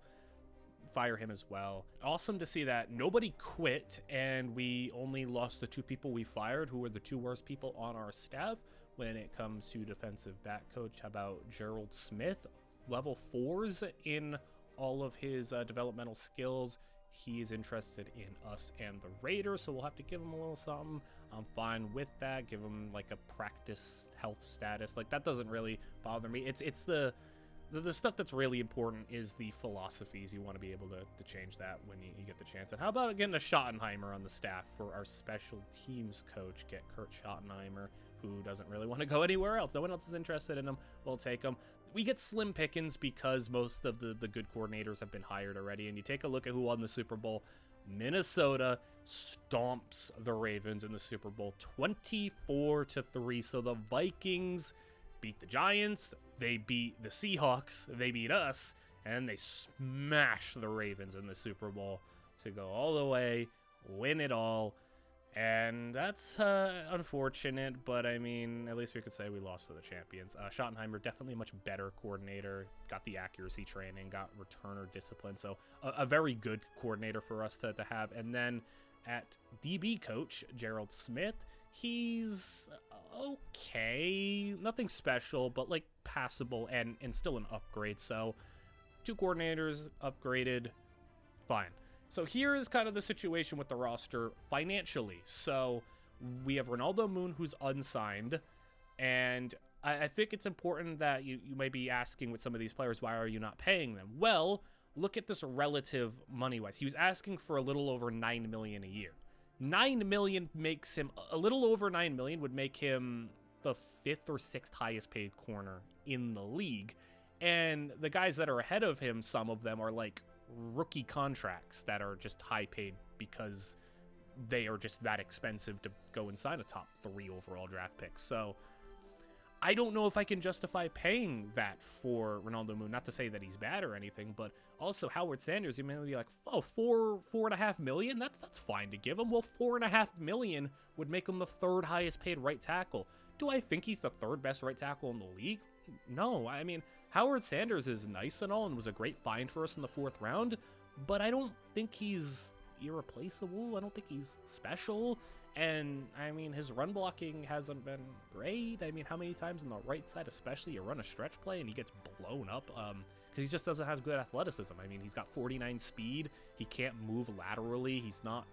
fire him as well. Awesome to see that nobody quit, and we only lost the two people we fired, who were the two worst people on our staff when it comes to defensive back coach. How about Gerald Smith? Level 4s in all of his developmental skills. He is interested in us and the Raiders, so we'll have to give him a little something. I'm fine with that. Give him like a practice health status. Like, that doesn't really bother me. It's the stuff that's really important is the philosophies. You want to be able to change that when you get the chance. And how about getting a Schottenheimer on the staff for our special teams coach? Get Kurt Schottenheimer, who doesn't really want to go anywhere else. No one else is interested in him. We'll take him. We get slim pickings because most of the good coordinators have been hired already. And you take a look at who won the Super Bowl. Minnesota stomps the Ravens in the Super Bowl 24-3. So the Vikings beat the Giants, they beat the Seahawks, they beat us, and they smash the Ravens in the Super Bowl to go all the way, win it all. And that's unfortunate, but I mean, at least we could say we lost to the champions. Schottenheimer, definitely a much better coordinator, got the accuracy training, got returner discipline, so a very good coordinator for us to have. And then at DB coach, Gerald Smith, He's okay. Nothing special, but like passable and still an upgrade. So 2 coordinators upgraded, fine. So here is kind of the situation with the roster financially. So we have Ronaldo Moon, who's unsigned, and I think it's important that you may be asking with some of these players, why are you not paying them? Well, look at this relative money-wise. He was asking for a little over $9 million a year. 9 million makes him a little over 9 million would make him the 5th or 6th highest paid corner in the league. And the guys that are ahead of him, some of them are like rookie contracts that are just high paid because they are just that expensive to go and sign a top 3 overall draft pick. So I don't know if I can justify paying that for Ronaldo Moon. Not to say that he's bad or anything, but also Howard Sanders, you may be like, oh, 4.5 million? That's fine to give him. Well, 4.5 million would make him the 3rd highest paid right tackle. Do I think he's the 3rd best right tackle in the league? No. I mean, Howard Sanders is nice and all and was a great find for us in the 4th round, but I don't think he's irreplaceable. I don't think he's special. And, I mean, his run blocking hasn't been great. I mean, how many times on the right side, especially, you run a stretch play and he gets blown up? Because he just doesn't have good athleticism. I mean, he's got 49 speed. He can't move laterally. He's not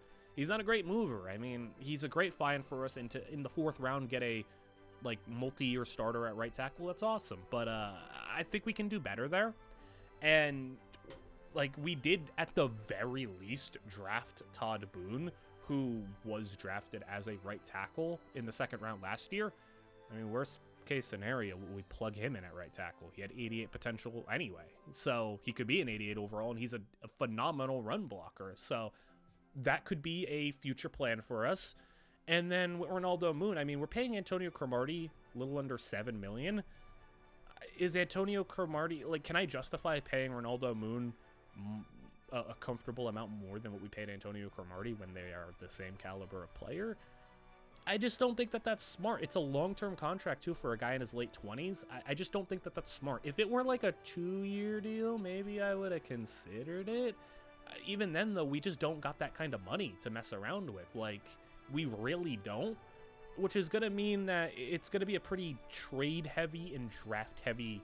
a great mover. I mean, he's a great find for us. And to, in the 4th round, get a, like, multi-year starter at right tackle, that's awesome. But I think we can do better there. And, like, we did, at the very least, draft Todd Boone, who was drafted as a right tackle in the 2nd round last year. I mean, worst case scenario, we plug him in at right tackle. He had 88 potential anyway. So he could be an 88 overall, and he's a phenomenal run blocker. So that could be a future plan for us. And then with Ronaldo Moon, I mean, we're paying Antonio Cromartie a little under $7 million. Is Antonio Cromartie, like, can I justify paying Ronaldo Moon a comfortable amount more than what we paid Antonio Cromartie when they are the same caliber of player? I just don't think that that's smart. It's a long-term contract, too, for a guy in his late 20s. I just don't think that that's smart. If it were like a 2-year deal, maybe I would have considered it. Even then, though, we just don't got that kind of money to mess around with. Like, we really don't, which is going to mean that it's going to be a pretty trade-heavy and draft-heavy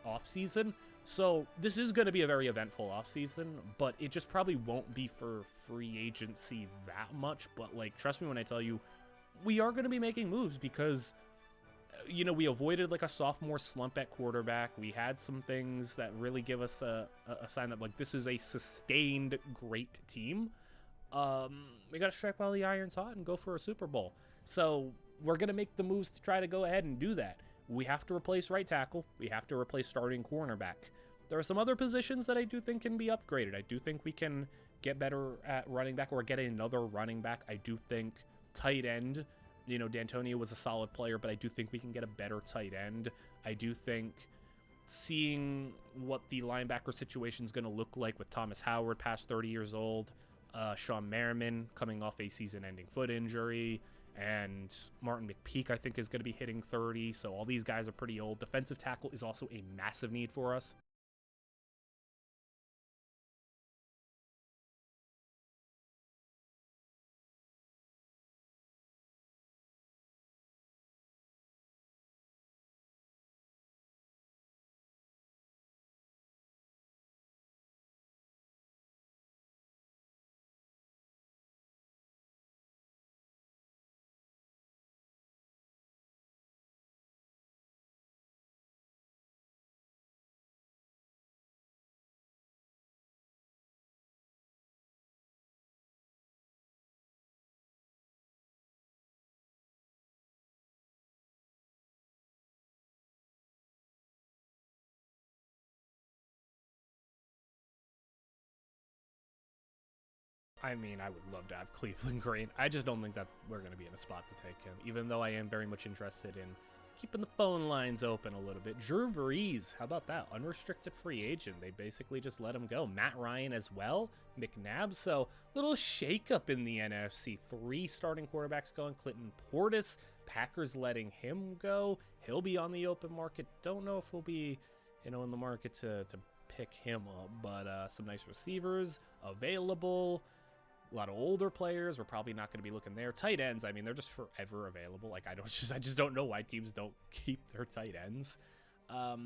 offseason. So this is going to be a very eventful offseason, but it just probably won't be for free agency that much. But, like, trust me when I tell you, we are going to be making moves because, you know, we avoided, like, a sophomore slump at quarterback. We had some things that really give us a sign that, like, this is a sustained great team. We got to strike while the iron's hot and go for a Super Bowl. So we're going to make the moves to try to go ahead and do that. We have to replace right tackle. We have to replace starting cornerback. There are some other positions that I do think can be upgraded. I do think we can get better at running back or get another running back. I do think tight end, you know, D'Antonio was a solid player, but I do think we can get a better tight end. I do think seeing what the linebacker situation is going to look like with Thomas Howard past 30 years old, Sean Merriman coming off a season-ending foot injury, and Martin McPeak, I think, is going to be hitting 30. So all these guys are pretty old. Defensive tackle is also a massive need for us. I mean, I would love to have Cleveland Green. I just don't think that we're going to be in a spot to take him, even though I am very much interested in keeping the phone lines open a little bit. Drew Brees, how about that? Unrestricted free agent. They basically just let him go. Matt Ryan as well. McNabb. So, little shakeup in the NFC. 3 starting quarterbacks going. Clinton Portis. Packers letting him go. He'll be on the open market. Don't know if he'll be, you know, in the market to pick him up, but some nice receivers available. A lot of older players, we're probably not going to be looking there. Tight ends, I mean, they're just forever available. Like, I just don't know why teams don't keep their tight ends. I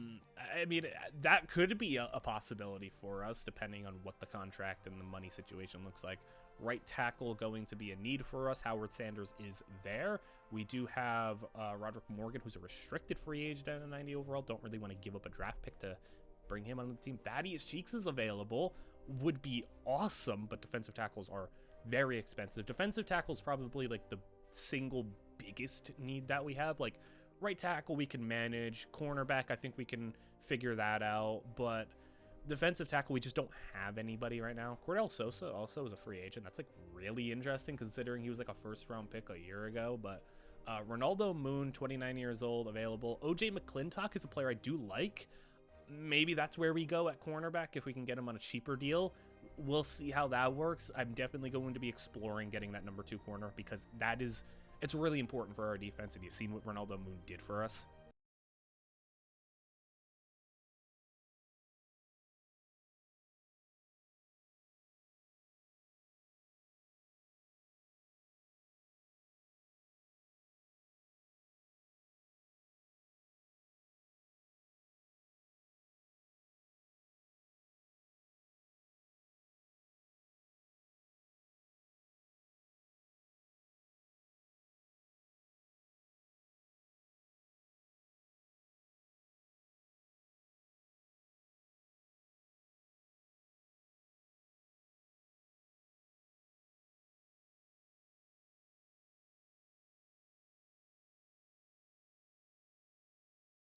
mean, that could be a possibility for us, depending on what the contract and the money situation looks like. Right tackle going to be a need for us. Howard Sanders is there. We do have Roderick Morgan, who's a restricted free agent at a 90 overall. Don't really want to give up a draft pick to bring him on the team. Thaddeus Cheeks is available. Would be awesome, but defensive tackles are very expensive. Defensive tackle is probably like the single biggest need that we have. Like, right tackle we can manage. Cornerback, I think we can figure that out. But defensive tackle, we just don't have anybody right now. Cordell Sosa also is a free agent. That's like really interesting considering he was like a first-round pick a year ago. But Ronaldo Moon, 29 years old, available. OJ McClintock is a player I do like. Maybe that's where we go at cornerback if we can get him on a cheaper deal. We'll see how that works. I'm definitely going to be exploring getting that number 2 corner because it's really important for our defense, and you've seen what Ronaldo Moon did for us.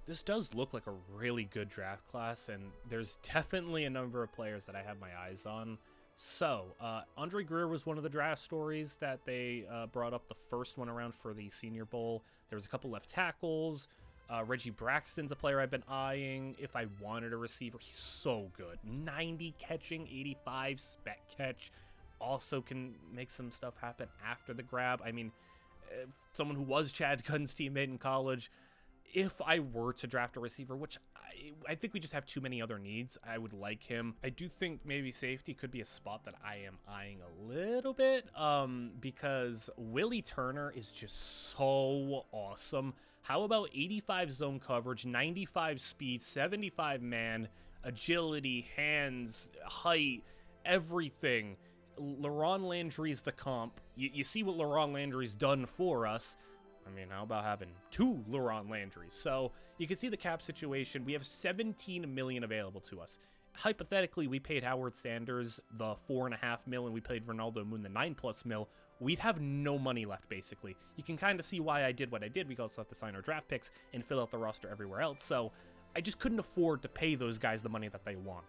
This does look like a really good draft class, and there's definitely a number of players that I have my eyes on. So, Andre Greer was one of the draft stories that they brought up the first one around for the Senior Bowl. There was a couple left tackles. Reggie Braxton's a player I've been eyeing. If I wanted a receiver, he's so good. 90 catching, 85 spec catch. Also can make some stuff happen after the grab. I mean, someone who was Chad Gunn's teammate in college. If I were to draft a receiver, which I think we just have too many other needs, I would like him. I do think maybe safety could be a spot that I am eyeing a little bit, because Willie Turner is just so awesome. How about 85 zone coverage, 95 speed, 75 man, agility, hands, height, everything. LaRon Landry's the comp. You see what LaRon Landry's done for us. I mean, how about having 2 LaRon Landrys? So you can see the cap situation. We have 17 million available to us. Hypothetically, we paid Howard Sanders the $4.5 million, and we paid Ronaldo Moon the $9+ million. We'd have no money left, basically. You can kind of see why I did what I did. We also have to sign our draft picks and fill out the roster everywhere else. So I just couldn't afford to pay those guys the money that they wanted.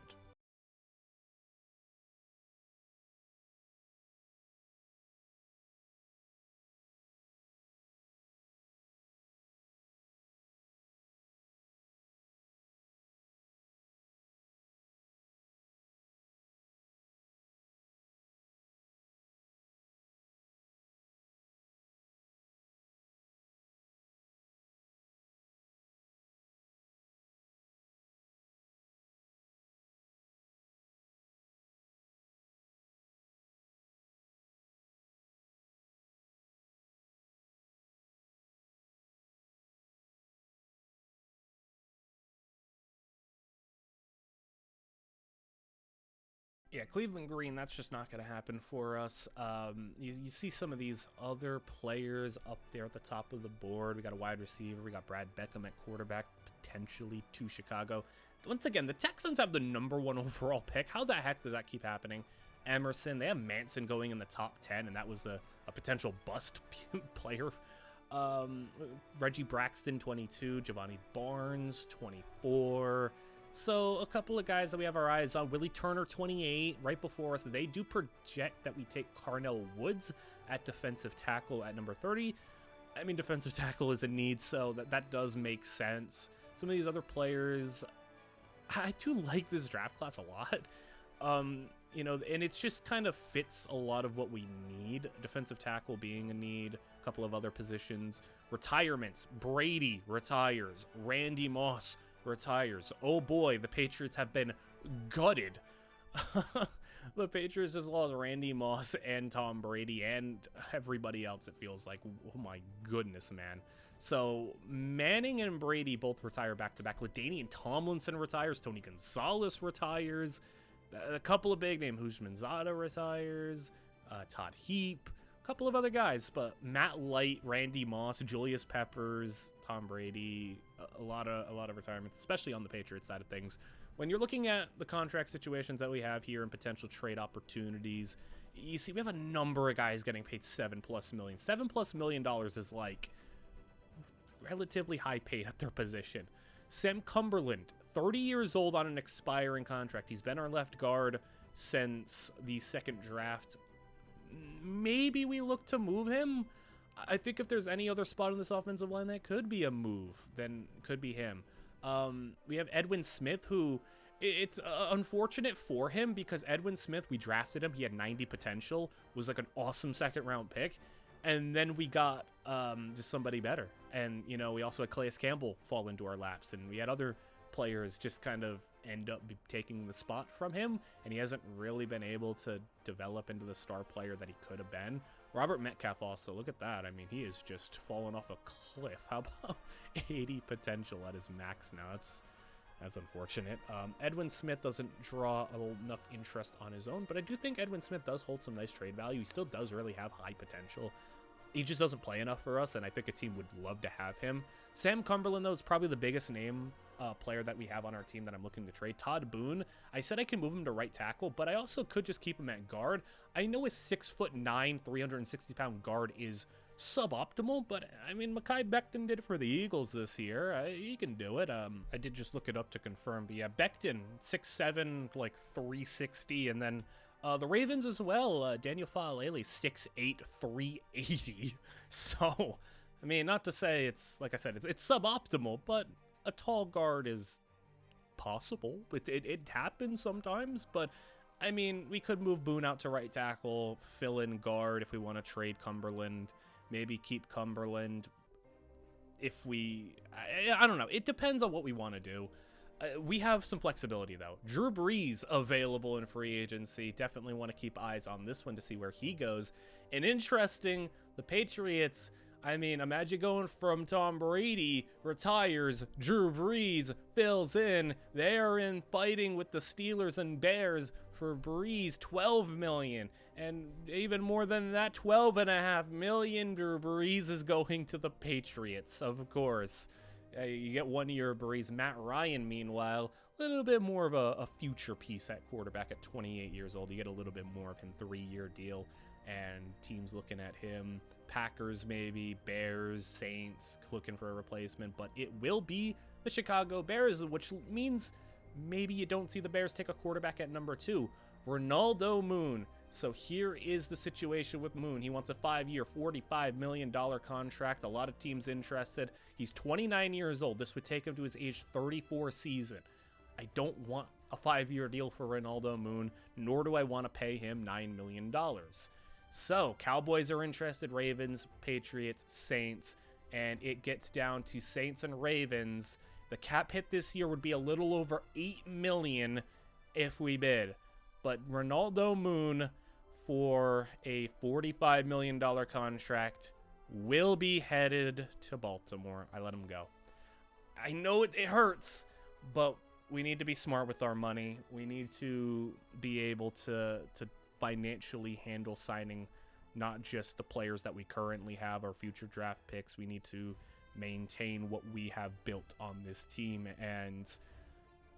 Yeah, Cleveland Green, that's just not going to happen for us. You see some of these other players up there at the top of the board. We got a wide receiver. We got Brad Beckham at quarterback, potentially to Chicago. Once again, the Texans have the number 1 overall pick. How the heck does that keep happening? Emerson, they have Manson going in the top 10, and that was a potential bust player. Reggie Braxton, 22. Giovanni Barnes, 24. So a couple of guys that we have our eyes on. Willie Turner, 28, right before us. They do project that we take Carnell Woods at defensive tackle at number 30. I mean, defensive tackle is a need, so that does make sense. Some of these other players, I do like this draft class a lot. You know, and it's just kind of fits a lot of what we need. Defensive tackle being a need, a couple of other positions. Retirements, Brady retires, Randy Moss retires. Oh boy, the Patriots have been gutted. The Patriots just lost Randy Moss and Tom Brady and everybody else, it feels like. Oh my goodness, man. So Manning and Brady both retire back-to-back. LaDainian Tomlinson retires. Tony Gonzalez retires. A couple of big names. Houshmandzadeh retires. Todd Heap. A couple of other guys. But Matt Light, Randy Moss, Julius Peppers, Tom Brady. A lot of retirements, especially on the Patriots side of things. When you're looking at the contract situations that we have here and potential trade opportunities, you see we have a number of guys getting paid $7+ million. $7+ million is like relatively high paid at their position. Sam Cumberland, 30 years old on an expiring contract. He's been our left guard since the second draft. Maybe we look to move him. I think if there's any other spot on this offensive line that could be a move, then it could be him. We have Edwin Smith, who it's unfortunate for him because Edwin Smith, we drafted him. He had 90 potential, was like an awesome second-round pick. And then we got just somebody better. And, you know, we also had Calais Campbell fall into our laps. And we had other players just kind of end up taking the spot from him. And he hasn't really been able to develop into the star player that he could have been. Robert Metcalf also, look at that. I mean, he is just falling off a cliff. How about 80 potential at his max now? That's unfortunate. Edwin Smith doesn't draw enough interest on his own, but I do think Edwin Smith does hold some nice trade value. He still does really have high potential. He just doesn't play enough for us, and I think a team would love to have him. Sam Cumberland, though, is probably the biggest name player that we have on our team that I'm looking to trade. Todd Boone, I said I can move him to right tackle, but I also could just keep him at guard. I know his 6'9", 360-pound guard is suboptimal, but I mean, Mekhi Becton did it for the Eagles this year. He can do it. I did just look it up to confirm, but yeah, Becton, 6'7", like 360, and then the Ravens as well, Daniel Faalele, 6'8", 380. So, I mean, not to say it's, like I said, it's suboptimal, but a tall guard is possible. It happens sometimes, but I mean, we could move Boone out to right tackle, fill in guard if we want to trade Cumberland, maybe keep Cumberland if we, I don't know. It depends on what we want to do. We have some flexibility, though. Drew Brees available in free agency. Definitely want to keep eyes on this one to see where he goes. And interesting, the Patriots, I mean, imagine going from Tom Brady retires, Drew Brees fills in. They are in fighting with the Steelers and Bears for Brees, $12 million. And even more than that, $12.5 million. Drew Brees is going to the Patriots, of course. You get 1 year of Brees. Matt Ryan, meanwhile, a little bit more of a future piece at quarterback at 28 years old. You get a little bit more of him, 3-year deal. And teams looking at him, Packers maybe, Bears, Saints looking for a replacement, but it will be the Chicago Bears, which means maybe you don't see the Bears take a quarterback at number 2. Ronaldo Moon. So here is the situation with Moon. He wants a 5-year, $45 million contract. A lot of teams interested. He's 29 years old. This would take him to his age 34 season. I don't want a 5-year deal for Ronaldo Moon, nor do I want to pay him $9 million. So, Cowboys are interested, Ravens, Patriots, Saints, and it gets down to Saints and Ravens. The cap hit this year would be a little over $8 million if we bid. But Ronaldo Moon for a $45 million contract will be headed to Baltimore. I let him go. I know it hurts, but we need to be smart with our money. We need to be able to financially handle signing not just the players that we currently have, our future draft picks. We need to maintain what we have built on this team, and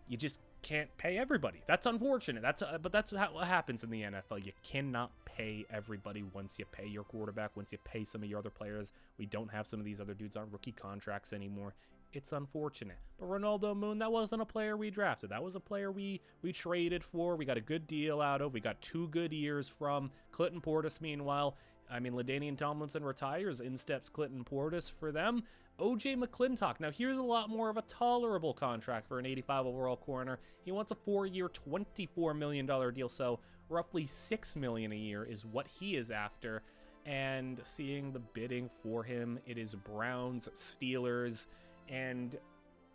you just can't pay everybody. That's unfortunate. But that's what happens in the NFL. You cannot pay everybody once you pay your quarterback, once you pay some of your other players. We don't have some of these other dudes on rookie contracts anymore. It's unfortunate. But Ronaldo Moon, that wasn't a player we drafted. That was a player we traded for. We got a good deal out of. We got 2 good years from. Clinton Portis, meanwhile, I mean, LaDainian Tomlinson retires. In steps Clinton Portis for them. O.J. McClintock. Now, here's a lot more of a tolerable contract for an 85 overall corner. He wants a 4-year, $24 million deal, so roughly $6 million a year is what he is after. And seeing the bidding for him, it is Browns, Steelers, and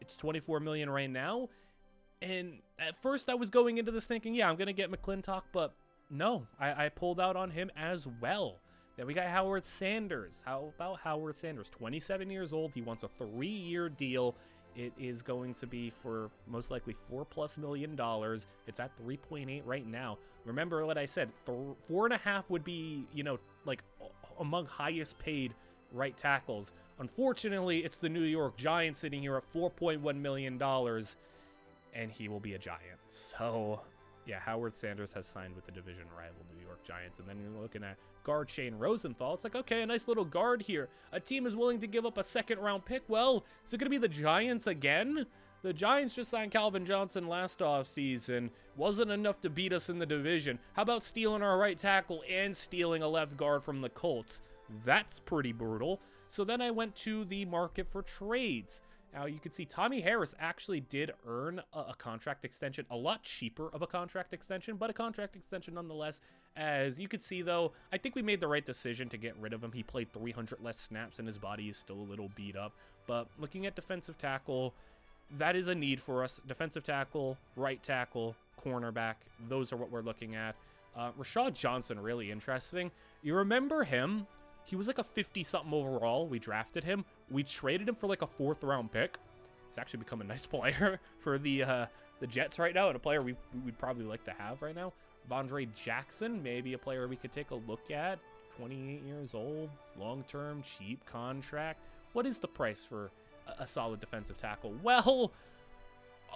it's $24 million right now. And at first I was going into this thinking, yeah, I'm going to get McClintock, but No, I pulled out on him as well. Then we got Howard Sanders. How about Howard Sanders? 27 years old. He wants a 3-year deal. It is going to be for most likely $4+ million. It's at 3.8 right now. Remember what I said, 4.5 would be, like among highest paid right tackles. Unfortunately, it's the New York Giants sitting here at $4.1 million, and he will be a Giant. So, yeah, Howard Sanders has signed with the division rival New York Giants. And then you're looking at guard Shane Rosenthal. It's like, okay, a nice little guard here. A team is willing to give up a second-round pick. Well, is it going to be the Giants again? The Giants just signed Calvin Johnson last offseason. Wasn't enough to beat us in the division. How about stealing our right tackle and stealing a left guard from the Colts? That's pretty brutal. So then I went to the market for trades. Now, you can see Tommy Harris actually did earn a contract extension, a lot cheaper of a contract extension, but a contract extension nonetheless. As you can see, though, I think we made the right decision to get rid of him. He played 300 less snaps, and his body is still a little beat up. But looking at defensive tackle, that is a need for us. Defensive tackle, right tackle, cornerback, those are what we're looking at. Rashad Johnson, really interesting. You remember him? He was like a 50-something overall. We drafted him. We traded him for like a 4th-round pick. He's actually become a nice player for the Jets right now, and a player we'd probably like to have right now. Vondre Jackson, maybe a player we could take a look at. 28 years old, long-term, cheap contract. What is the price for a solid defensive tackle? Well,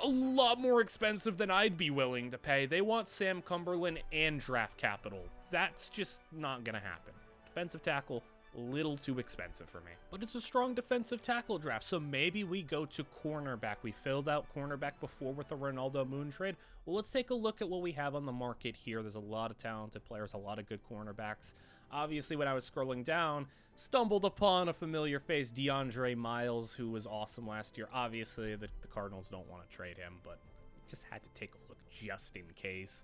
a lot more expensive than I'd be willing to pay. They want Sam Cumberland and draft capital. That's just not going to happen. Defensive tackle, a little too expensive for me. But it's a strong defensive tackle draft, so maybe we go to cornerback. We filled out cornerback before with the Ronaldo Moon trade. Well, let's take a look at what we have on the market here. There's a lot of talented players, a lot of good cornerbacks. Obviously, when I was scrolling down, stumbled upon a familiar face, DeAndre Miles, who was awesome last year. Obviously, the Cardinals don't want to trade him, but just had to take a look just in case.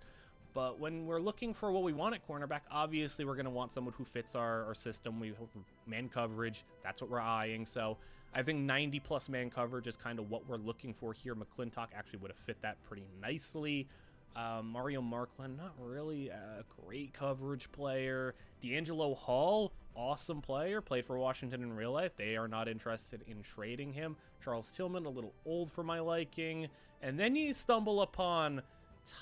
But when we're looking for what we want at cornerback, obviously we're going to want someone who fits our system. We hope man coverage. That's what we're eyeing. So I think 90+ man coverage is kind of what we're looking for here. McClintock actually would have fit that pretty nicely. Mario Marklund, not really a great coverage player. D'Angelo Hall, awesome player, played for Washington in real life. They are not interested in trading him. Charles Tillman, a little old for my liking. And then you stumble upon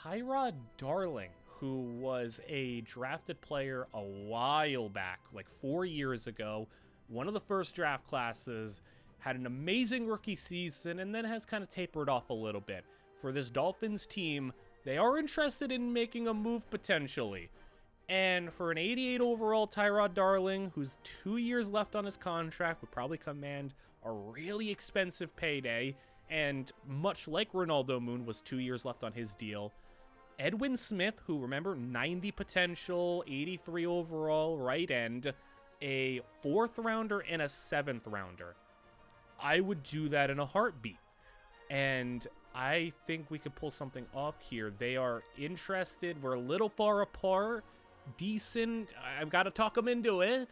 Tyrod Darling, who was a drafted player a while back, like 4 years ago, one of the first draft classes, had an amazing rookie season, and then has kind of tapered off a little bit. For this Dolphins team, they are interested in making a move potentially. And for an 88 overall Tyrod Darling, who's 2 years left on his contract, would probably command a really expensive payday. And much like Ronaldo Moon was 2 years left on his deal, Edwin Smith, who, remember, 90 potential, 83 overall, right end, a 4th-rounder and a 7th-rounder. I would do that in a heartbeat. And I think we could pull something off here. They are interested. We're a little far apart. Decent. I've got to talk them into it.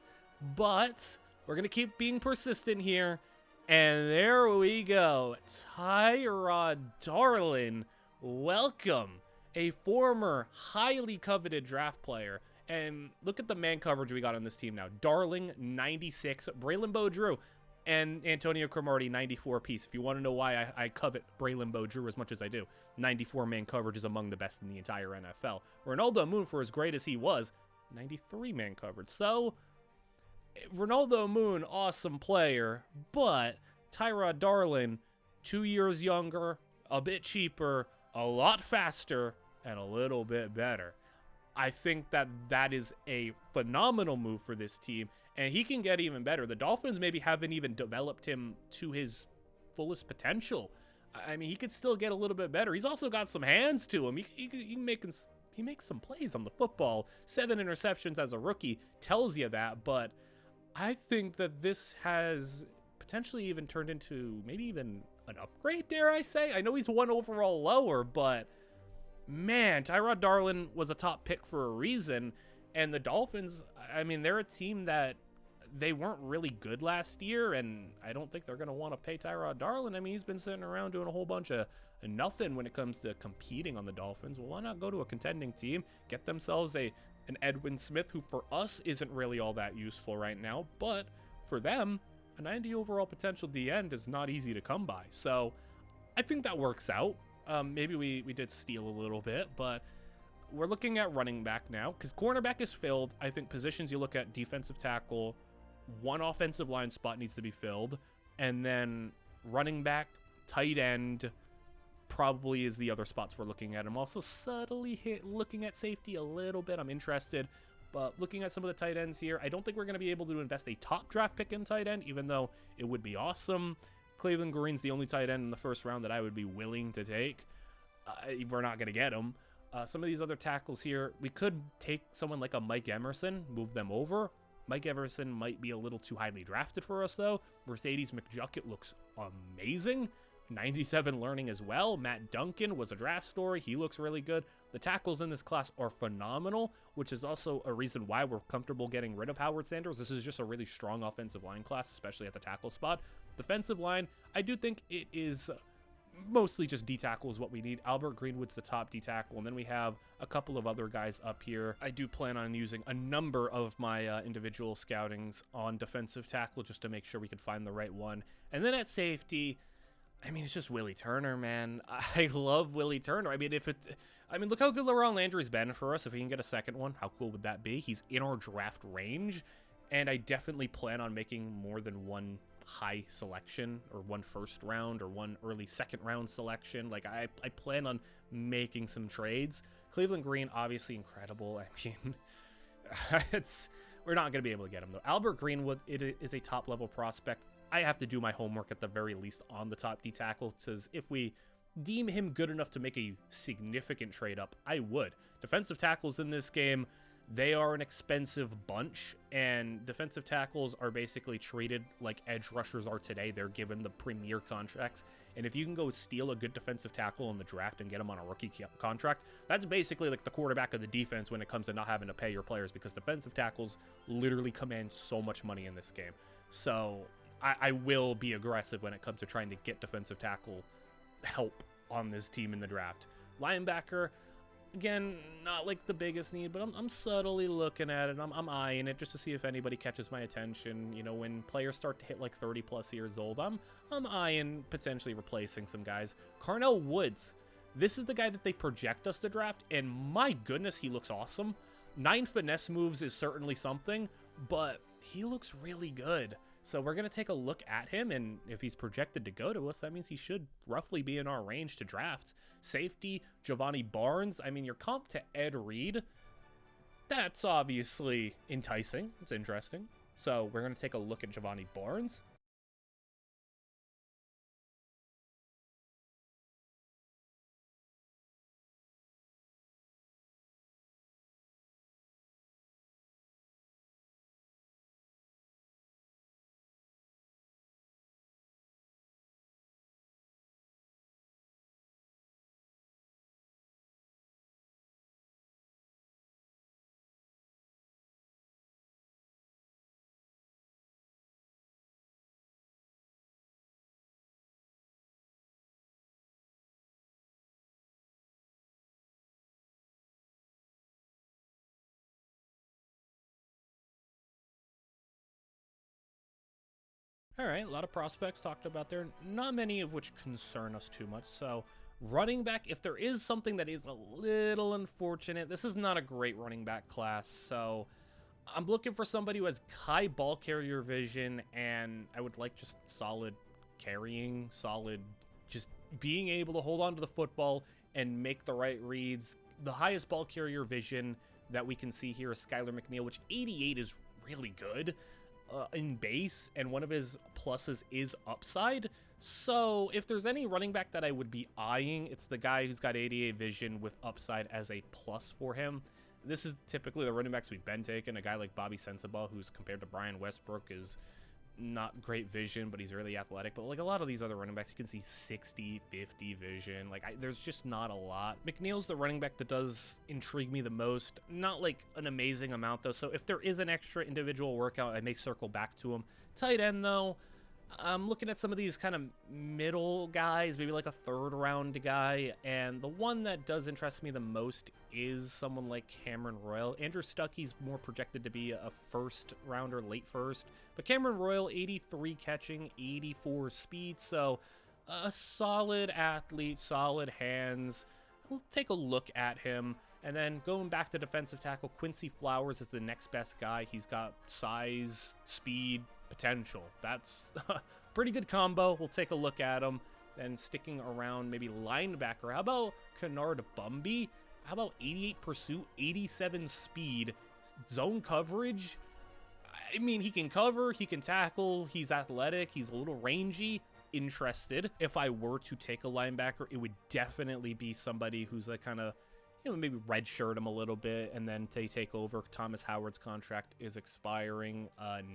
But we're going to keep being persistent here. And there we go. Tyrod Darling, welcome. A former highly coveted draft player. And look at the man coverage we got on this team now. Darling, 96. Braylon Beaudrew and Antonio Cromartie, 94 piece. If you want to know why I covet Braylon Beaudrew as much as I do, 94 man coverage is among the best in the entire NFL. Ronaldo Moon, for as great as he was, 93 man coverage. So Ronaldo Moon, awesome player, but Tyrod Darling, 2 years younger, a bit cheaper, a lot faster, and a little bit better. I think that is a phenomenal move for this team, and he can get even better. The Dolphins maybe haven't even developed him to his fullest potential. I mean, he could still get a little bit better. He's also got some hands to him. He makes some plays on the football. 7 interceptions as a rookie tells you that, but I think that this has potentially even turned into maybe even an upgrade, dare I say. I know he's 1 overall lower, but man, Tyrod Darling was a top pick for a reason. And the Dolphins, I mean, they're a team that they weren't really good last year, and I don't think they're going to want to pay Tyrod Darlin. I mean, he's been sitting around doing a whole bunch of nothing when it comes to competing on the Dolphins. Well, why not go to a contending team, get themselves an Edwin Smith, who for us isn't really all that useful right now, but for them, a 90 overall potential D end is not easy to come by. So I think that works out. Maybe we did steal a little bit, but we're looking at running back now because cornerback is filled. I think positions you look at: defensive tackle, one offensive line spot needs to be filled, and then running back, tight end probably is the other spots we're looking at. I'm also subtly looking at safety a little bit. I'm interested, but looking at some of the tight ends here, I don't think we're going to be able to invest a top draft pick in tight end, even though it would be awesome. Cleveland Green's the only tight end in the first round that I would be willing to take. We're not going to get him. Some of these other tackles here, we could take someone like a Mike Emerson, move them over. Mike Emerson might be a little too highly drafted for us, though. Mercedes McJucket looks amazing. 97 learning as well. Matt Duncan was a draft story. He looks really good. The tackles in this class are phenomenal, which is also a reason why we're comfortable getting rid of Howard Sanders. This is just a really strong offensive line class, especially at the tackle spot. Defensive line, I do think it is mostly just D-tackle is what we need. Albert Greenwood's the top D-tackle, and then we have a couple of other guys up here. I do plan on using a number of my individual scoutings on defensive tackle just to make sure we can find the right one. And then at safety, I mean, it's just Willie Turner, man. I love Willie Turner. I mean, look how good Laurent Landry's been for us. If we can get a second one, how cool would that be? He's in our draft range, and I definitely plan on making more than one high selection or one first round or one early second round selection. Like, I plan on making some trades. Cleveland Green, obviously incredible. I mean, we're not going to be able to get him, though. Albert Greenwood, it is a top-level prospect. I have to do my homework at the very least on the top D tackle, because if we deem him good enough to make a significant trade up, I would. Defensive tackles in this game, they are an expensive bunch, and defensive tackles are basically treated like edge rushers are today. They're given the premier contracts, and if you can go steal a good defensive tackle in the draft and get him on a rookie contract, that's basically like the quarterback of the defense when it comes to not having to pay your players, because defensive tackles literally command so much money in this game. So I will be aggressive when it comes to trying to get defensive tackle help on this team in the draft. Linebacker, again, not like the biggest need, but I'm subtly looking at it. I'm eyeing it just to see if anybody catches my attention. You know, when players start to hit like 30 plus years old, I'm eyeing potentially replacing some guys. Carnell Woods, this is the guy that they project us to draft, and my goodness, he looks awesome. 9 finesse moves is certainly something, but he looks really good. So we're going to take a look at him, and if he's projected to go to us, that means he should roughly be in our range to draft. Safety, Giovanni Barnes. I mean, your comp to Ed Reed, that's obviously enticing. It's interesting. So we're going to take a look at Giovanni Barnes. All right, a lot of prospects talked about there, not many of which concern us too much. So running back, if there is something that is a little unfortunate, this is not a great running back class. So I'm looking for somebody who has high ball carrier vision, and I would like just solid carrying, solid just being able to hold on to the football and make the right reads. The highest ball carrier vision that we can see here is Skylar McNeil, which 88 is really good in base, and one of his pluses is upside. So if there's any running back that I would be eyeing, it's the guy who's got 88 vision with upside as a plus for him. This is typically the running backs we've been taking. A guy like Bobby Sensabaugh, who's compared to Brian Westbrook, is not great vision, but he's really athletic. But like a lot of these other running backs, you can see 60, 50 vision. Like there's just not a lot. McNeil's the running back that does intrigue me the most. Not like an amazing amount though. So if there is an extra individual workout, I may circle back to him. Tight end though, I'm looking at some of these kind of middle guys, maybe like a third round guy, and the one that does interest me the most is someone like Cameron Royal. Andrew Stuckey's more projected to be a first rounder, late first, but Cameron Royal, 83 catching, 84 speed, so a solid athlete, solid hands. We'll take a look at him. And then going back to defensive tackle, Quincy Flowers is the next best guy. He's got size, speed, potential. That's a pretty good combo. We'll take a look at him. Then sticking around, maybe linebacker. How about Kennard Bumby? How about 88 pursuit, 87 speed, zone coverage? I mean, he can cover, he can tackle, he's athletic, he's a little rangy. Interested. If I were to take a linebacker, it would definitely be somebody who's like kind of, maybe redshirt him a little bit and then they take over. Thomas Howard's contract is expiring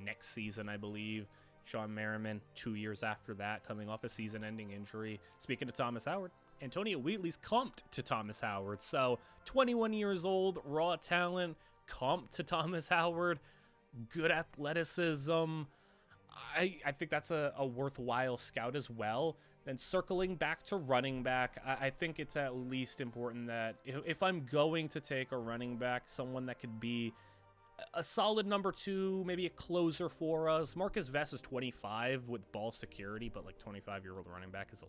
next season, I believe. Sean Merriman, 2 years after that, coming off a season-ending injury. Speaking of Thomas Howard, Antonio Wheatley's comped to Thomas Howard. So 21 years old, raw talent, comped to Thomas Howard, good athleticism. I think that's a worthwhile scout as well. Then circling back to running back, I think it's at least important that if I'm going to take a running back, someone that could be a solid number 2, maybe a closer for us. Marcus Vess is 25 with ball security, but like 25-year-old running back is a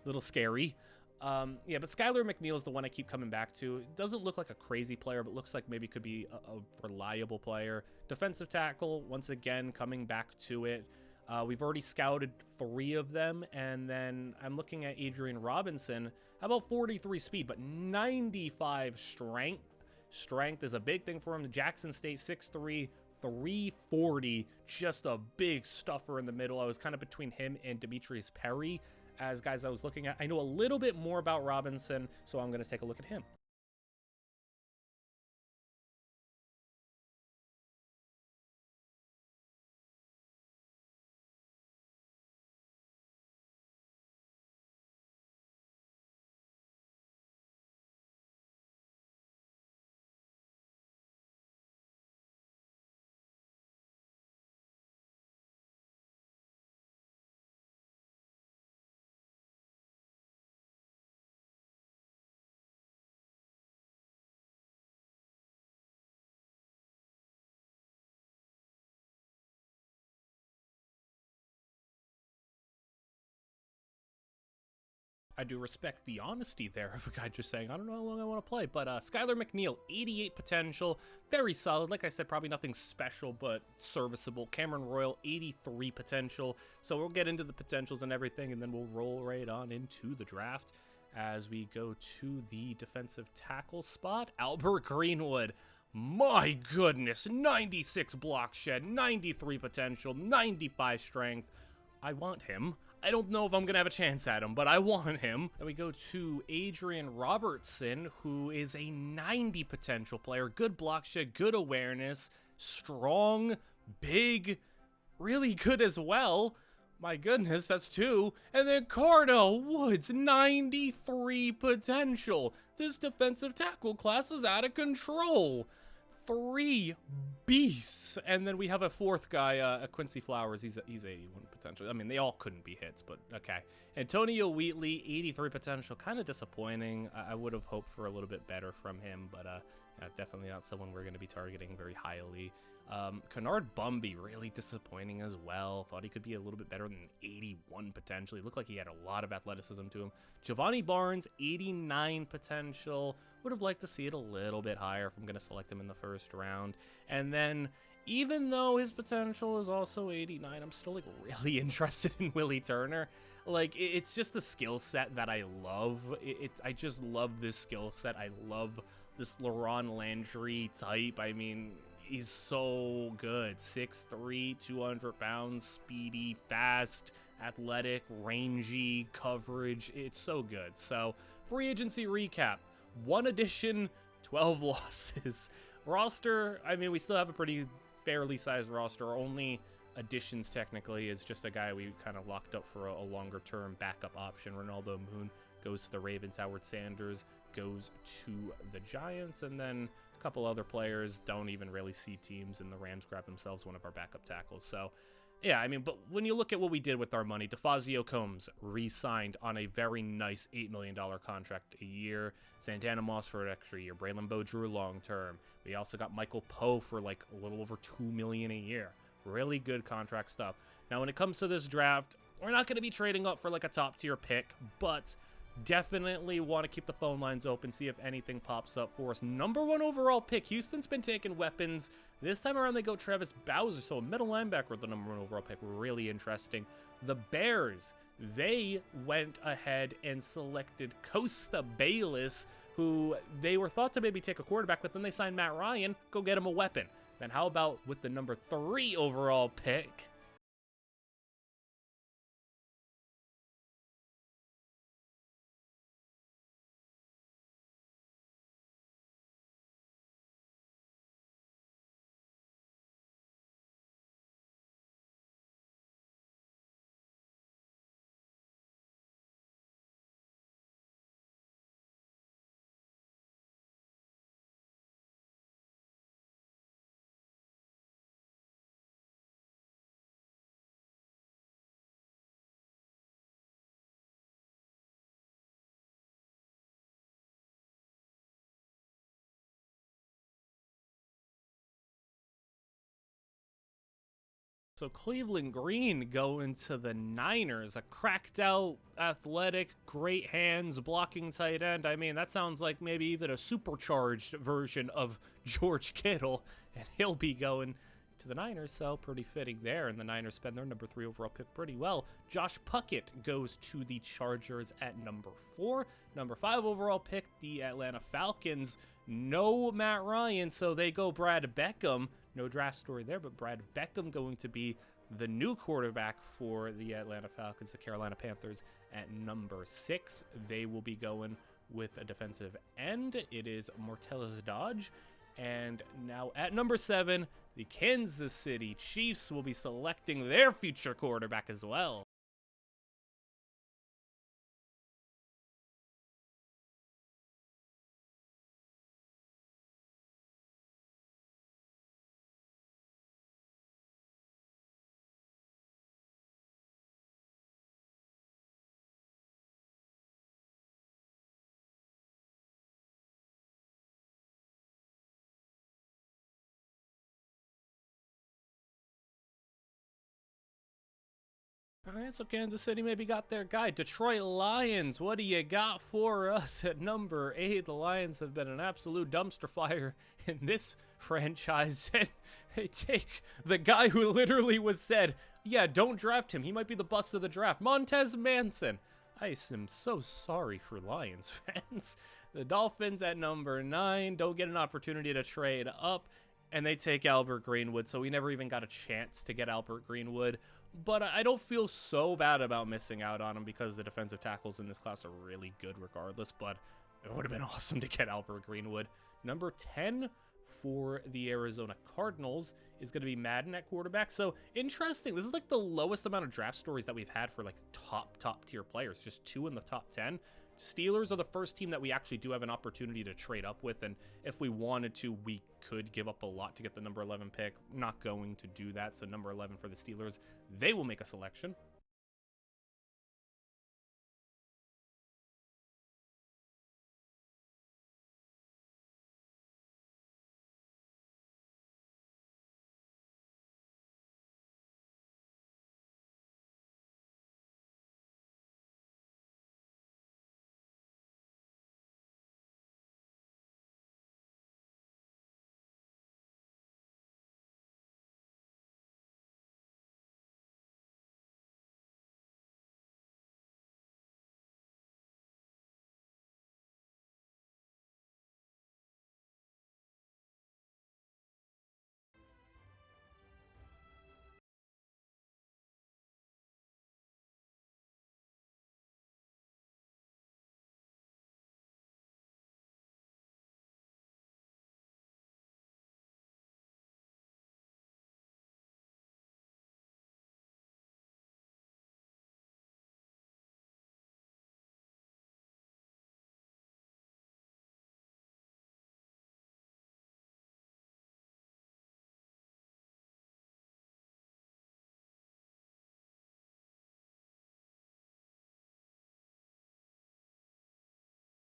little scary. Yeah, but Skylar McNeil is the one I keep coming back to. It doesn't look like a crazy player, but looks like maybe could be a reliable player. Defensive tackle, once again, coming back to it. We've already scouted 3 of them, and then I'm looking at Adrian Robinson. How about 43 speed, but 95 strength? Strength is a big thing for him. Jackson State, 6'3", 340, just a big stuffer in the middle. I was kind of between him and Demetrius Perry as guys I was looking at. I know a little bit more about Robinson, so I'm going to take a look at him. I do respect the honesty there of a guy just saying, I don't know how long I want to play. But Skylar McNeil, 88 potential, very solid. Like I said, probably nothing special, but serviceable. Cameron Royal, 83 potential. So we'll get into the potentials and everything, and then we'll roll right on into the draft as we go to the defensive tackle spot. Albert Greenwood, my goodness, 96 block shed, 93 potential, 95 strength. I want him. I don't know if I'm going to have a chance at him, but I want him. And we go to Adrian Robertson, who is a 90 potential player. Good block shed, good awareness, strong, big, really good as well. My goodness, that's 2. And then Cardell Woods, 93 potential. This defensive tackle class is out of control. 3 beasts. And then we have a 4th guy, Quincy Flowers. He's 81 potential. I mean, they all couldn't be hits, but okay. Antonio Wheatley, 83 potential. Kind of disappointing. I would have hoped for a little bit better from him, but definitely not someone we're going to be targeting very highly. Kennard Bumby, really disappointing as well. Thought he could be a little bit better than 81 potentially. Looked like he had a lot of athleticism to him. Giovanni Barnes, 89 potential. Would have liked to see it a little bit higher if I'm going to select him in the first round. And then, even though his potential is also 89, I'm still like really interested in Willie Turner. Like, it's just the skill set that I love. I just love this skill set. I love this LaRon Landry type. I mean, he's so good. 6'3", 200 pounds, speedy, fast, athletic, rangy, coverage. It's so good. So, free agency recap. 1 addition, 12 losses. Roster, I mean, we still have a pretty fairly sized roster. Only additions technically is just a guy we kind of locked up for a longer term backup option. Ronaldo Moon goes to the Ravens. Howard Sanders goes to the Giants. And then a couple other players don't even really see teams, and the Rams grab themselves one of our backup tackles. So, yeah, I mean, but when you look at what we did with our money, DeFazio Combs re-signed on a very nice $8 million contract a year. Santana Moss for an extra year. Braylon Beaudrew long-term. We also got Michael Poe for like a little over $2 million a year. Really good contract stuff. Now, when it comes to this draft, we're not going to be trading up for like a top-tier pick, but definitely want to keep the phone lines open, see if anything pops up for us. Number 1 overall pick. Houston's been taking weapons. This time around, they go Travis Bowser, so a middle linebacker with the number 1 overall pick. Really interesting. The Bears, they went ahead and selected Costa Bayless, who they were thought to maybe take a quarterback, but then they signed Matt Ryan. Go get him a weapon. Then how about with the number 3 overall pick? So Cleveland Green going to the Niners, a cracked out, athletic, great hands, blocking tight end. I mean, that sounds like maybe even a supercharged version of George Kittle, and he'll be going to the Niners, so pretty fitting there. And the Niners spend their number 3 overall pick pretty well. Josh Puckett goes to the Chargers at number 4. Number 5 overall pick, the Atlanta Falcons. No Matt Ryan, so they go Brad Beckham. No draft story there, but Brad Beckham going to be the new quarterback for the Atlanta Falcons. The Carolina Panthers at number 6. They will be going with a defensive end. It is Mortellus Dodge. And now at number 7, the Kansas City Chiefs will be selecting their future quarterback as well. All right, so Kansas City maybe got their guy. Detroit Lions, what do you got for us at number 8? The Lions have been an absolute dumpster fire in this franchise. And they take the guy who literally was said, yeah, don't draft him. He might be the bust of the draft. Montez Manson. I am so sorry for Lions fans. The Dolphins at number 9 don't get an opportunity to trade up, and they take Albert Greenwood, so we never even got a chance to get Albert Greenwood. But I don't feel so bad about missing out on him because the defensive tackles in this class are really good regardless, but it would have been awesome to get Albert Greenwood. Number 10 for the Arizona Cardinals is going to be Madden at quarterback. So interesting. This is like the lowest amount of draft stories that we've had for like top tier players. Just 2 in the top 10. Steelers are the first team that we actually do have an opportunity to trade up with, and if we wanted to, we could give up a lot to get the number 11 pick. Not going to do that, so number 11 for the Steelers. They will make a selection.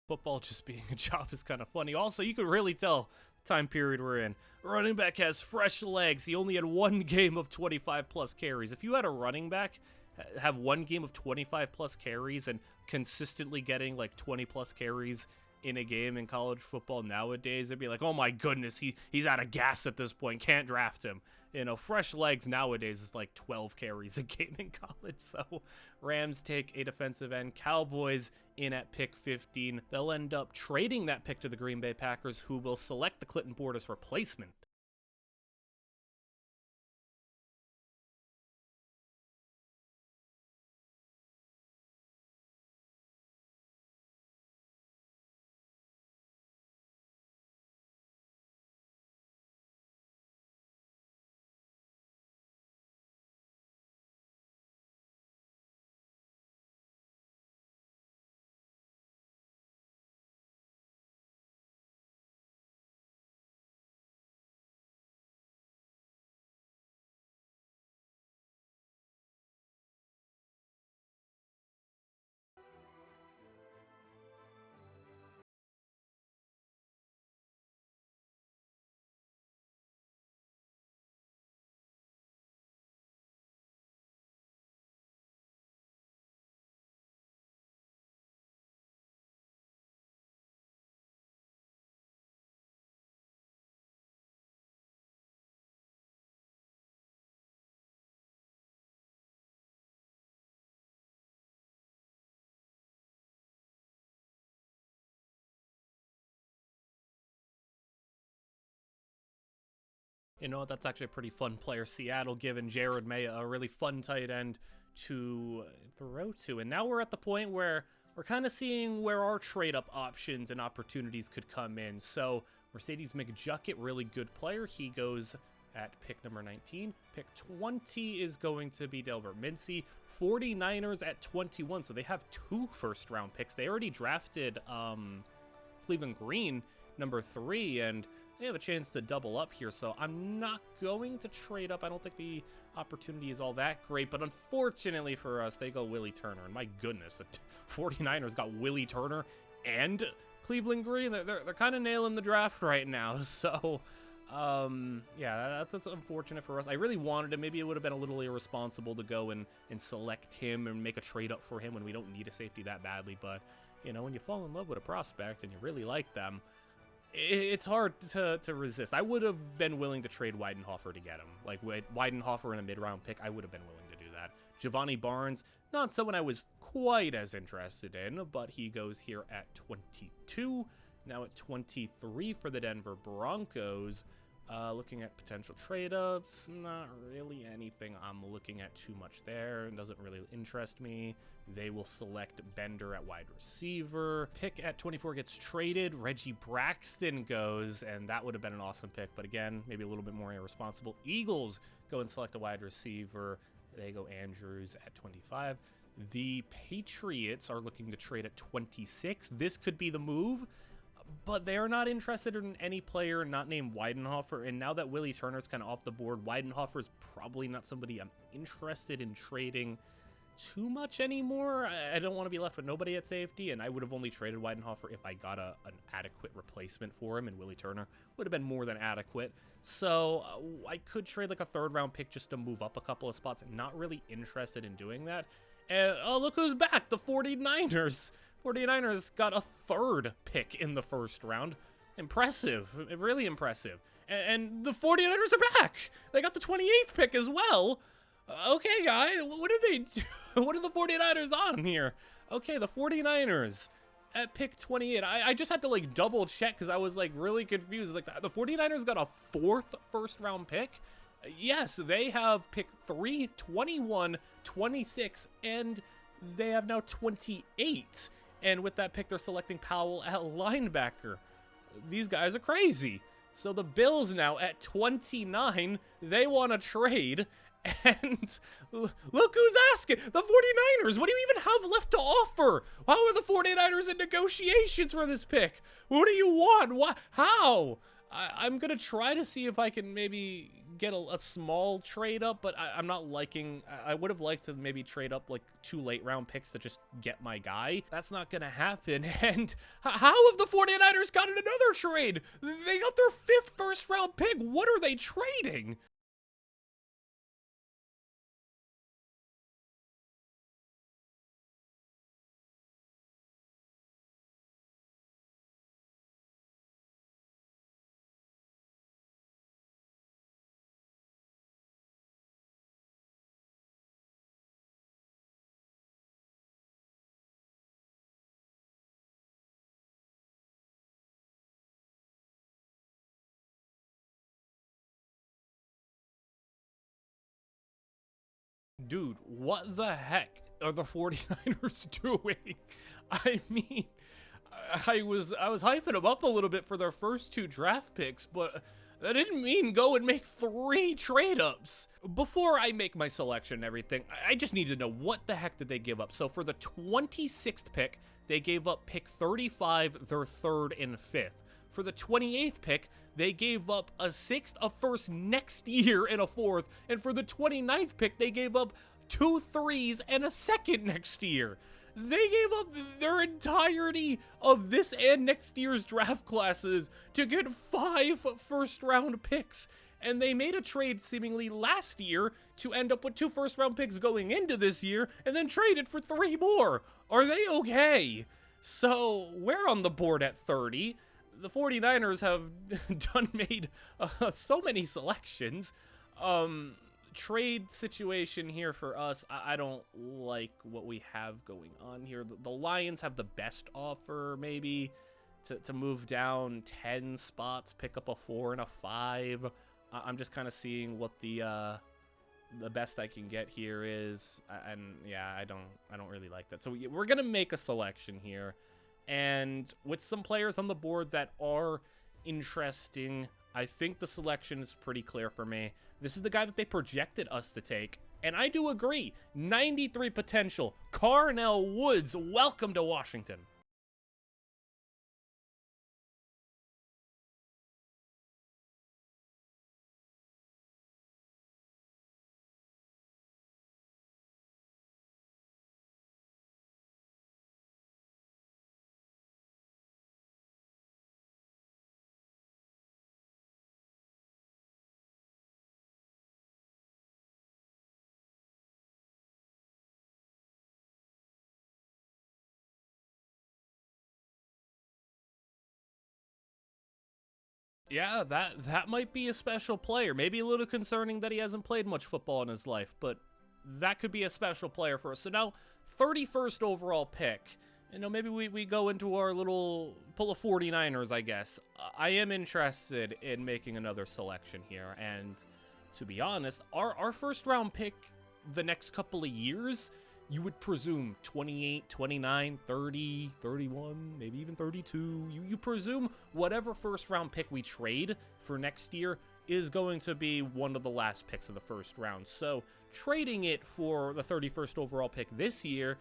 Football just being a job is kind of funny. Also, you can really tell the time period we're in. Running back has fresh legs. He only had one game of 25 plus carries. If you had a running back have one game of 25 plus carries and consistently getting like 20 plus carries in a game in college football nowadays, it'd be like, oh my goodness, he's out of gas at this point, can't draft him. You know, fresh legs nowadays is like 12 carries a game in college. So Rams take a defensive end. Cowboys in at pick 15. They'll end up trading that pick to the Green Bay Packers, who will select the Clinton Portis replacement. You know, that's actually a pretty fun player. Seattle giving Jared May a really fun tight end to throw to. And now we're at the point where we're kind of seeing where our trade-up options and opportunities could come in. So Mercedes McJucket, really good player. He goes at pick number 19. Pick 20 is going to be Delbert Mincey. 49ers at 21. So they have 2 first-round picks. They already drafted Cleveland Green, number 3, and they have a chance to double up here, so I'm not going to trade up. I don't think the opportunity is all that great, but unfortunately for us, they go Willie Turner, and my goodness, the 49ers got Willie Turner and Cleveland Green. They're kind of nailing the draft right now, so yeah, that's unfortunate for us. I really wanted him. Maybe it would have been a little irresponsible to go and select him and make a trade up for him when we don't need a safety that badly, but you know, when you fall in love with a prospect and you really like them, it's hard to resist. I would have been willing to trade Weidenhofer to get him. Like, Weidenhofer in a mid-round pick, I would have been willing to do that. Giovanni Barnes, not someone I was quite as interested in, but he goes here at 22. Now at 23 for the Denver Broncos. Looking at potential trade-ups, not really anything I'm looking at too much there. It doesn't really interest me. They will select Bender at wide receiver. Pick at 24 gets traded. Reggie Braxton goes, and that would have been an awesome pick. But again, maybe a little bit more irresponsible. Eagles go and select a wide receiver. They go Andrews at 25. The Patriots are looking to trade at 26. This could be the move, but they're not interested in any player not named Weidenhofer. And now that Willie Turner's kind of off the board, Weidenhofer's probably not somebody I'm interested in trading too much anymore. I don't want to be left with nobody at safety, and I would have only traded Weidenhofer if I got an adequate replacement for him, and Willie Turner would have been more than adequate. So I could trade like a 3rd-round pick just to move up a couple of spots. Not really interested in doing that. And oh, look who's back, the 49ers. 49ers got a 3rd pick in the 1st round. Impressive, really impressive. And the 49ers are back. They got the 28th pick as well. Okay, guys, what do they do? What are the 49ers on here? Okay, the 49ers at pick 28. I just had to like double check because I was like really confused. Like the 49ers got a 4th first-round pick. Yes, they have pick 3, 21, 26, and they have now 28. And with that pick, they're selecting Powell at linebacker. These guys are crazy. So the Bills now at 29, they want to trade. And look who's asking. The 49ers, what do you even have left to offer? How are the 49ers in negotiations for this pick? What do you want? What? How? I'm going to try to see if I can maybe get a small trade up, but I'm not liking. I would have liked to maybe trade up like 2 late round picks to just get my guy. That's not gonna happen. And how have the 49ers gotten another trade? They got their 5th first round pick. What are they trading? Dude, what the heck are the 49ers doing? I mean, I was hyping them up a little bit for their first 2 draft picks, but that didn't mean go and make 3 trade-ups. Before I make my selection and everything, I just need to know what the heck did they give up. So for the 26th pick, they gave up pick 35, their 3rd and 5th. For the 28th pick, they gave up a 6th, a 1st next year, and a 4th. And for the 29th pick, they gave up 2 3s and a 2nd next year. They gave up their entirety of this and next year's draft classes to get 5 first-round picks. And they made a trade seemingly last year to end up with 2 first-round picks going into this year, and then traded for 3 more. Are they okay? So, we're on the board at 30. The 49ers have made so many selections. Trade situation here for us, I don't like what we have going on here. The Lions have the best offer, maybe, to move down 10 spots, pick up a 4 and a 5. I'm just kind of seeing what the best I can get here is, and yeah, I don't really like that. So we're gonna make a selection here. And with some players on the board that are interesting, I think the selection is pretty clear for me. This is the guy that they projected us to take, and I do agree. 93 potential. Carnell Woods, welcome to Washington. Yeah, that might be a special player. Maybe a little concerning that he hasn't played much football in his life, but that could be a special player for us. So now, 31st overall pick. You know, maybe we go into our little pull of 49ers, I guess. I am interested in making another selection here, and to be honest, our first round pick the next couple of years, you would presume 28, 29, 30, 31, maybe even 32. You presume whatever first round pick we trade for next year is going to be one of the last picks of the first round. So trading it for the 31st overall pick this year,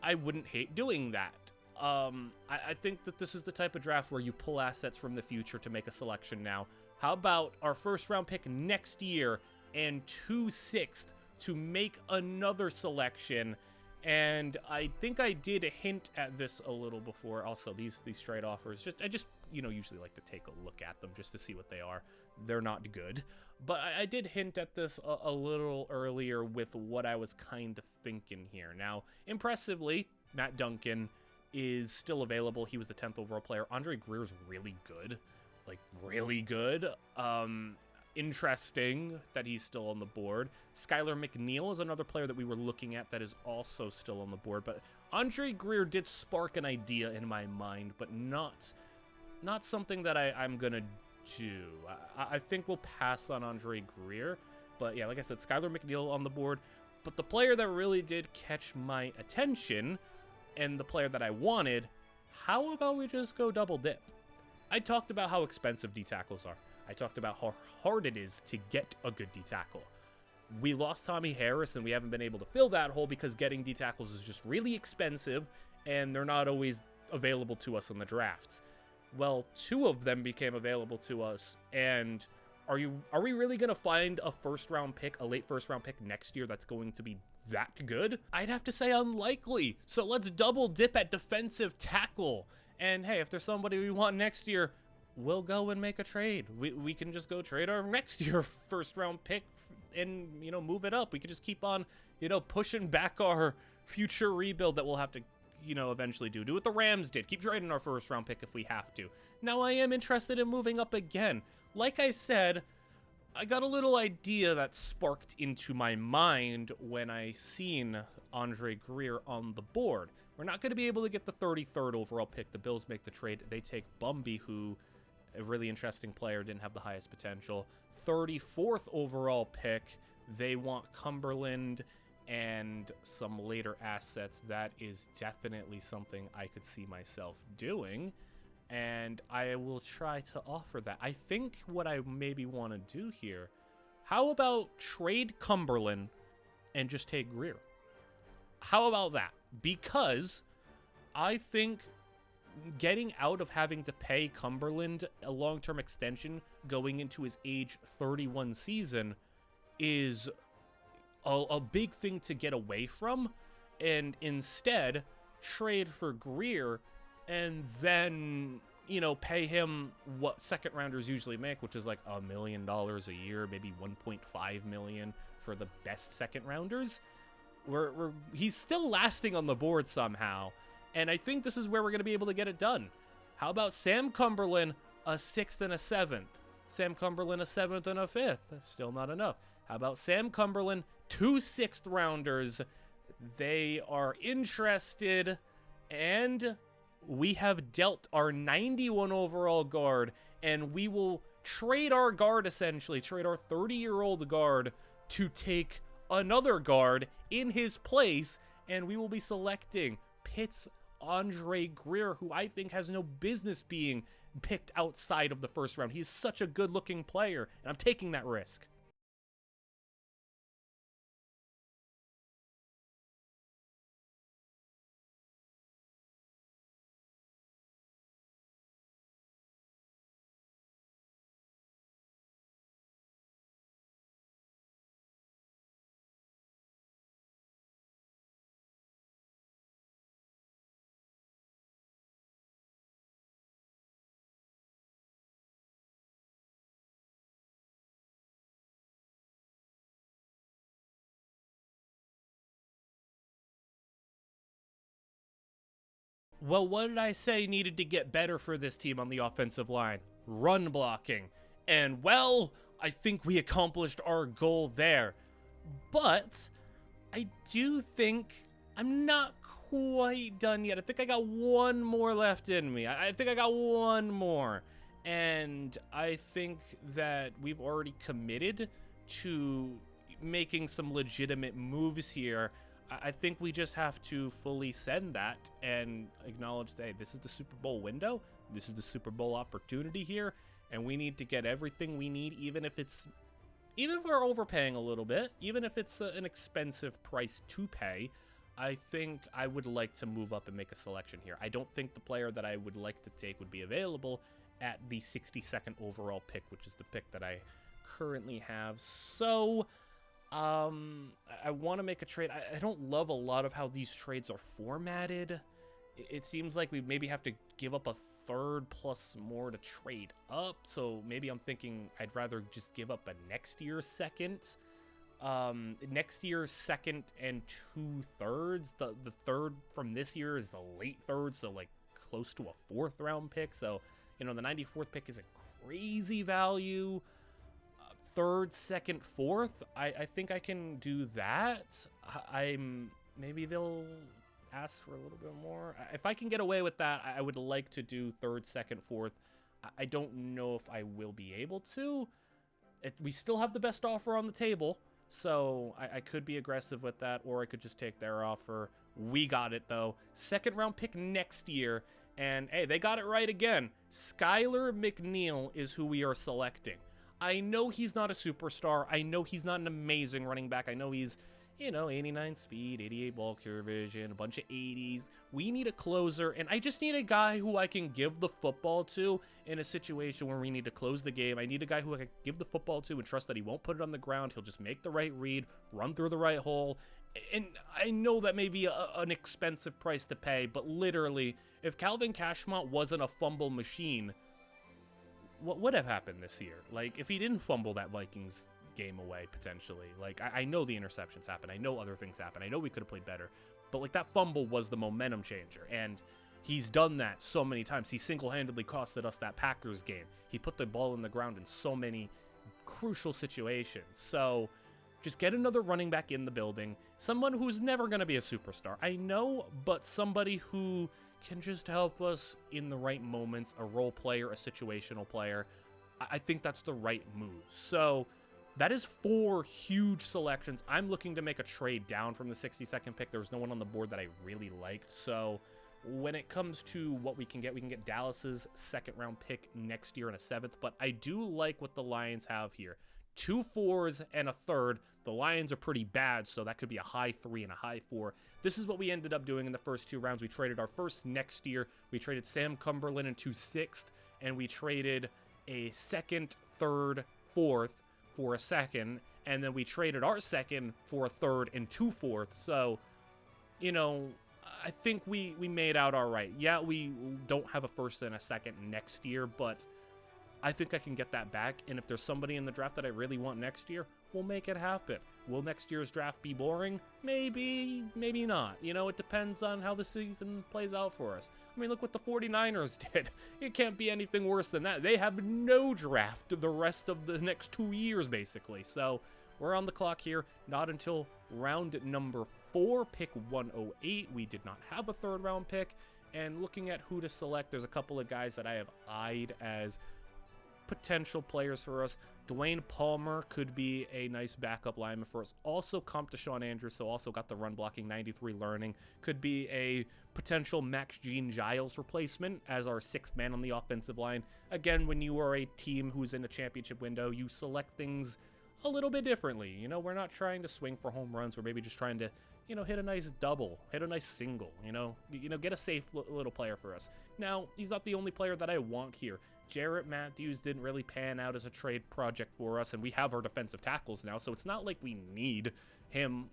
I wouldn't hate doing that. I think that this is the type of draft where you pull assets from the future to make a selection now. How about our first round pick next year and 2 6th to make another selection? And I think I did hint at this a little before. Also, these trade offers, I just usually like to take a look at them just to see what they are. They're not good, but I did hint at this a little earlier with what I was kind of thinking here. Now, impressively, Matt Duncan is still available. He was the 10th overall player. Andre Greer's really good, like really good. Interesting that he's still on the board. Skylar McNeil is another player that we were looking at that is also still on the board. But Andre Greer did spark an idea in my mind, but not something that I'm going to do. I think we'll pass on Andre Greer. But yeah, like I said, Skylar McNeil on the board. But the player that really did catch my attention and the player that I wanted, how about we just go double dip? I talked about how expensive D tackles are. I talked about how hard it is to get a good D tackle. We lost Tommy Harris, and we haven't been able to fill that hole because getting D tackles is just really expensive, and they're not always available to us in the drafts. Well, 2 of them became available to us, and Are we really going to find a first-round pick, a late first-round pick next year that's going to be that good? I'd have to say unlikely. So let's double dip at defensive tackle. And hey, if there's somebody we want next year, we'll go and make a trade. We can just go trade our next year first-round pick and, you know, move it up. We could just keep on, you know, pushing back our future rebuild that we'll have to, you know, eventually do what the Rams did. Keep trading our first-round pick if we have to. Now, I am interested in moving up again. Like I said, I got a little idea that sparked into my mind when I seen Andre Greer on the board. We're not going to be able to get the 33rd overall pick. The Bills make the trade. They take Bumby, who, a really interesting player, didn't have the highest potential. 34th overall pick. They want Cumberland and some later assets. That is definitely something I could see myself doing, and I will try to offer that. I think what I maybe want to do here, how about trade Cumberland and just take Greer? How about that? Because I think getting out of having to pay Cumberland a long-term extension going into his age 31 season is a big thing to get away from, and instead trade for Greer and then, you know, pay him what second rounders usually make, which is like $1 million a year, maybe 1.5 million for the best second rounders. He's still lasting on the board somehow, and I think this is where we're going to be able to get it done. How about Sam Cumberland, a 6th and a 7th? Sam Cumberland, a 7th and a 5th. That's still not enough. How about Sam Cumberland, 2 6th rounders? They are interested, and we have dealt our 91 overall guard, and we will trade our guard, essentially, trade our 30-year-old guard to take another guard in his place, and we will be selecting Pitt's Andre Greer, who I think has no business being picked outside of the first round. He's such a good-looking player, and I'm taking that risk. Well, what did I say needed to get better for this team on the offensive line? Run blocking. And, well, I think we accomplished our goal there. But I do think I'm not quite done yet. I think I got one more left in me. I think I got one more. And I think that we've already committed to making some legitimate moves here. I think we just have to fully send that and acknowledge that, hey, this is the Super Bowl window. This is the Super Bowl opportunity here, and we need to get everything we need, even if we're overpaying a little bit, even if it's an expensive price to pay. I think I would like to move up and make a selection here. I don't think the player that I would like to take would be available at the 62nd overall pick, which is the pick that I currently have. So I want to make a trade. I don't love a lot of how these trades are formatted. It seems like we maybe have to give up a third plus more to trade up. So maybe I'm thinking I'd rather just give up a next year's second. Next year's second and 2/3. The third from this year is a late third, so like close to a 4th round pick. So, you know, the 94th pick is a crazy value. 3rd, 2nd, 4th, I think I can do that. Maybe they'll ask for a little bit more. If I can get away with that, I would like to do 3rd, 2nd, 4th. I don't know if I will be able to. We still have the best offer on the table, so I could be aggressive with that, or I could just take their offer. We got it, though. 2nd round pick next year, and hey, they got it right again. Skylar McNeil is who we are selecting. I know he's not a superstar. I know he's not an amazing running back. I know he's 89 speed, 88 ball carrier vision, a bunch of 80s. We need a closer, and I just need a guy who I can give the football to in a situation where we need to close the game. I need a guy who I can give the football to and trust that he won't put it on the ground. He'll just make the right read, run through the right hole. And I know that may be an expensive price to pay, but literally, if Calvin Cashmont wasn't a fumble machine, what would have happened this year? Like, if he didn't fumble that Vikings game away, potentially. Like, I know the interceptions happen. I know other things happen. I know we could have played better. But, like, that fumble was the momentum changer. And he's done that so many times. He single-handedly costed us that Packers game. He put the ball in the ground in so many crucial situations. So, just get another running back in the building. Someone who's never going to be a superstar. I know, but somebody who can just help us in the right moments. A role player, a situational player. I think that's the right move. So, that is 4 huge selections. I'm looking to make a trade down from the 62nd pick. There was no one on the board that I really liked. So when it comes to what we can get Dallas's 2nd round pick next year in a 7th. But I do like what the Lions have here. 2 4s and a 3rd. The Lions are pretty bad, so that could be a high 3 and a high 4. This is what we ended up doing in the first 2 rounds. We traded our first next year. We traded Sam Cumberland into 6th, and we traded a 2nd, 3rd, 4th for a 2nd, and then we traded our 2nd for a 3rd and 2 4ths. So, I think we made out all right. Yeah, we don't have a 1st and a 2nd next year, but I think I can get that back. And if there's somebody in the draft that I really want next year, we'll make it happen. Will next year's draft be boring? Maybe, maybe not. It depends on how the season plays out for us. I mean, look what the 49ers did. It can't be anything worse than that. They have no draft the rest of the next 2 years, basically. So we're on the clock here. Not until round number 4, pick 108. We did not have a 3rd round pick. And looking at who to select, there's a couple of guys that I have eyed as potential players for us. Dwayne Palmer could be a nice backup lineman for us. Also comp to Sean Andrews, so also got the run blocking 93 learning. Could be a potential Max Gene Giles replacement as our 6th man on the offensive line. Again, when you are a team who's in a championship window, you select things a little bit differently. We're not trying to swing for home runs. We're maybe just trying to, hit a nice double, hit a nice single, get a safe little player for us. Now, he's not the only player that I want here. Jarrett Matthews didn't really pan out as a trade project for us, and we have our defensive tackles now, so it's not like we need him.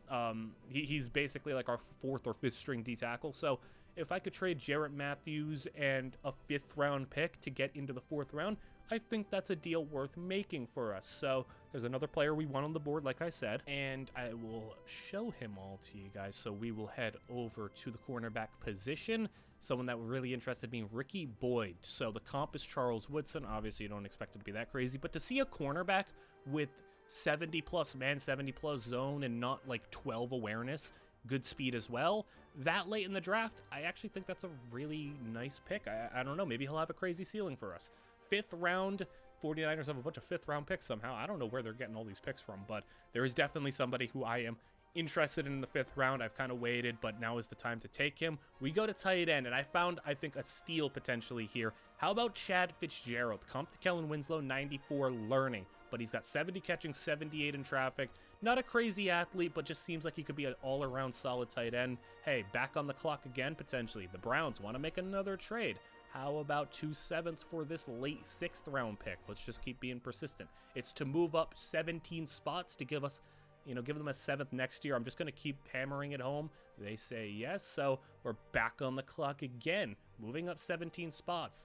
He's basically like our 4th or 5th string D tackle, so if I could trade Jarrett Matthews and a 5th round pick to get into the 4th round, I think that's a deal worth making for us. So there's another player we want on the board, like I said, and I will show him all to you guys. So we will head over to the cornerback position. Someone that really interested me, Ricky Boyd. So the comp is Charles Woodson. Obviously, you don't expect it to be that crazy, but to see a cornerback with 70 plus man, 70 plus zone, and not like 12 awareness, good speed as well, that late in the draft, I actually think that's a really nice pick. I don't know, maybe he'll have a crazy ceiling for us. 5th round, 49ers have a bunch of 5th round picks somehow. I don't know where they're getting all these picks from, but there is definitely somebody who I am interested in the 5th round. I've kind of waited, but now is the time to take him. We go to tight end, and I found, I think, a steal potentially here. How about Chad Fitzgerald? Comp to Kellen Winslow, 94 learning, but he's got 70 catching, 78 in traffic. Not a crazy athlete, but just seems like he could be an all-around solid tight end. Hey, back on the clock again, potentially. The Browns want to make another trade. How about 2 7ths for this late 6th round pick? Let's just keep being persistent. It's to move up 17 spots to give us, give them a 7th next year. I'm just going to keep hammering it home. They say yes, so we're back on the clock again, moving up 17 spots.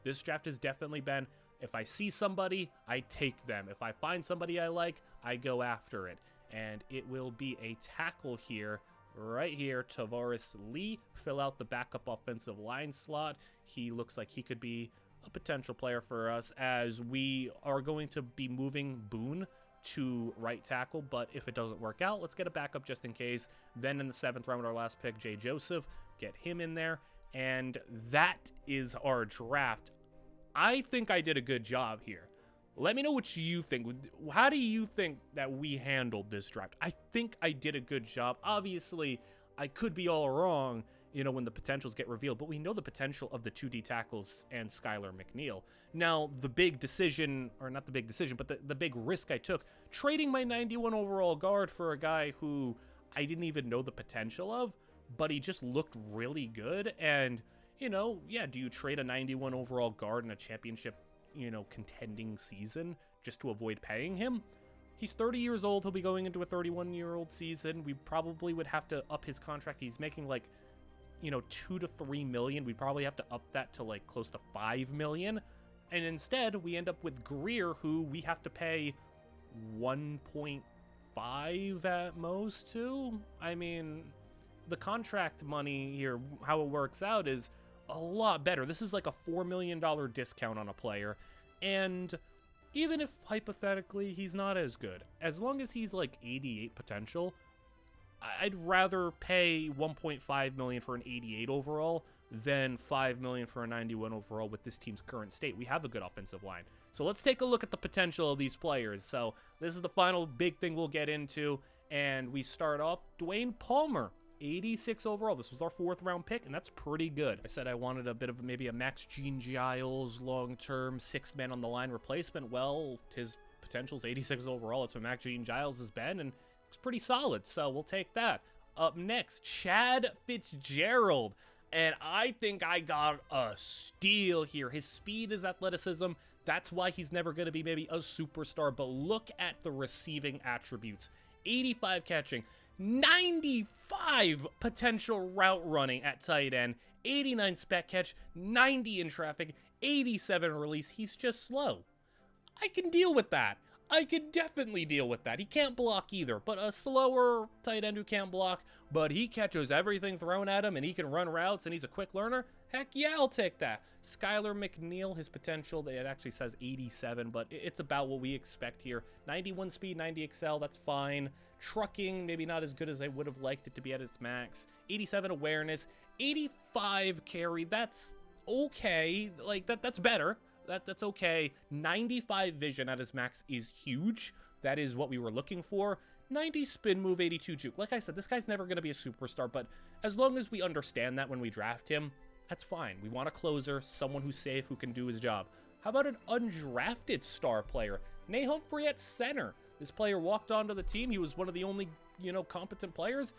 This draft has definitely been, if I see somebody, I take them. If I find somebody I like, I go after it. And it will be a tackle here. Right here, Tavares Lee, fill out the backup offensive line slot. He looks like he could be a potential player for us, as we are going to be moving Boone to right tackle, but if it doesn't work out, let's get a backup just in case. Then in the 7th round, our last pick, Jay Joseph, get him in there, and that is our draft. I think I did a good job here. Let me know what you think. How do you think that we handled this draft? I think I did a good job. Obviously, I could be all wrong, when the potentials get revealed, but we know the potential of the 2D tackles and Skylar McNeil. Now, the big decision, or not the big decision, but the big risk I took, trading my 91 overall guard for a guy who I didn't even know the potential of, but he just looked really good. And, you know, yeah, do you trade a 91 overall guard in a championship, you know, contending season just to avoid paying him? He's 30 years old. He'll be going into a 31-year-old season. We probably would have to up his contract. He's making like, you know, 2 to 3 million. We'd probably have to up that to like close to 5 million. And instead, we end up with Greer, who we have to pay 1.5 at most to. I mean, the contract money here, how it works out is a lot better. This is like a $4 million discount on a player. And even if hypothetically he's not as good, as long as he's like 88 potential, I'd rather pay 1.5 million for an 88 overall than 5 million for a 91 overall with this team's current state. We have a good offensive line. So let's take a look at the potential of these players. So this is the final big thing we'll get into, and we start off Dwayne Palmer, 86 overall. This was our 4th round pick, and that's pretty good. I said I wanted a bit of maybe a Max Gene Giles long-term 6th man on the line replacement. Well, his potential's 86 overall. That's what Max Gene Giles has been, and it's pretty solid, so we'll take that. Up next, Chad Fitzgerald, and I think I got a steal here. His speed, his athleticism, that's why he's never going to be maybe a superstar, but look at the receiving attributes. 85 catching, 95 potential route running at tight end, 89 spec catch, 90 in traffic, 87 release. He's just slow. I can deal with that. I could definitely deal with that. He can't block either, but a slower tight end who can't block, but he catches everything thrown at him and he can run routes and he's a quick learner. Heck yeah, I'll take that. Skylar McNeil, his potential, it actually says 87, but it's about what we expect here. 91 speed, 90 excel, that's fine. Trucking, maybe not as good as I would have liked it to be at its max. 87 awareness, 85 carry, that's okay. Like, that's better. That's okay. 95 vision at his max is huge. That is what we were looking for. 90 spin move, 82 juke. Like I said, this guy's never going to be a superstar, but as long as we understand that when we draft him, that's fine. We want a closer, someone who's safe, who can do his job. How about an undrafted star player? Nate Humphrey at center. This player walked onto the team. He was one of the only, you know, competent players.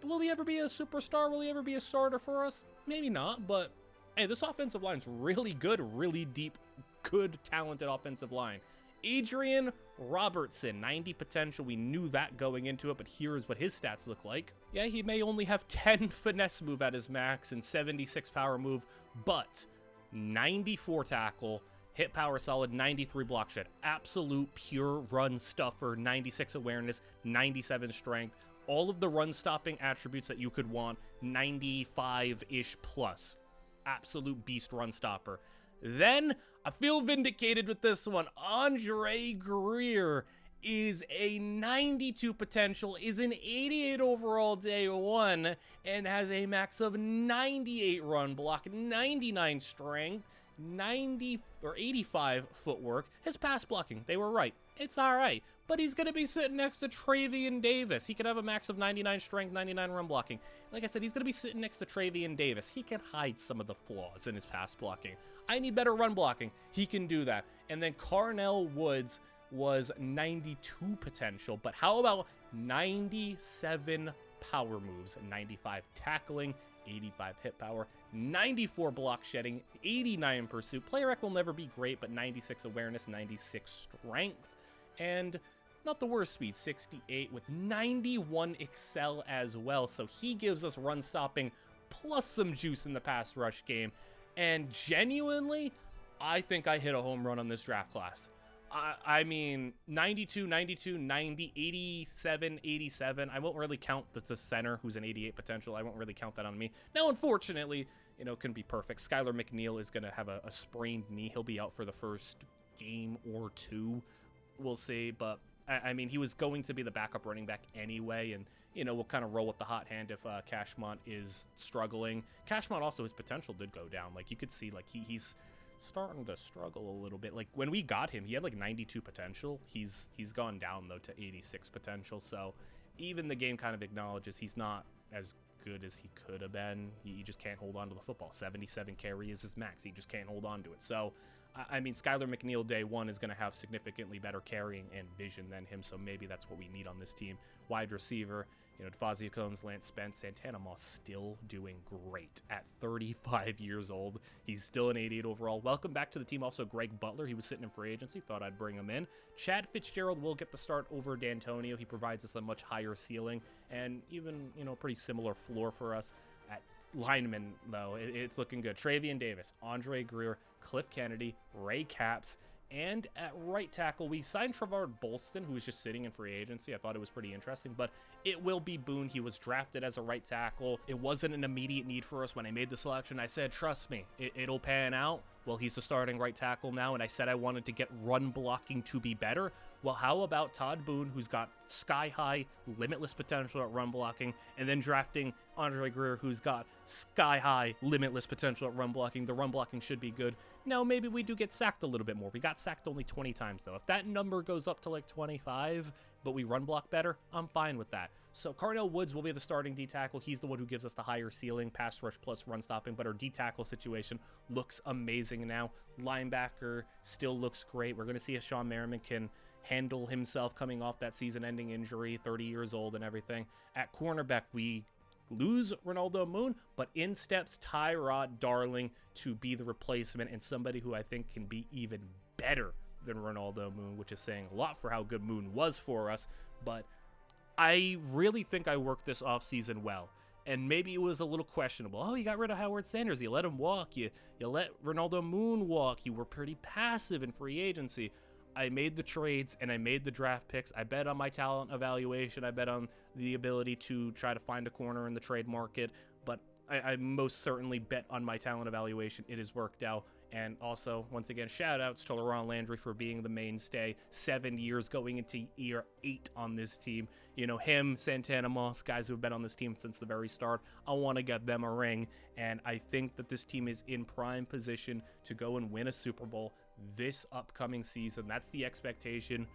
Will he ever be a superstar? Will he ever be a starter for us? Maybe not, but hey, this offensive line's really good, really deep, good, talented offensive line. Adrian Robertson, 90 potential. We knew that going into it, but here's what his stats look like. Yeah, he may only have 10 finesse move at his max and 76 power move, but 94 tackle, hit power solid, 93 block shed. Absolute pure run stuffer, 96 awareness, 97 strength. All of the run stopping attributes that you could want, 95-ish plus. Absolute beast run stopper. Then, I feel vindicated with this one. Andre Greer is a 92 potential, is an 88 overall day 1, and has a max of 98 run block, 99 strength, 90 or 85 footwork. His pass blocking, they were right. It's all right. But he's going to be sitting next to Travion Davis. He could have a max of 99 strength, 99 run blocking. Like I said, he's going to be sitting next to Travion Davis. He can hide some of the flaws in his pass blocking. I need better run blocking. He can do that. And then Carnell Woods was 92 potential. But how about 97 power moves, 95 tackling, 85 hit power, 94 block shedding, 89 pursuit. Player rec will never be great, but 96 awareness, 96 strength, and not the worst speed, 68 with 91 excel as well. So he gives us run stopping plus some juice in the pass rush game. And genuinely, I think I hit a home run on this draft class. I mean, 92, 92, 90, 87, 87. I won't really count that's a center who's an 88 potential. I won't really count that on me. Now, unfortunately, you know, couldn't be perfect. Skylar McNeil is going to have a sprained knee. He'll be out for the first game or two. We'll see. But, I mean, he was going to be the backup running back anyway. And, you know, we'll kind of roll with the hot hand if Cashmont is struggling. Cashmont also, his potential did go down. Like, you could see, like, he's starting to struggle a little bit. Like, when we got him, he had like 92 potential. He's gone down though to 86 potential, so even the game kind of acknowledges he's not as good as he could have been. He just can't hold on to the football. 77 carry is his max. He just can't hold on to it. So I mean, Skylar McNeil day one is going to have significantly better carrying and vision than him, so maybe that's what we need on this team. Wide receiver, DeFazio Combs, Lance Spence, Santana Moss still doing great at 35 years old. He's still an 88 overall. Welcome back to the team. Also, Greg Butler. He was sitting in free agency. Thought I'd bring him in. Chad Fitzgerald will get the start over D'Antonio. He provides us a much higher ceiling and even, pretty similar floor for us. At lineman, though, it's looking good. Travion Davis, Andre Greer, Cliff Kennedy, Ray Capps, and at right tackle, we signed Trevard Bolston, who was just sitting in free agency. I thought it was pretty interesting, but it will be Boone. He was drafted as a right tackle. It wasn't an immediate need for us when I made the selection. I said, trust me, it'll pan out. Well, he's the starting right tackle now, and I said I wanted to get run blocking to be better. Well, how about Todd Boone, who's got sky-high, limitless potential at run blocking, and then drafting Andre Greer, who's got sky-high, limitless potential at run blocking. The run blocking should be good. Now, maybe we do get sacked a little bit more. We got sacked only 20 times, though. If that number goes up to like 25, but we run block better, I'm fine with that. So Carnell Woods will be the starting D-tackle. He's the one who gives us the higher ceiling, pass rush plus run stopping, but our D-tackle situation looks amazing now. Linebacker still looks great. We're going to see if Sean Merriman can handle himself coming off that season-ending injury, 30 years old and everything. At cornerback, we lose Ronaldo Moon, but in steps Tyrod Darling to be the replacement and somebody who I think can be even better than Ronaldo Moon, which is saying a lot for how good Moon was for us. But I really think I worked this offseason well. And maybe it was a little questionable. Oh, you got rid of Howard Sanders. You let him walk. You let Ronaldo Moon walk. You were pretty passive in free agency. I made the trades and I made the draft picks. I bet on my talent evaluation. I bet on the ability to try to find a corner in the trade market. But I most certainly bet on my talent evaluation. It has worked out. And also, once again, shout outs to Laurent Landry for being the mainstay. 7 years going into year 8 on this team. Him, Santana Moss, guys who have been on this team since the very start. I want to get them a ring. And I think that this team is in prime position to go and win a Super Bowl this upcoming season. That's the expectation.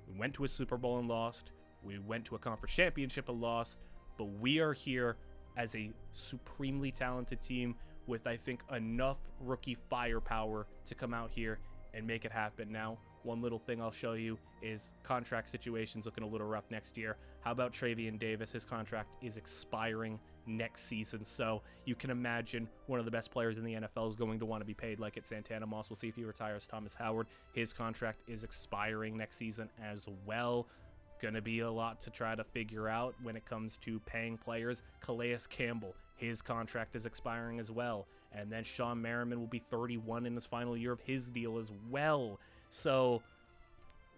We went to a Super Bowl and lost. We went to a conference championship and lost. But we are here as a supremely talented team with, I think, enough rookie firepower to come out here and make it happen. Now, one little thing I'll show you is contract situations looking a little rough next year. How about Travion Davis? His contract is expiring next season, so you can imagine one of the best players in the NFL is going to want to be paid like at Santana Moss. We'll see if he retires. Thomas Howard, his contract is expiring next season as well. Gonna be a lot to try to figure out when it comes to paying players. Calais Campbell, his contract is expiring as well. And then Sean Merriman will be 31 in his final year of his deal as well. So,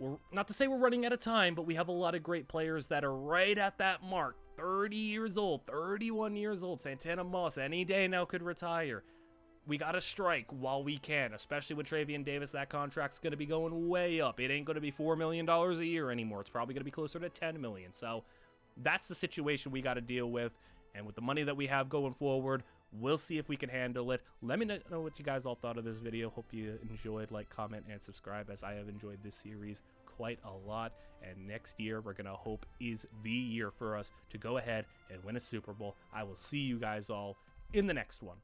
we're not to say we're running out of time, but we have a lot of great players that are right at that mark. 30 years old, 31 years old. Santana Moss, any day now could retire. We got to strike while we can, especially with Travion Davis. That contract's going to be going way up. It ain't going to be $4 million a year anymore. It's probably going to be closer to $10 million. So that's the situation we got to deal with. And with the money that we have going forward, we'll see if we can handle it. Let me know what you guys all thought of this video. Hope you enjoyed. Like, comment, and subscribe, as I have enjoyed this series quite a lot. And next year, we're going to hope is the year for us to go ahead and win a Super Bowl. I will see you guys all in the next one.